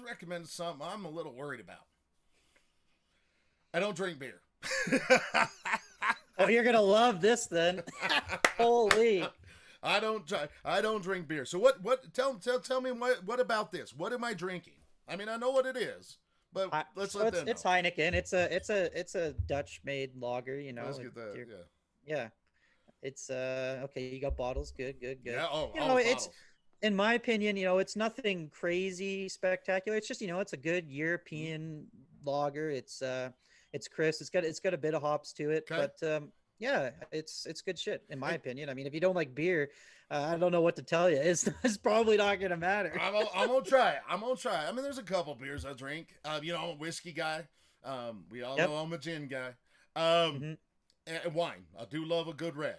recommended something I'm a little worried about. I don't drink beer. Oh, you're gonna love this then. Holy. I don't drink beer. So what tell me what about this? What am I drinking? I mean, I know what it is, but let's let them know. It's Heineken. It's a Dutch made lager, you know. Let's get that. Yeah. It's okay, you got bottles. Good. Yeah, you know, it's in my opinion, you know, it's nothing crazy spectacular. It's just, you know, it's a good European lager. It's crisp. It's got a bit of hops to it, Okay. but yeah, it's good shit in my opinion. I mean, if you don't like beer, I don't know what to tell you. It's probably not gonna matter. I'm gonna try it. I mean, there's a couple beers I drink. You know, I'm a whiskey guy. We all know I'm a gin guy. And wine. I do love a good red.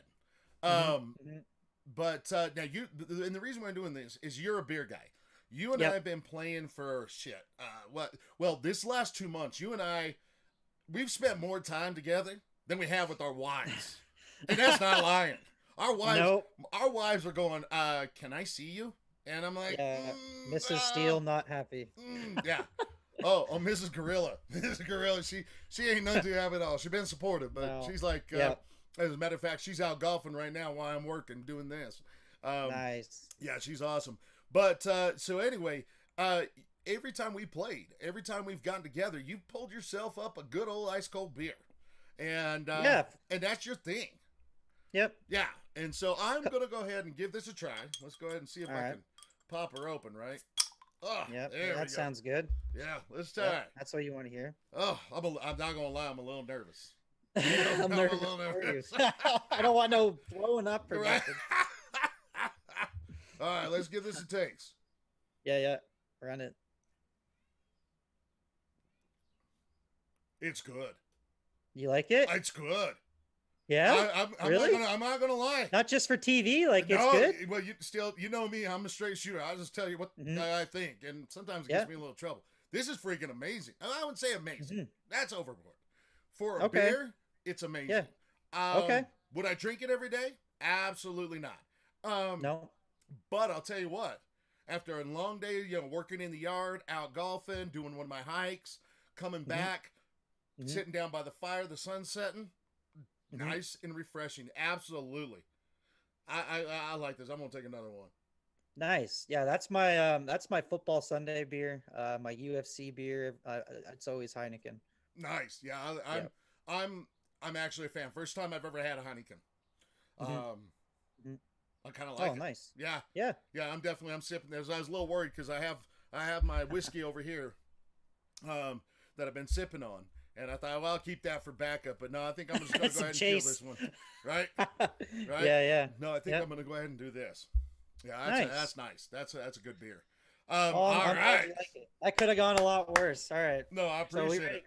But now and the reason why I'm doing this is you're a beer guy. You and I have been playing for shit. This last 2 months, you and I, we've spent more time together than we have with our wives. And that's not lying. Our wives are going, can I see you? And I'm like, Mrs. Steele not happy. Yeah. Oh, Mrs. Gorilla. Mrs. Gorilla, she ain't nothing to have at all. She's been supportive, but she's like, as a matter of fact, she's out golfing right now while I'm working doing this. Nice. Yeah, she's awesome. But so anyway, every time we played, every time we've gotten together, you've pulled yourself up a good old ice cold beer, and and that's your thing. Yep. Yeah, and so I'm gonna go ahead and give this a try. Let's go ahead and see if I can pop her open, right? Oh, yep. There we That go. sounds good. Yeah, let's try it. That's what you want to hear. Oh, I'm not gonna lie, I'm a little nervous. I'm a nervous little for you. nervous. I don't want no throwing up or Right. nothing. All right, let's give this a taste. Yeah. Run it. It's good. You like it? It's good. Yeah. Really? I'm not gonna lie. Not just for TV. Like it's No, good. Well, you know me. I'm a straight shooter. I'll just tell you what I think, and sometimes it gets me a little trouble. This is freaking amazing. I wouldn't say amazing. That's overboard. For a beer, it's amazing. Yeah. Would I drink it every day? Absolutely not. No. But I'll tell you what. After a long day, working in the yard, out golfing, doing one of my hikes, coming back, sitting down by the fire, the sun setting, nice and refreshing. Absolutely. I like this. I'm gonna take another one. Nice. Yeah, that's my football Sunday beer. My UFC beer. It's always Heineken. Nice. Yeah, I'm actually a fan. First time I've ever had a Heineken. I kind of like it. Nice. Yeah. Yeah. Yeah, I'm sipping this. I was a little worried because I have my whiskey over here that I've been sipping on. And I thought, well, I'll keep that for backup. But no, I think I'm just going to go ahead and kill this one. Right? Right? Yeah. No, I think I'm going to go ahead and do this. Yeah, that's nice. That's a good beer. All right. Like it. That could have gone a lot worse. All right. No, I appreciate it.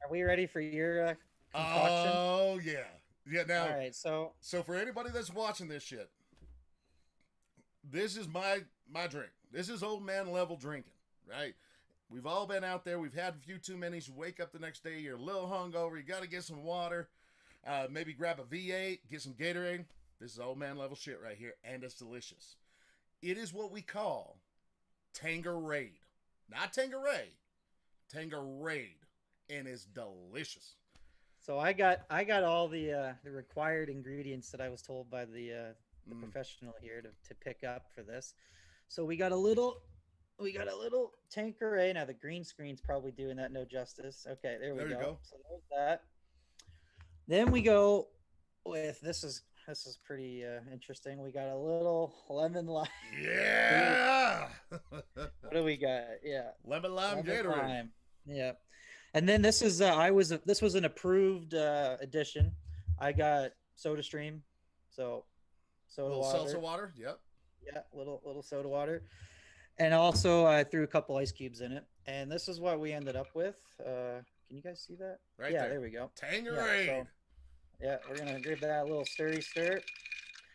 Are we ready for your concoction? Oh yeah, yeah. Now, All right, so so for anybody that's watching this shit, this is my drink. This is old man level drinking, right? We've all been out there. We've had a few too many. You wake up the next day, you're a little hungover. You got to get some water. Maybe grab a V8, get some Gatorade. This is old man level shit right here, and it's delicious. It is what we call Tangerade, not Tangeray, Tangerade, and it's delicious. So I got all the required ingredients that I was told by the professional here to pick up for this. So we got a little Tanqueray. Now the green screen's probably doing that no justice. Okay, there we There you go. So there's that. Then we go with this is pretty interesting. We got a little lemon lime. Yeah. What do we got? Yeah, Lemon lime lemon Gatorade. lime. Yeah. And then this is this was an approved edition. I got Soda Stream, so soda Little water. seltzer water. Yep. Yeah, little soda water, and also I threw a couple ice cubes in it. And this is what we ended up with. Can you guys see that? Right yeah, there. we go. Tangerade. Yeah, we're gonna give that a little stir.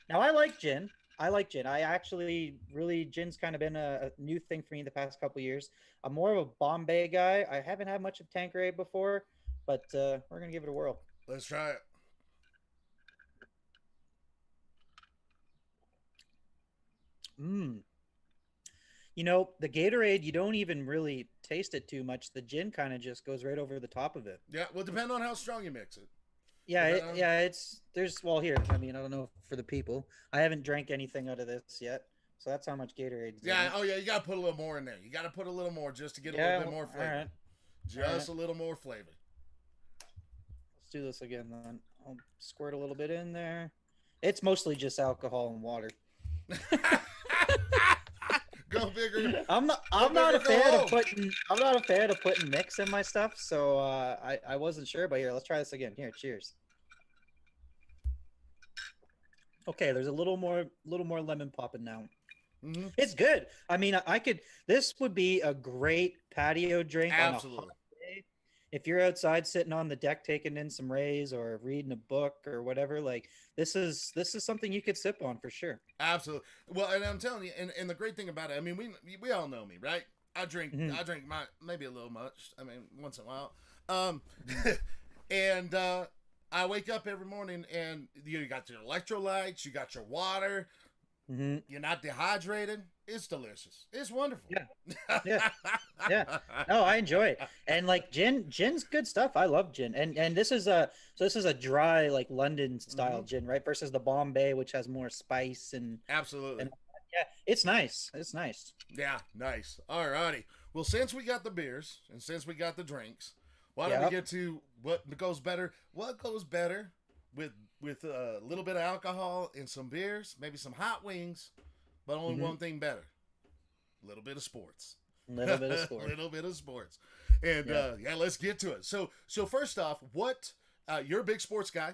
Now I like gin. I actually really gin's kind of been a new thing for me the past couple years. I'm more of a Bombay guy. I haven't had much of Tanqueray before, but we're gonna give it a whirl. Let's try it. You know, the Gatorade, you don't even really taste it too much. The gin kind of just goes right over the top of it. Yeah. Well, depend on how strong you mix it. Yeah, Yeah. there's here. I mean, I don't know for the people. I haven't drank anything out of this yet, so that's how much Gatorade. Yeah. Oh yeah. You gotta put a little more in there. You gotta put a little more just to get a little bit more flavor. All right. Just a little more flavor. Let's do this again then. I'll squirt a little bit in there. It's mostly just alcohol and water. Go bigger. I'm not a fan of putting mix in my stuff, so I wasn't sure, but here, let's try this again. Here, cheers. Okay, there's a little more lemon popping now. Mhm. It's good. I mean, this would be a great patio drink on a Absolutely. hot day. If you're outside sitting on the deck taking in some rays or reading a book or whatever, like this is something you could sip on for sure. Absolutely. Well, and I'm telling you, and the great thing about it, I mean, we all know me, right? I drink my maybe a little much. I mean, once in a while. And I wake up every morning and you got your electrolytes, you got your water. Mm-hmm. You're not dehydrated. It's delicious. It's wonderful. Yeah. No, I enjoy it. And like gin's good stuff. I love gin. And this is a dry like London style gin, right? Versus the Bombay, which has more spice and Absolutely. yeah, it's nice. It's nice. Yeah, nice. All righty. Well, since we got the beers and since we got the drinks, why don't we get to what goes better? What goes better with a little bit of alcohol and some beers, maybe some hot wings, but only one thing better: a little bit of sports. Little bit of sports. Little bit of sports. And let's get to it. So first off, what you're a big sports guy.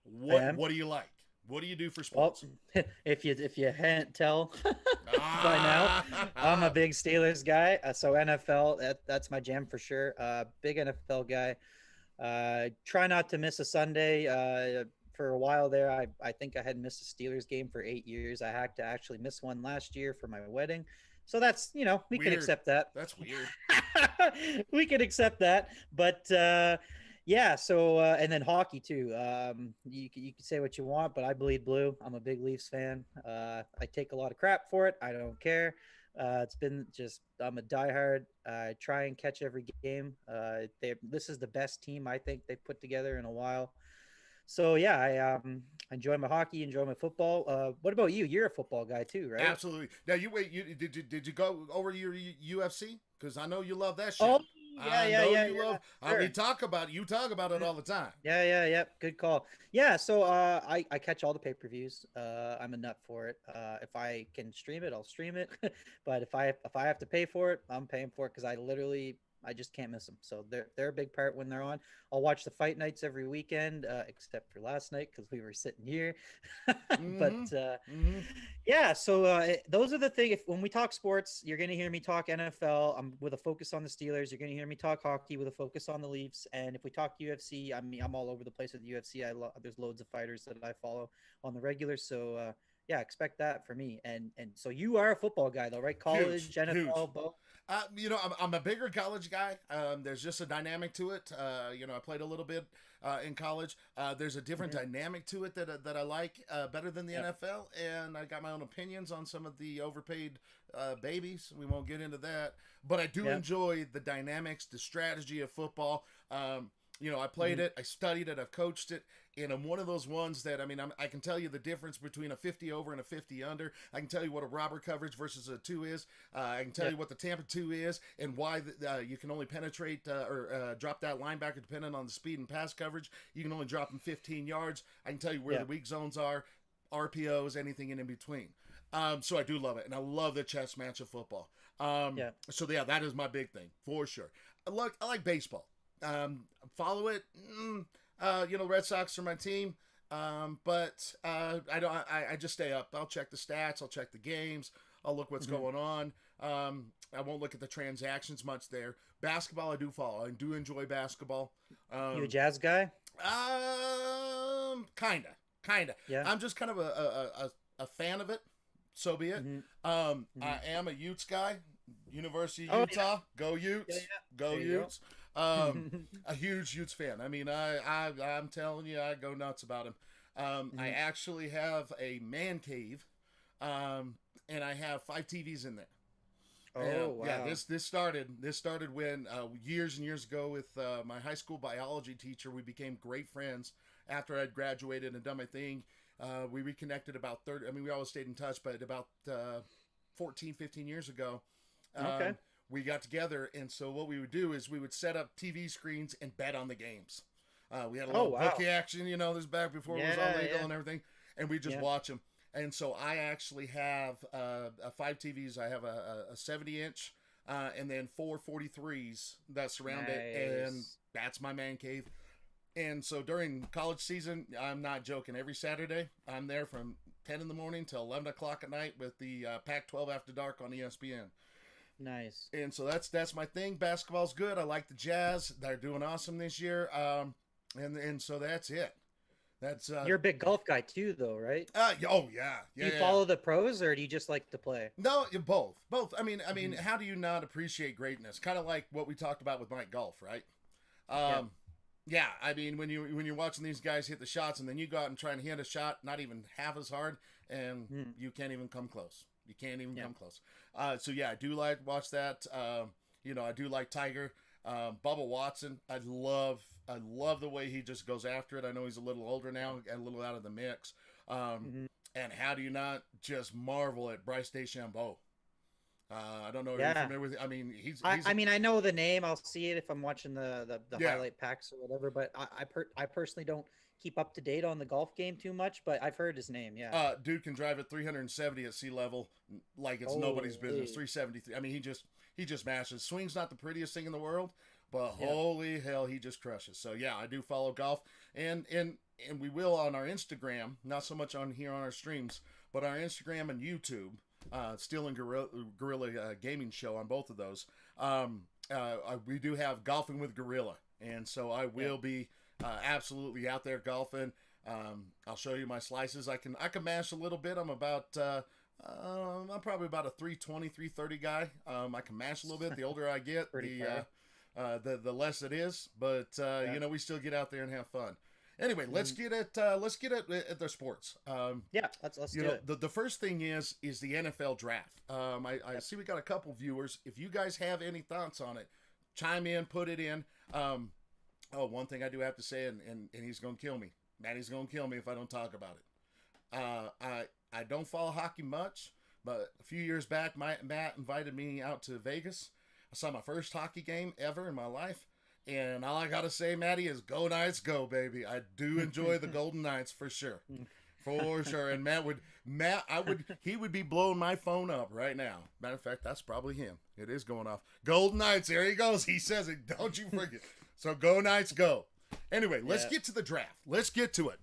What do you like? What do you do for sports? Well, if you can't tell by now, I'm a big Steelers guy. So NFL, that's my jam for sure. Big NFL guy. Try not to miss a Sunday. For a while there, I think I had missed a Steelers game for 8 years. I had to actually miss one last year for my wedding. So that's, we can accept that. That's weird. We can accept that. But yeah, so and then hockey too. You can say what you want, but I bleed blue. I'm a big Leafs fan. I take a lot of crap for it. I don't care. It's been just I'm a diehard. I try and catch every game. This is the best team I think they've put together in a while. So yeah, I enjoy my hockey, enjoy my football. What about you? You're a football guy too, right? Absolutely. Now did you go over your UFC? Because I know you love that shit. Oh I Sure. I mean, you talk about it all the time. Yeah. Good call. Yeah, so I catch all the pay-per-views. I'm a nut for it. If I can stream it, I'll stream it. But if I have to pay for it, I'm paying for it because I literally I just can't miss them. So they're a big part when they're on. I'll watch the fight nights every weekend, except for last night because we were sitting here. But yeah, so those are the thing. If when we talk sports, you're going to hear me talk NFL. I'm with a focus on the Steelers. You're going to hear me talk hockey with a focus on the Leafs. And if we talk UFC, I mean, I'm all over the place with the UFC. There's loads of fighters that I follow on the regular. So yeah, expect that for me. And so you are a football guy though, right? College, NFL, both. I'm a bigger college guy. There's just a dynamic to it. I played a little bit in college. There's a different dynamic to it that I like better than the NFL, and I got my own opinions on some of the overpaid babies. We won't get into that, but I do enjoy the dynamics, the strategy of football. I played it, I studied it, I've coached it, and I'm one of those ones that, I can tell you the difference between a 50 over and a 50 under. I can tell you what a robber coverage versus a 2 is. I can tell you what the Tampa 2 is and why you can only penetrate or drop that linebacker depending on the speed and pass coverage. You can only drop them 15 yards. I can tell you where the weak zones are, RPOs, anything in between. So I do love it, and I love the chess match of football. So that is my big thing, for sure. I like baseball. Follow it. Red Sox are my team. But I just stay up. I'll check the stats. I'll check the games. I'll look what's going on. I won't look at the transactions much there. Basketball, I do follow. I do enjoy basketball. You a Jazz guy? Kinda. Yeah. I'm just kind of a fan of it. So be it. I am a Utes guy. University of Utah. Go Utes. Go Utes. A huge Utes fan. I'm telling you, I go nuts about him. I actually have a man cave, and I have 5 TVs in there. Oh, wow. Yeah, this started when years and years ago with my high school biology teacher. We became great friends after I'd graduated and done my thing. We reconnected about 30. We always stayed in touch, but about 14, 15 years ago. We got together, and so what we would do is we would set up TV screens and bet on the games. We had a little bookie action, this back before it was all legal and everything, and we just watch them. And so I actually have 5 TVs. I have a 70-inch and then 4 43s that surround it, and that's my man cave. And so during college season, I'm not joking, every Saturday, I'm there from 10 in the morning till 11 o'clock at night with the Pac-12 After Dark on ESPN. Nice. And so that's my thing. Basketball's good. I like the Jazz. They're doing awesome this year. And so that's it. That's you're a big golf guy too, though, right? Oh yeah. Do you follow the pros, or do you just like to play? No, both. I mean, how do you not appreciate greatness? Kind of like what we talked about with Mike Golf, right? Yeah. I mean, when you're watching these guys hit the shots, and then you go out and try and hit a shot not even half as hard, and you can't even come close. You can't even come close. So yeah, I do like watch that. I do like Tiger. Bubba Watson, I love the way he just goes after it. I know he's a little older now, a little out of the mix. And how do you not just marvel at Bryce DeChambeau? I don't know if you're familiar with. I know the name. I'll see it if I'm watching the highlight packs or whatever. But I personally don't keep up to date on the golf game too much. But I've heard his name. Yeah. Dude can drive at 370 at sea level like it's nobody's business. 373. I mean, he just mashes. Swing's not the prettiest thing in the world, but holy hell, he just crushes. So yeah, I do follow golf, and we will on our Instagram, not so much on here on our streams, but our Instagram and YouTube. Steel and Gorilla Gaming Show on both of those. We do have Golfing with Gorilla, and so I will be absolutely out there golfing. I'll show you my slices. I can mash a little bit. I'm probably about a 320, 330 guy. I can mash a little bit. The older I get, the less it is. But we still get out there and have fun. Anyway, let's get at the sports. Let's do it. The first thing is the NFL draft. I see we got a couple viewers. If you guys have any thoughts on it, chime in, put it in. One thing I do have to say, and he's gonna kill me. Maddie's gonna kill me if I don't talk about it. I don't follow hockey much, but a few years back, Matt invited me out to Vegas. I saw my first hockey game ever in my life. And all I got to say, Maddie, is go Knights, go, baby. I do enjoy the Golden Knights for sure. For sure. And he would be blowing my phone up right now. Matter of fact, that's probably him. It is going off. Golden Knights, there he goes. He says it. Don't you forget. So go Knights, go. Anyway, let's get to the draft. Let's get to it.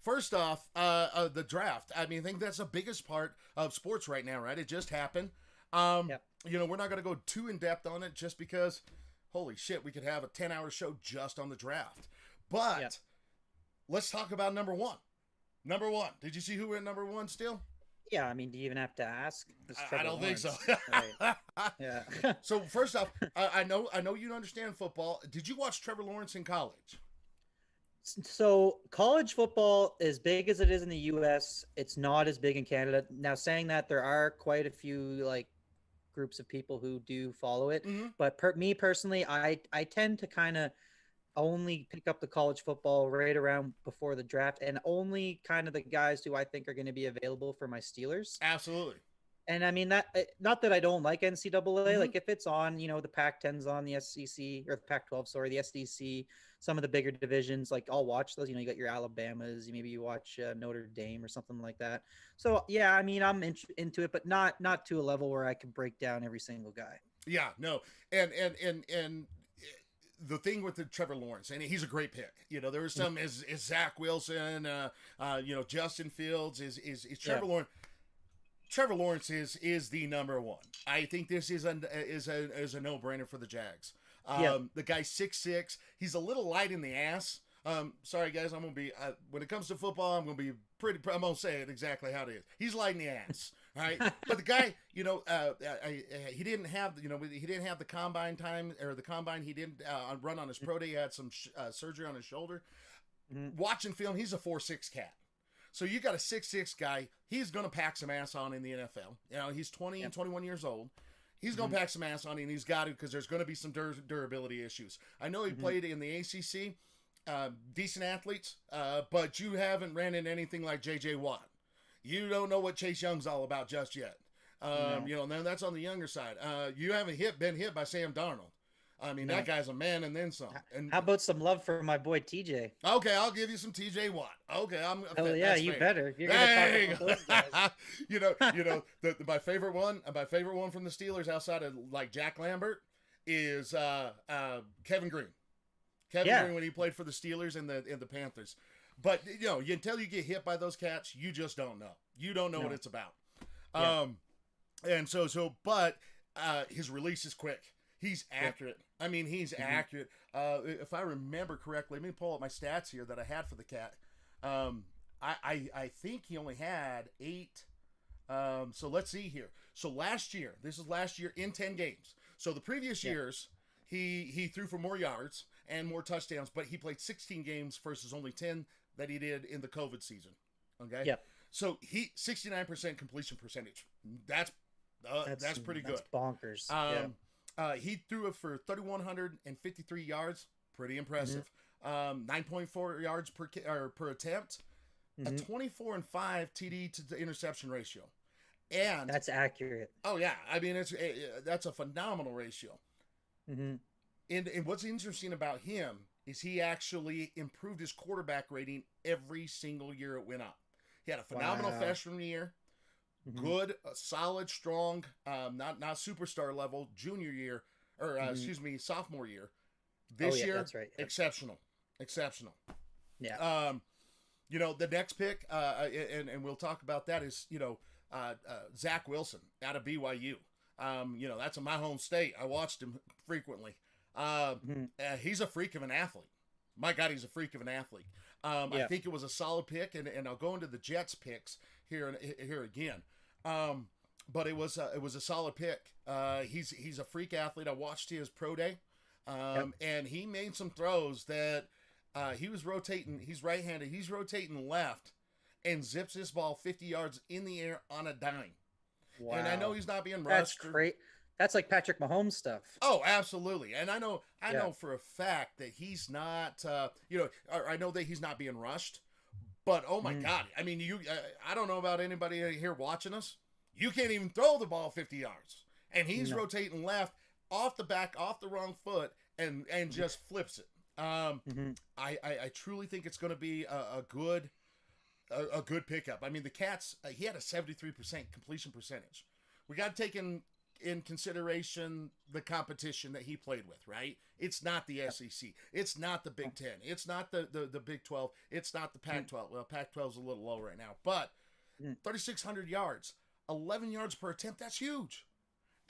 First off, the draft. I mean, I think that's the biggest part of sports right now, right? It just happened. You know, we're not going to go too in depth on it just because, holy shit, we could have a 10-hour show just on the draft. But let's talk about number one. Number one. Did you see who went number one still? Yeah, I mean, do you even have to ask? It's I Trevor don't think so. Lawrence. Right. Yeah. So first off, I know you don't understand football. Did you watch Trevor Lawrence in college? So college football, as big as it is in the U.S., it's not as big in Canada. Now, saying that, there are quite a few like groups of people who do follow it. Mhm. But me personally, I tend to kind of only pick up the college football right around before the draft, and only kind of the guys who I think are going to be available for my Steelers. Absolutely. And I mean that, not that I don't like NCAA. Mhm. Like if it's on, you know, the Pac-10's on, the SEC or the Pac-12, sorry, the SEC, some of the bigger divisions, like I'll watch those. You know, you got your Alabamas, maybe you watch Notre Dame or something like that. So yeah, I mean, I'm into it, but not to a level where I can break down every single guy. Yeah, no, and the thing with the Trevor Lawrence, and he's a great pick. You know, there was some is Zach Wilson, you know, Justin Fields is Trevor Lawrence. Trevor Lawrence is the number one. I think this is a no-brainer for the Jags. The guy's 6'6". He's a little light in the ass. Sorry guys, I'm gonna be when it comes to football, I'm gonna be I'm gonna say it exactly how it is. He's light in the ass, right? But the guy, you know, he didn't have the combine time or the combine. He didn't run on his pro day. He had some surgery on his shoulder. Watching film, he's a 4'6" cat. So you got a 6'6" guy. He's going to pack some ass on in the NFL. You know, he's 20 and 21 years old. He's going to pack some ass on, and he's got to because there's going to be some durability issues. I know he played in the ACC, decent athletes, but you haven't ran into anything like J.J. Watt. You don't know what Chase Young's all about just yet. You know, that's on the younger side. You haven't been hit by Sam Darnold. I mean, that guy's a man and then some. And how about some love for my boy TJ? Okay, I'll give you some TJ Watt. Okay, Oh yeah, you fair. better. You're gonna talk about those guys. you know, my favorite one from the Steelers outside of like Jack Lambert is Kevin Green. Green when he played for the Steelers and the Panthers. But you know, until you get hit by those cats, you just don't know. You don't know what it's about. And but his release is quick. He's accurate. I mean, he's accurate. If I remember correctly, let me pull up my stats here that I had for the cat. I think he only had 8. So let's see here. So this is last year in 10 games. So the previous years, he threw for more yards and more touchdowns, but he played 16 games versus only 10 that he did in the COVID season. Okay. Yeah. So 69% completion percentage. That's pretty good. That's bonkers. He threw it for 3,153 yards. Pretty impressive. 9.4 yards per attempt. A 24-5 TD to interception ratio. And that's accurate. Oh yeah, I mean that's a phenomenal ratio. And what's interesting about him is he actually improved his quarterback rating every single year it went up. He had a phenomenal freshman year. Good, solid, strong, not superstar level junior year, or excuse me, sophomore year. This year, that's right. Exceptional. Yeah. You know, the next pick, and we'll talk about that is, you know, Zach Wilson out of BYU. You know, that's in my home state. I watched him frequently. He's a freak of an athlete. My God, he's a freak of an athlete. I think it was a solid pick, and I'll go into the Jets picks here again. But it was a solid pick. He's a freak athlete. I watched his pro day, and he made some throws that he was rotating. He's right-handed. He's rotating left, and zips this ball 50 yards in the air on a dime. Wow. And I know he's not being That's rushed. great. That's like Patrick Mahomes stuff. Oh, absolutely. And I know for a fact that he's not. You know, I know that he's not being rushed. But, oh, my God. I mean, I don't know about anybody here watching us. You can't even throw the ball 50 yards. And he's rotating left off the wrong foot, and just flips it. I truly think it's going to be a good a good pickup. I mean, the Cats, he had a 73% completion percentage. We got to take in consideration the competition that he played with, right? It's not the SEC. It's not the Big Ten. It's not the Big 12. It's not the Pac-12. Well, Pac-12 is a little low right now, but 3,600 yards, 11 yards per attempt. That's huge.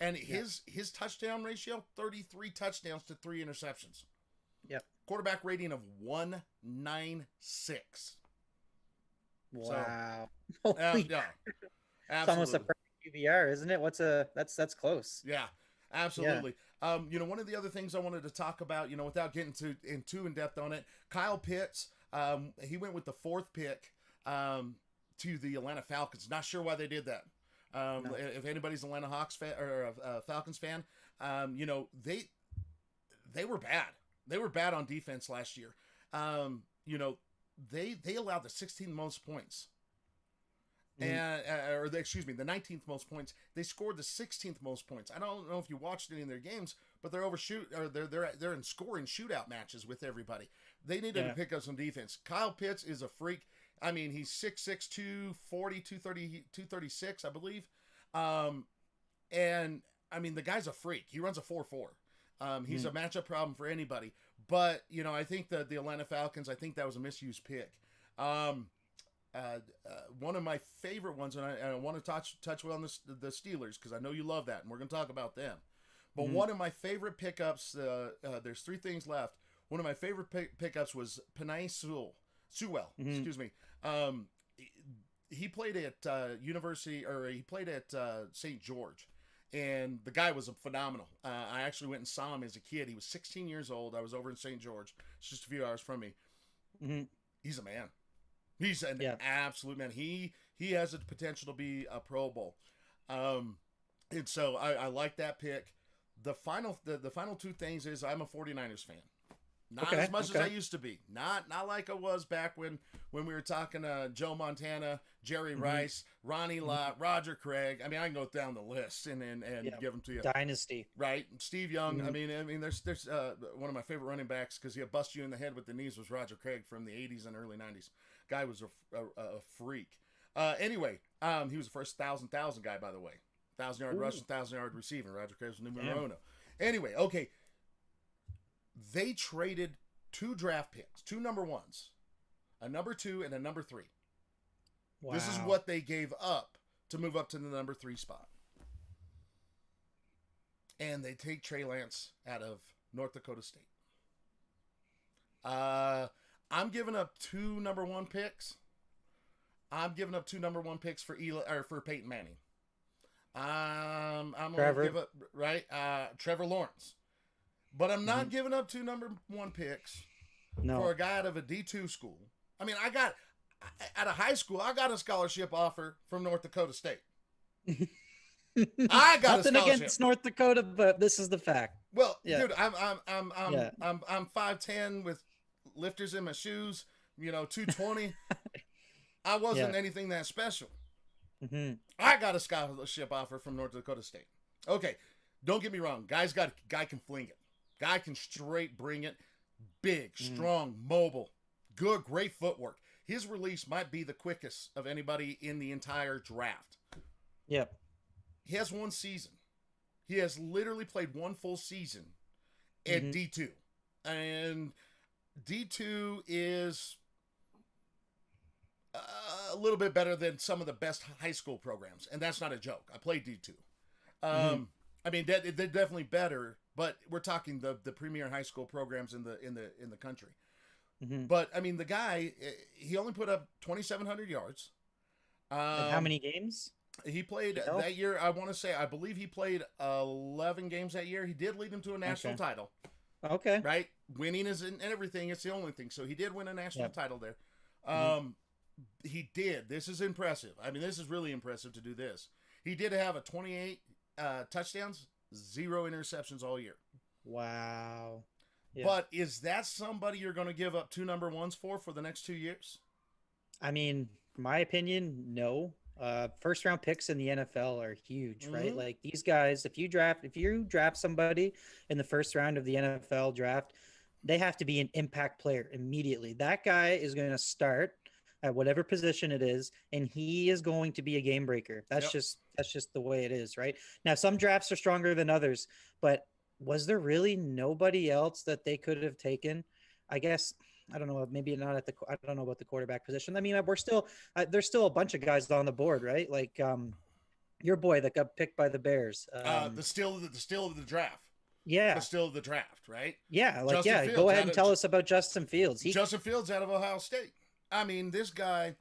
And his touchdown ratio, 33 touchdowns to 3 interceptions. Yep. Quarterback rating of 196. Wow. So, Holy yeah, It's almost a absolutely. perfect QBR, isn't it? That's close. Yeah, absolutely. One of the other things I wanted to talk about, without getting too in depth on it, Kyle Pitts, he went with the 4th pick to the Atlanta Falcons. Not sure why they did that. No. If anybody's an Atlanta Hawks fan or a Falcons fan, they were bad. They were bad on defense last year. They allowed the 16th most points. And the 19th most points. They scored the 16th most points. I don't know if you watched any of their games, but they're in scoring shootout matches with everybody. They needed to pick up some defense. Kyle Pitts is a freak. I mean, he's 6'6", 240, 230, 236, I believe. And I mean, the guy's a freak. He runs a 4.4. He's a matchup problem for anybody. But I think the Atlanta Falcons, I think that was a misused pick. One of my favorite ones, and I want to touch on the Steelers because I know you love that, and we're going to talk about them. But one of my favorite pickups, there's 3 things left. One of my favorite pickups was Penei Sewell. Excuse me. He played at he played at St. George, and the guy was phenomenal. I actually went and saw him as a kid. He was 16 years old. I was over in St. George. It's just a few hours from me. He's a man. He's an absolute man. He has the potential to be a Pro Bowl. And so I like that pick. The final 2 things is I'm a 49ers fan. Not as much as I used to be. Not like I was back when we were talking Joe Montana, Jerry Rice, Ronnie Lott, Roger Craig. I mean, I can go down the list and give them to you. Dynasty. Right. Steve Young. I mean, there's one of my favorite running backs because he'll bust you in the head with the knees was Roger Craig from the 80s and early 90s. Guy was a freak. Anyway, he was the first 1,000 guy, by the way. 1,000-yard rush, 1,000-yard receiving. Roger Craig was numero uno. Anyway, okay. They traded 2 draft picks, 2 number 1s, a number 2 and a number 3. Wow. This is what they gave up to move up to the number 3 spot. And they take Trey Lance out of North Dakota State. I'm giving up 2 number 1 picks. I'm giving up 2 number 1 picks for Peyton Manning. I'm going to give up Trevor Lawrence. But I'm not giving up 2 number 1 picks for a guy out of a D2 school. I mean, out of high school, I got a scholarship offer from North Dakota State. I got nothing a scholarship against North Dakota, but this is the fact. Well, dude, I'm 5'10" with lifters in my shoes, 220. I wasn't anything that special. I got a scholarship offer from North Dakota State. Okay, don't get me wrong. Guy can fling it. Guy can straight bring it. Big, strong, mobile, good, great footwork. His release might be the quickest of anybody in the entire draft. Yep. He has 1 season. He has literally played 1 full season at D2. And D2 is a little bit better than some of the best high school programs. And that's not a joke. I played D2. I mean, they're definitely better, but we're talking the premier high school programs in the country. But I mean, the guy, he only put up 2,700 yards. And how many games? He played that year. I believe he played 11 games that year. He did lead them to a national title. Okay. Right? Winning is in everything. It's the only thing. So he did win a national title there. He did. This is impressive. I mean, this is really impressive to do this. He did have a 28 touchdowns, 0 interceptions all year. Wow. Yeah. But is that somebody you're going to give up 2 number 1s for the next 2 years? I mean, my opinion, no. First round picks in the NFL are huge, right? Like these guys, if you draft somebody in the first round of the NFL draft, they have to be an impact player immediately. That guy is going to start at whatever position it is, and he is going to be a game breaker. That's Yep. just the way it is, right? Now, some drafts are stronger than others, but was there really nobody else that they could have taken? I guess I don't know. Maybe not at the. I don't know about the quarterback position. I mean, we're still there's still a bunch of guys on the board, right? Like your boy that got picked by the Bears. The steal of the draft. Yeah, The steal of the draft, right? yeah, like Justin yeah. Fields Go ahead out and of- tell us about Justin Fields. Justin Fields out of Ohio State. I mean, this guy,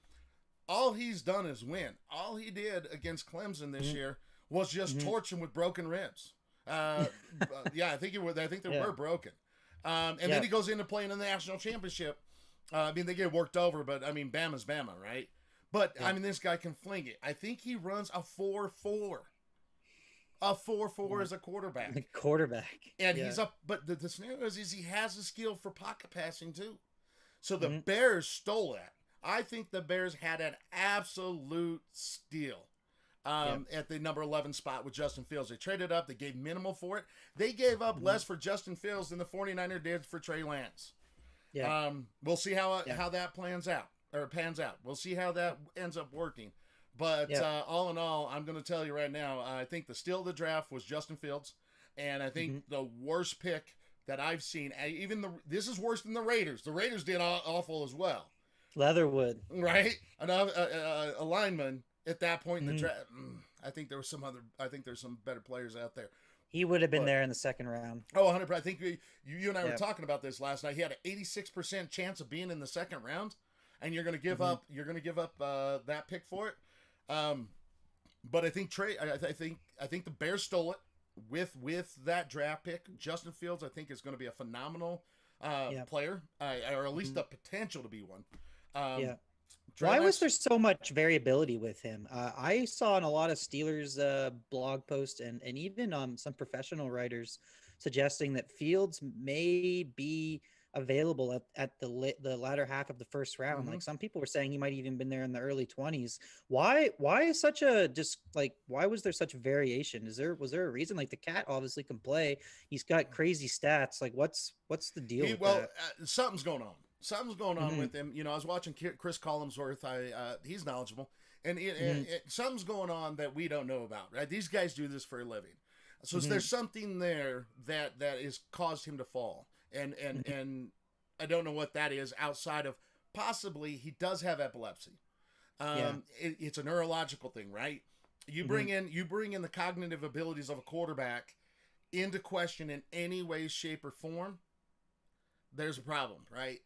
all he's done is win. All he did against Clemson this year was just torch him with broken ribs. Yeah, I think they were broken. And then he goes into playing in the national championship. I mean, they get worked over, but I mean, Bama's Bama, right? But I mean, this guy can fling it. I think he runs a 4.4. A 4.4 as a quarterback. The quarterback. And he's up, but the scenario is he has a skill for pocket passing too. So the Bears stole that. I think the Bears had an absolute steal at the number 11 spot with Justin Fields. They traded up. They gave minimal for it. They gave up less for Justin Fields than the 49ers did for Trey Lance. Yeah. We'll see how that pans out. We'll see how that ends up working. But all in all, I'm going to tell you right now, I think the steal of the draft was Justin Fields. And I think the worst pick that I've seen, this is worse than the Raiders. The Raiders did awful as well. Leatherwood. Right? A lineman at that point in the draft. I think there's some better players out there. He would have been there in the second round. Oh, 100%. I think you and I were talking about this last night. He had an 86% chance of being in the second round, and you're going to give up that pick for it. But I think I think the Bears stole it with that draft pick. Justin Fields, I think, is going to be a phenomenal player, or at least the potential to be one. Why was there so much variability with him? I saw in a lot of Steelers blog posts and even some professional writers suggesting that Fields may be available at the latter half of the first round. Like some people were saying he might even been there in the early 20s. Why is such a why was there such variation? Was there a reason? Like the cat obviously can play. He's got crazy stats. Like what's the deal with that? Something's going on. Something's going on with him. You know, I was watching Chris Collinsworth. He's knowledgeable, and something's going on that we don't know about. Right? These guys do this for a living, so there's something there that has caused him to fall, and I don't know what that is outside of possibly he does have epilepsy. It's a neurological thing, right? You bring in the cognitive abilities of a quarterback into question in any way, shape, or form. There's a problem, right?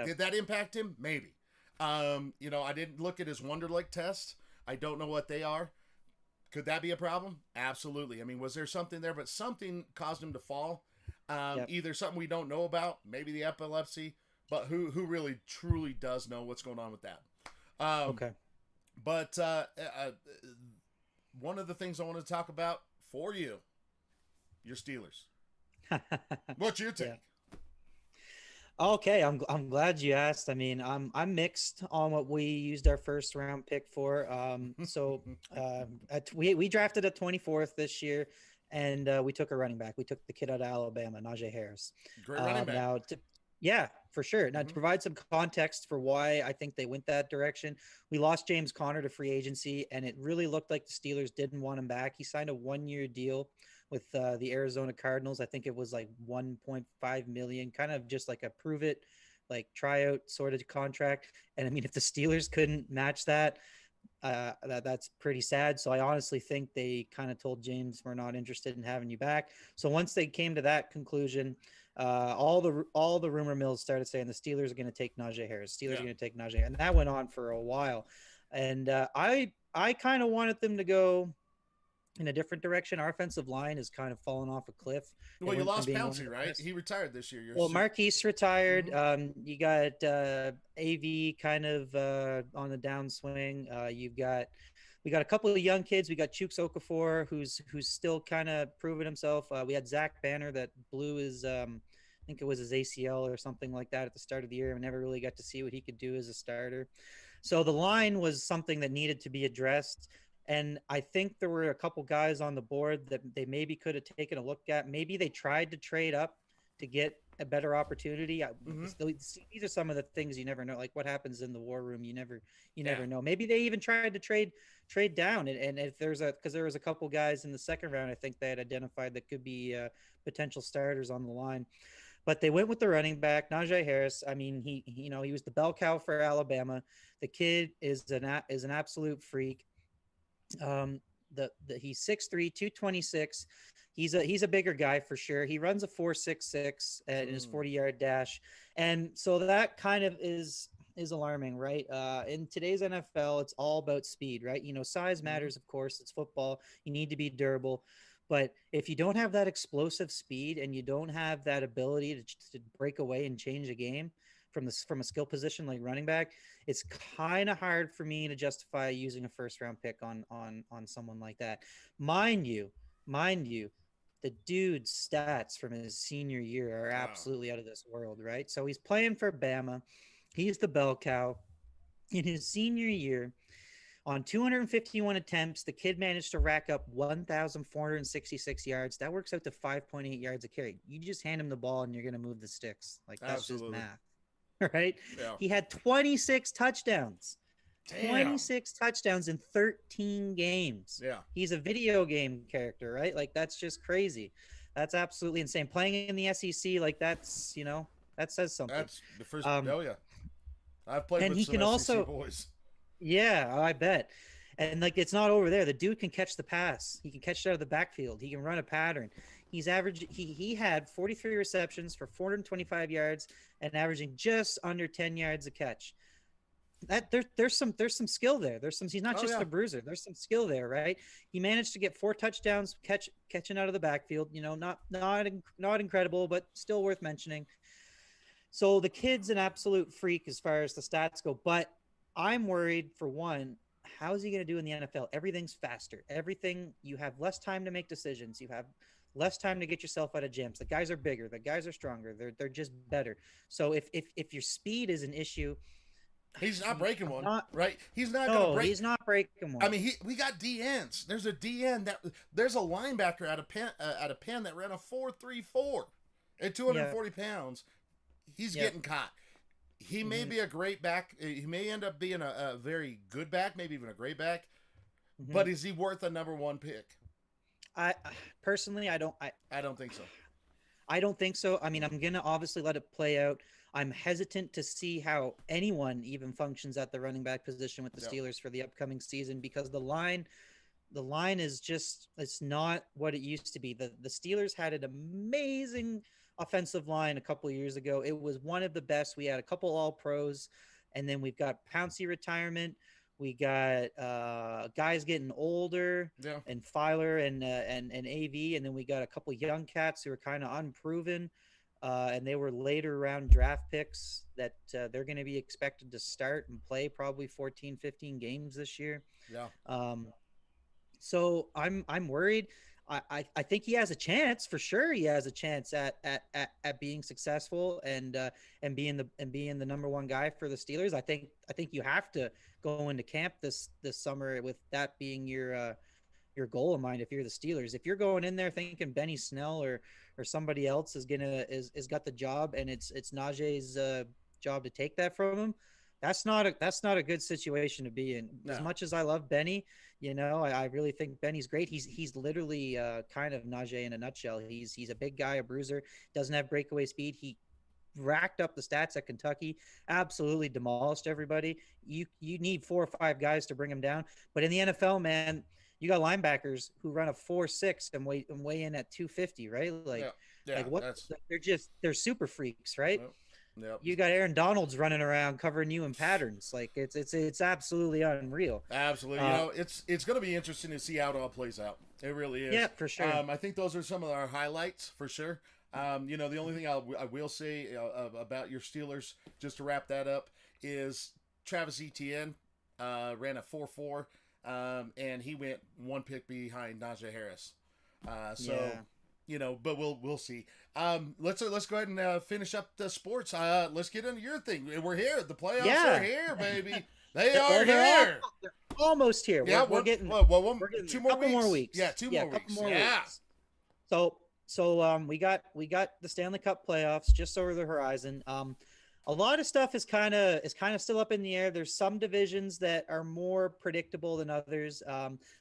Did that impact him? Maybe. You know, I didn't look at his Wonderlic test. I don't know what they are. Could that be a problem? Absolutely. I mean, was there something there? But something caused him to fall. Either something we don't know about, maybe the epilepsy, but who really truly does know what's going on with that? Okay. But one of the things I want to talk about for you, your Steelers. What's your take? Okay, I'm glad you asked. I mean, I'm mixed on what we used our first round pick for. We drafted at 24th this year, and we took a running back. We took the kid out of Alabama, Najee Harris. Great running back. Yeah, for sure. Now, to provide some context for why I think they went that direction, we lost James Conner to free agency, and it really looked like the Steelers didn't want him back. He signed a 1-year deal with the Arizona Cardinals. I think it was like 1.5 million, kind of just like a prove it, like tryout sort of contract. And I mean, if the Steelers couldn't match that, that's pretty sad. So I honestly think they kind of told James, we're not interested in having you back. So once they came to that conclusion, all the rumor mills started saying the Steelers are going to take Najee Harris. Steelers are going to take Najee, and that went on for a while. And I kind of wanted them to go in a different direction. Our offensive line has kind of fallen off a cliff. Well, you lost Pouncey, right? He retired this year. Marquise retired. You got AV kind of on the downswing. We got a couple of young kids. We got Chooks Okafor, who's still kind of proving himself. We had Zach Banner that blew his, I think it was his ACL or something like that at the start of the year. We never really got to see what he could do as a starter. So the line was something that needed to be addressed. And I think there were a couple guys on the board that they maybe could have taken a look at. Maybe they tried to trade up to get a better opportunity. Mhm. These are some of the things you never know, like what happens in the war room. You never Yeah. know. Maybe they even tried to trade down, and if there's because there was a couple guys in the second round, I think they had identified that could be potential starters on the line. But they went with the running back, Najee Harris. I mean, he was the bell cow for Alabama. The kid is an absolute freak. He's 6'3", 226. He's a bigger guy for sure. He runs a 4.66 in his 40-yard dash, and so that kind of is alarming, right? In today's NFL, it's all about speed, right? Size matters, of course. It's football. You need to be durable. But if you don't have that explosive speed and you don't have that ability to break away and change a game from a skill position like running back, it's kind of hard for me to justify using a first round pick on someone like that. Mind you, the dude's stats from his senior year are absolutely out of this world, right? So he's playing for Bama. He's the bell cow. In his senior year, on 251 attempts, the kid managed to rack up 1,466 yards. That works out to 5.8 yards a carry. You just hand him the ball and you're going to move the sticks. Like, that's Absolutely. just math, right? Yeah. He had 26 touchdowns. Damn. 26 touchdowns in 13 games. Yeah. He's a video game character, right? Like, that's just crazy. That's absolutely insane. Playing in the SEC, like, that's, that says something. That's the first. Oh yeah, I've played and with he some can SEC also boys. Yeah, I bet. And like, it's not over there. The dude can catch the pass. He can catch it out of the backfield. He can run a pattern. He's averaged. He had 43 receptions for 425 yards and averaging just under 10 yards a catch. That there's some skill there. He's not just a bruiser. There's some skill there, right? He managed to get 4 touchdowns catching out of the backfield. Not incredible, but still worth mentioning. So the kid's an absolute freak as far as the stats go, but I'm worried for one, how is he going to do in the NFL? Everything's faster. You have less time to make decisions. You have less time to get yourself out of jams. The guys are bigger. The guys are stronger. They're just better. So if your speed is an issue, he's not breaking one, right? He's not going to break. He's not breaking one. I mean, we got DNs. There's a DN there's a linebacker out of Penn that ran a 4.34 at 240 pounds. He's getting caught. He may be a great back. He may end up being a very good back, maybe even a great back. But is he worth a number 1 pick? I personally, I don't think so. I don't think so. I mean, I'm going to obviously let it play out. I'm hesitant to see how anyone even functions at the running back position with the Steelers for the upcoming season, because the line is just, it's not what it used to be. The Steelers had an amazing offensive line a couple of years ago. It was one of the best. We had a couple all pros, and then we've got Pouncey retirement. We got guys getting older, and Filer and AV, and then we got a couple young cats who are kind of unproven, and they were later round draft picks that they're going to be expected to start and play probably 14, 15 games this year. Yeah. So I'm worried. I think he has a chance, for sure. He has a chance at being successful and being the number 1 guy for the Steelers. I think you have to go into camp this summer with that being your goal in mind. If you're the Steelers, if you're going in there thinking Benny Snell or somebody else is got the job and it's Najee's job to take that from him, that's not a good situation to be in. No. As much as I love Benny, I really think Benny's great. He's literally kind of Najee in a nutshell. He's a big guy, a bruiser, doesn't have breakaway speed. He racked up the stats at Kentucky, absolutely demolished everybody. You need 4 or 5 guys to bring him down. But in the NFL, man, you got linebackers who run a 4.6 and weigh in at 250, right? They're super freaks, right? Yep. You got Aaron Donald's running around covering you in patterns. Like it's absolutely unreal. Absolutely. It's going to be interesting to see how it all plays out. It really is. Yeah, for sure. I think those are some of our highlights for sure. The only thing I will say about your Steelers, just to wrap that up, is Travis Etienne ran a 4.4, and he went 1 pick behind Najee Harris. But we'll see. Let's go ahead and finish up the sports. Let's get into your thing. We're here. The playoffs are here, baby. They are here. They're almost here. Yeah, we're getting 2 more weeks. More weeks. Yeah, 2 more weeks. Weeks. So we got the Stanley Cup playoffs just over the horizon. A lot of stuff is kind of still up in the air. There's some divisions that are more predictable than others.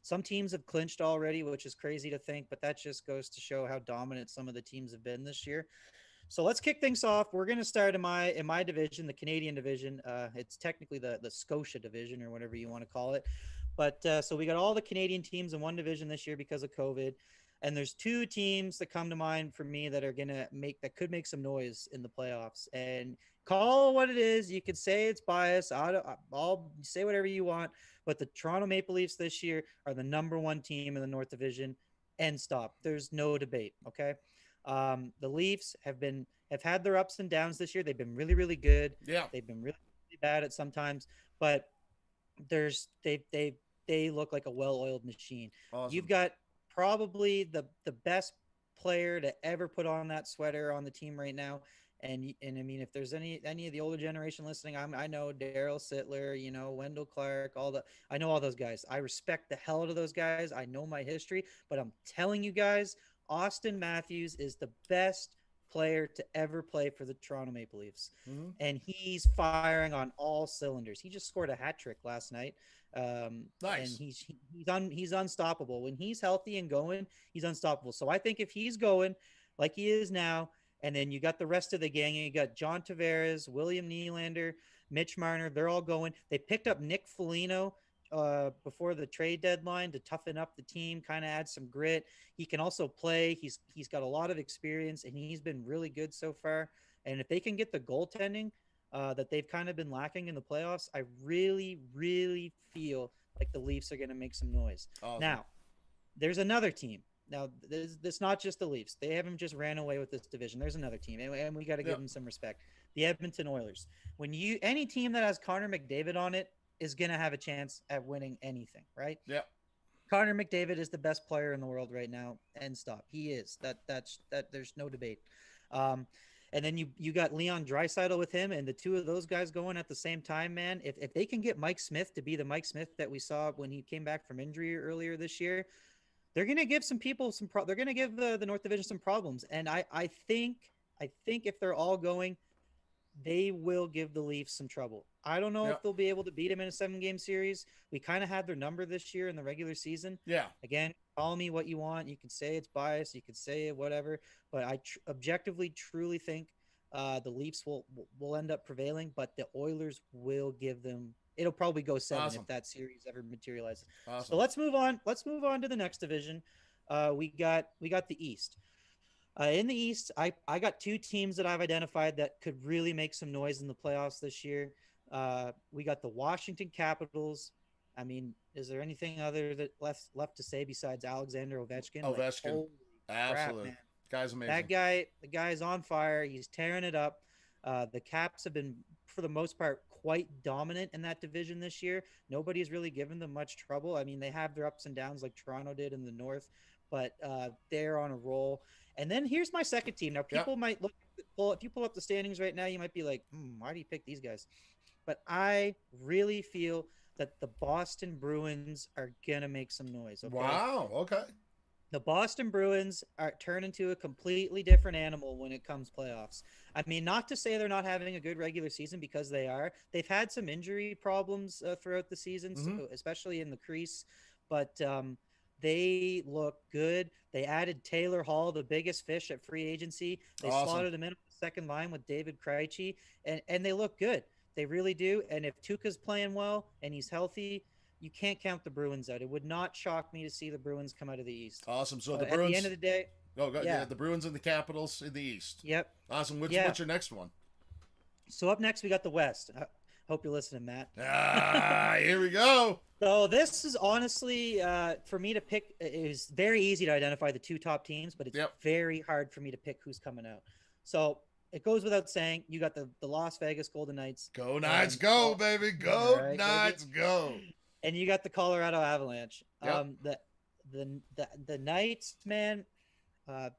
Some teams have clinched already, which is crazy to think, but that just goes to show how dominant some of the teams have been this year. So let's kick things off. We're going to start in my division, the Canadian division. It's technically the Scotia division or whatever you want to call it. But so we got all the Canadian teams in one division this year because of COVID. And there's two teams that come to mind for me that are that could make some noise in the playoffs. And call it what it is. You could say it's bias. I'll say whatever you want. But the Toronto Maple Leafs this year are the number one team in the North Division. End stop. There's no debate. Okay. The Leafs have had their ups and downs this year. They've been really, really good. Yeah. They've been really, really bad at sometimes, but they look like a well-oiled machine. Awesome. You've got probably the best player to ever put on that sweater on the team right now. And I mean, if there's any of the older generation listening, I know Daryl Sittler, Wendell Clark, I know all those guys. I respect the hell out of those guys. I know my history, but I'm telling you guys, Austin Matthews is the best player to ever play for the Toronto Maple Leafs. Mm-hmm. And he's firing on all cylinders. He just scored a hat trick last night. Nice. And he's unstoppable. When he's healthy and going, he's unstoppable. So I think if he's going like he is now, and then you got the rest of the gang, and you got John Tavares, William Nylander, Mitch Marner, they're all going. They picked up Nick Foligno before the trade deadline to toughen up the team, kind of add some grit. He can also play. He's got a lot of experience, and he's been really good so far. And if they can get the goaltending that they've kind of been lacking in the playoffs, I really, really feel like the Leafs are going to make some noise. Awesome. Now, there's another team. Now, this not just the Leafs. They haven't just ran away with this division. There's another team, and we got to give them some respect. The Edmonton Oilers. Any team that has Connor McDavid on it is going to have a chance at winning anything, right? Yeah. Connor McDavid is the best player in the world right now. End stop. He is. That's there's no debate. And then you got Leon Draisaitl with him, and the two of those guys going at the same time, man. If they can get Mike Smith to be the Mike Smith that we saw when he came back from injury earlier this year, they're going to give some people they're going to give the North Division some problems. And I think if they're all going, they will give the Leafs some trouble. I don't know if they'll be able to beat them in a 7-game series. We kind of had their number this year in the regular season. Yeah. Again, call me what you want. You can say it's biased. You can say whatever. But I objectively, truly think the Leafs will end up prevailing. But the Oilers will give them. It'll probably go 7 if that series ever materializes. Awesome. So let's move on. Let's move on to the next division. We got the East. In the East, I got two teams that I've identified that could really make some noise in the playoffs this year. We got the Washington Capitals. I mean, is there anything other that left to say besides Alexander Ovechkin? Ovechkin. Absolutely. Crap, guy's amazing. The guy's on fire. He's tearing it up. The Caps have been, for the most part, quite dominant in that division this year. Nobody's really given them much trouble. I mean, they have their ups and downs like Toronto did in the North, but they're on a roll. And then here's my second team. Now, people might if you pull up the standings right now, you might be like, why do you pick these guys? But I really feel that the Boston Bruins are going to make some noise. Okay? Wow. Okay. The Boston Bruins turn into a completely different animal when it comes playoffs. I mean, not to say they're not having a good regular season, because they are. They've had some injury problems throughout the season, so, especially in the crease. But they look good. They added Taylor Hall, the biggest fish at free agency. They slotted him in on the second line with David Krejci, and they look good. They really do. And if Tuukka's playing well and he's healthy, you can't count the Bruins out. It would not shock me to see the Bruins come out of the East. Awesome. So the at Bruins. the end of the day. The Bruins and the Capitals in the East. Yep. Awesome. What's your next one? So up next, we got the West. Hope you're listening, Matt. Here we go. So this is honestly, for me to pick, it is very easy to identify the two top teams, but it's very hard for me to pick who's coming out. So it goes without saying, you got the Las Vegas Golden Knights. Go Knights, go, baby. Go Knights, go. And you got the Colorado Avalanche. Yep. The Knights, man,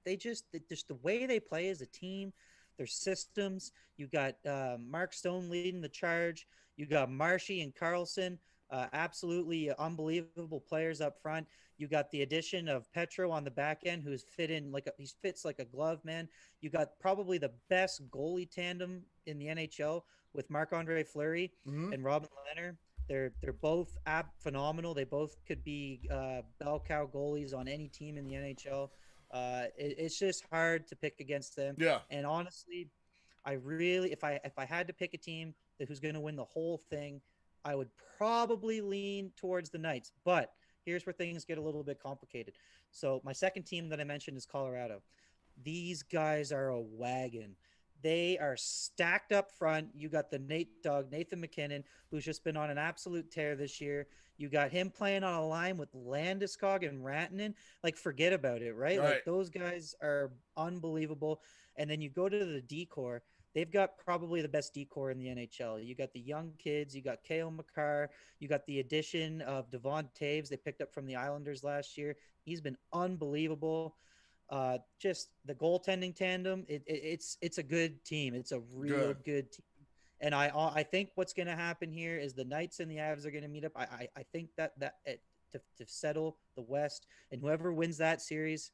they just the way they play as a team, their systems. You got Mark Stone leading the charge. You got Marshy and Carlson. Absolutely unbelievable players up front. You got the addition of Petro on the back end, who's he fits like a glove, man. You got probably the best goalie tandem in the NHL with Marc-Andre Fleury Mhm. and Robin Leonard. They're both phenomenal. They both could be bell cow goalies on any team in the NHL. It's just hard to pick against them. Yeah. And honestly, I really, if I had to pick a team who's going to win the whole thing, I would probably lean towards the Knights. But here's where things get a little bit complicated. So my second team that I mentioned is Colorado. These guys are a wagon. They are stacked up front. You got the Nathan McKinnon, who's just been on an absolute tear this year. You got him playing on a line with Landeskog and Rantanen. Like, forget about it, right? Right. Like, those guys are unbelievable. And then you go to the decor. They've got probably the best decor in the NHL. You got the young kids. You got Kale McCarr. You got the addition of Devon Taves they picked up from the Islanders last year. He's been unbelievable. Just the goaltending tandem. It's a good team. It's a real good team. And I think what's going to happen here is the Knights and the Avs are going to meet up. I think to settle the West, and whoever wins that series,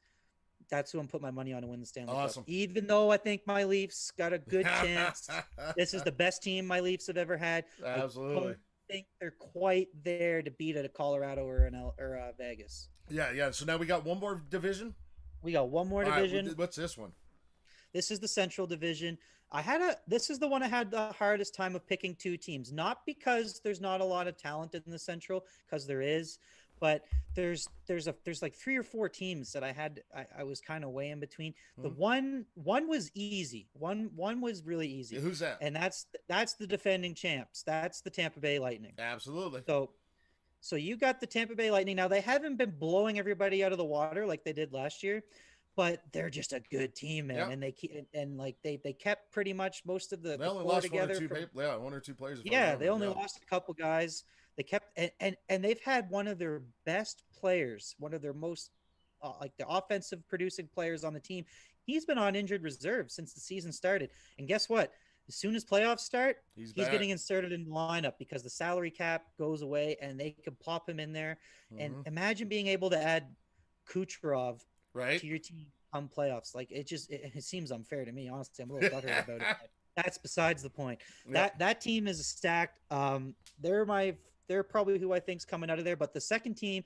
that's who I'm putting my money on to win the Stanley Awesome. Cup. Even though I think my Leafs got a good chance. This is the best team my Leafs have ever had. Absolutely. I don't think they're quite there to beat a Colorado or a Vegas. Yeah. So now we got one more division. We got one more All right, division. what's this one? This is the Central Division. This is the one I had the hardest time of picking two teams, not because there's not a lot of talent in the Central, because there is, but there's like 3 or 4 teams that I was kind of weighing between. The one was easy. One was really easy. Who's that? And that's the defending champs. That's the Tampa Bay Lightning. Absolutely. So you got the Tampa Bay Lightning. Now, they haven't been blowing everybody out of the water like they did last year, but they're just a good team, man. Yep. And they kept pretty much most of the They only core lost together. one or two players. if I Yeah, remember. they only lost a couple guys. They kept and they've had one of their best players, one of their most like the offensive producing players on the team. He's been on injured reserve since the season started. And guess what? As soon as playoffs start, he's back. getting inserted in the lineup because the salary cap goes away and they can plop him in there. And imagine being able to add Kucherov to your team come playoffs. Like, it seems unfair to me. Honestly, I'm a little butthurt about it. That's besides the point. Yep. That team is stacked. They're probably who I think's coming out of there. But the second team,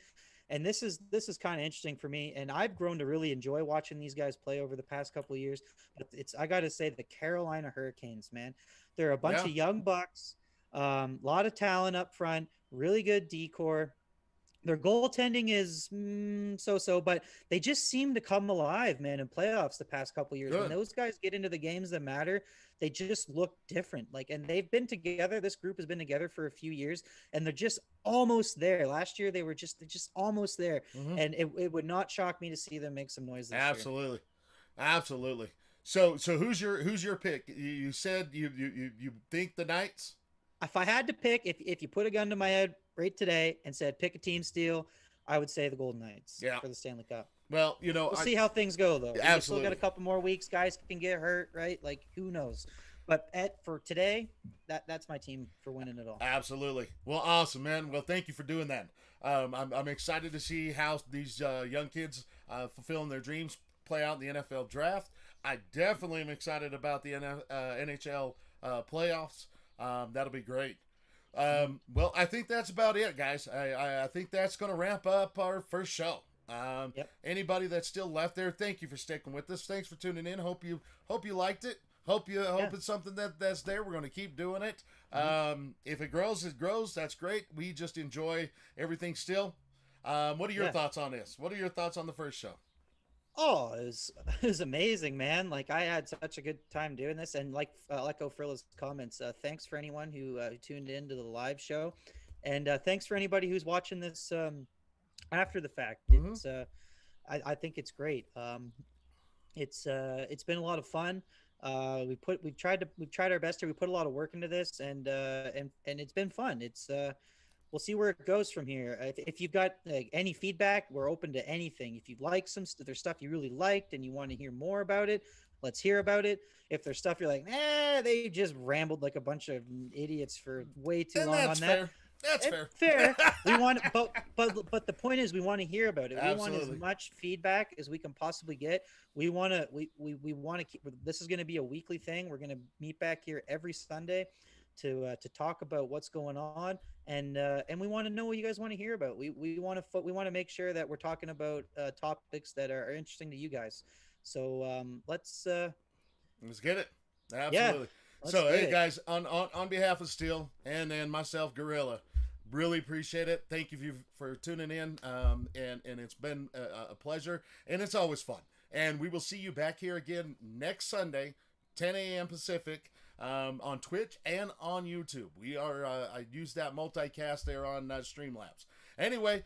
and this is kind of interesting for me, and I've grown to really enjoy watching these guys play over the past couple of years. But I got to say, the Carolina Hurricanes, man. They're a bunch of young bucks, a lot of talent up front, really good decor. Their goaltending is so-so, but they just seem to come alive, man, in playoffs the past couple of years. When those guys get into the games that matter, they just look different. Like, and they've been together. This group has been together for a few years, and they're just almost there. Last year, they were just almost there, and it would not shock me to see them make some noise this year. Absolutely. So who's your pick? You said you think the Knights? If I had to pick, if you put a gun to my head right today and said pick a team steal, I would say the Golden Knights for the Stanley Cup. Well, we'll see how things go, though. Absolutely. We still got a couple more weeks. Guys can get hurt, right? Like, who knows? But for today, that's my team for winning it all. Absolutely. Well, awesome, man. Well, thank you for doing that. I'm excited to see how these young kids fulfilling their dreams play out in the NFL draft. I definitely am excited about the NHL playoffs. That'll be great. Well, I think that's about it, guys. I think that's going to wrap up our first show. Anybody that's still left there, thank you for sticking with us. Thanks for tuning in. Hope you liked it. Hope it's something that's there. We're going to keep doing it. If it grows, it grows. That's great. We just enjoy everything still. What are your thoughts on this? What are your thoughts on the first show? Oh, it was amazing, man. Like, I had such a good time doing this, and like echo Frilla's comments. Thanks for anyone who tuned into the live show, and thanks for anybody who's watching this after the fact. It's I think it's great. It's been a lot of fun. We've tried our best here. We put a lot of work into this, and it's been fun. We'll see where it goes from here. If you've got any feedback, we're open to anything. If you like there's stuff you really liked and you want to hear more about it, let's hear about it. If there's stuff you're like, they just rambled like a bunch of idiots for way too long on that. That's fair. Fair. We want, but the point is, we want to hear about it. We want Absolutely. as much feedback as we can possibly get. We want to. We want to keep. This is going to be a weekly thing. We're going to meet back here every Sunday to talk about what's going on, and we want to know what you guys want to hear about. We want to make sure that we're talking about topics that are interesting to you guys. So let's get it. Absolutely. So, get hey it. guys, on behalf of Steel and myself, Gorilla, really appreciate it. Thank you for tuning in. And it's been a pleasure, and it's always fun. And we will see you back here again next Sunday, 10 a.m. Pacific, on Twitch and on YouTube. We are I use that multicast there on Streamlabs. Anyway,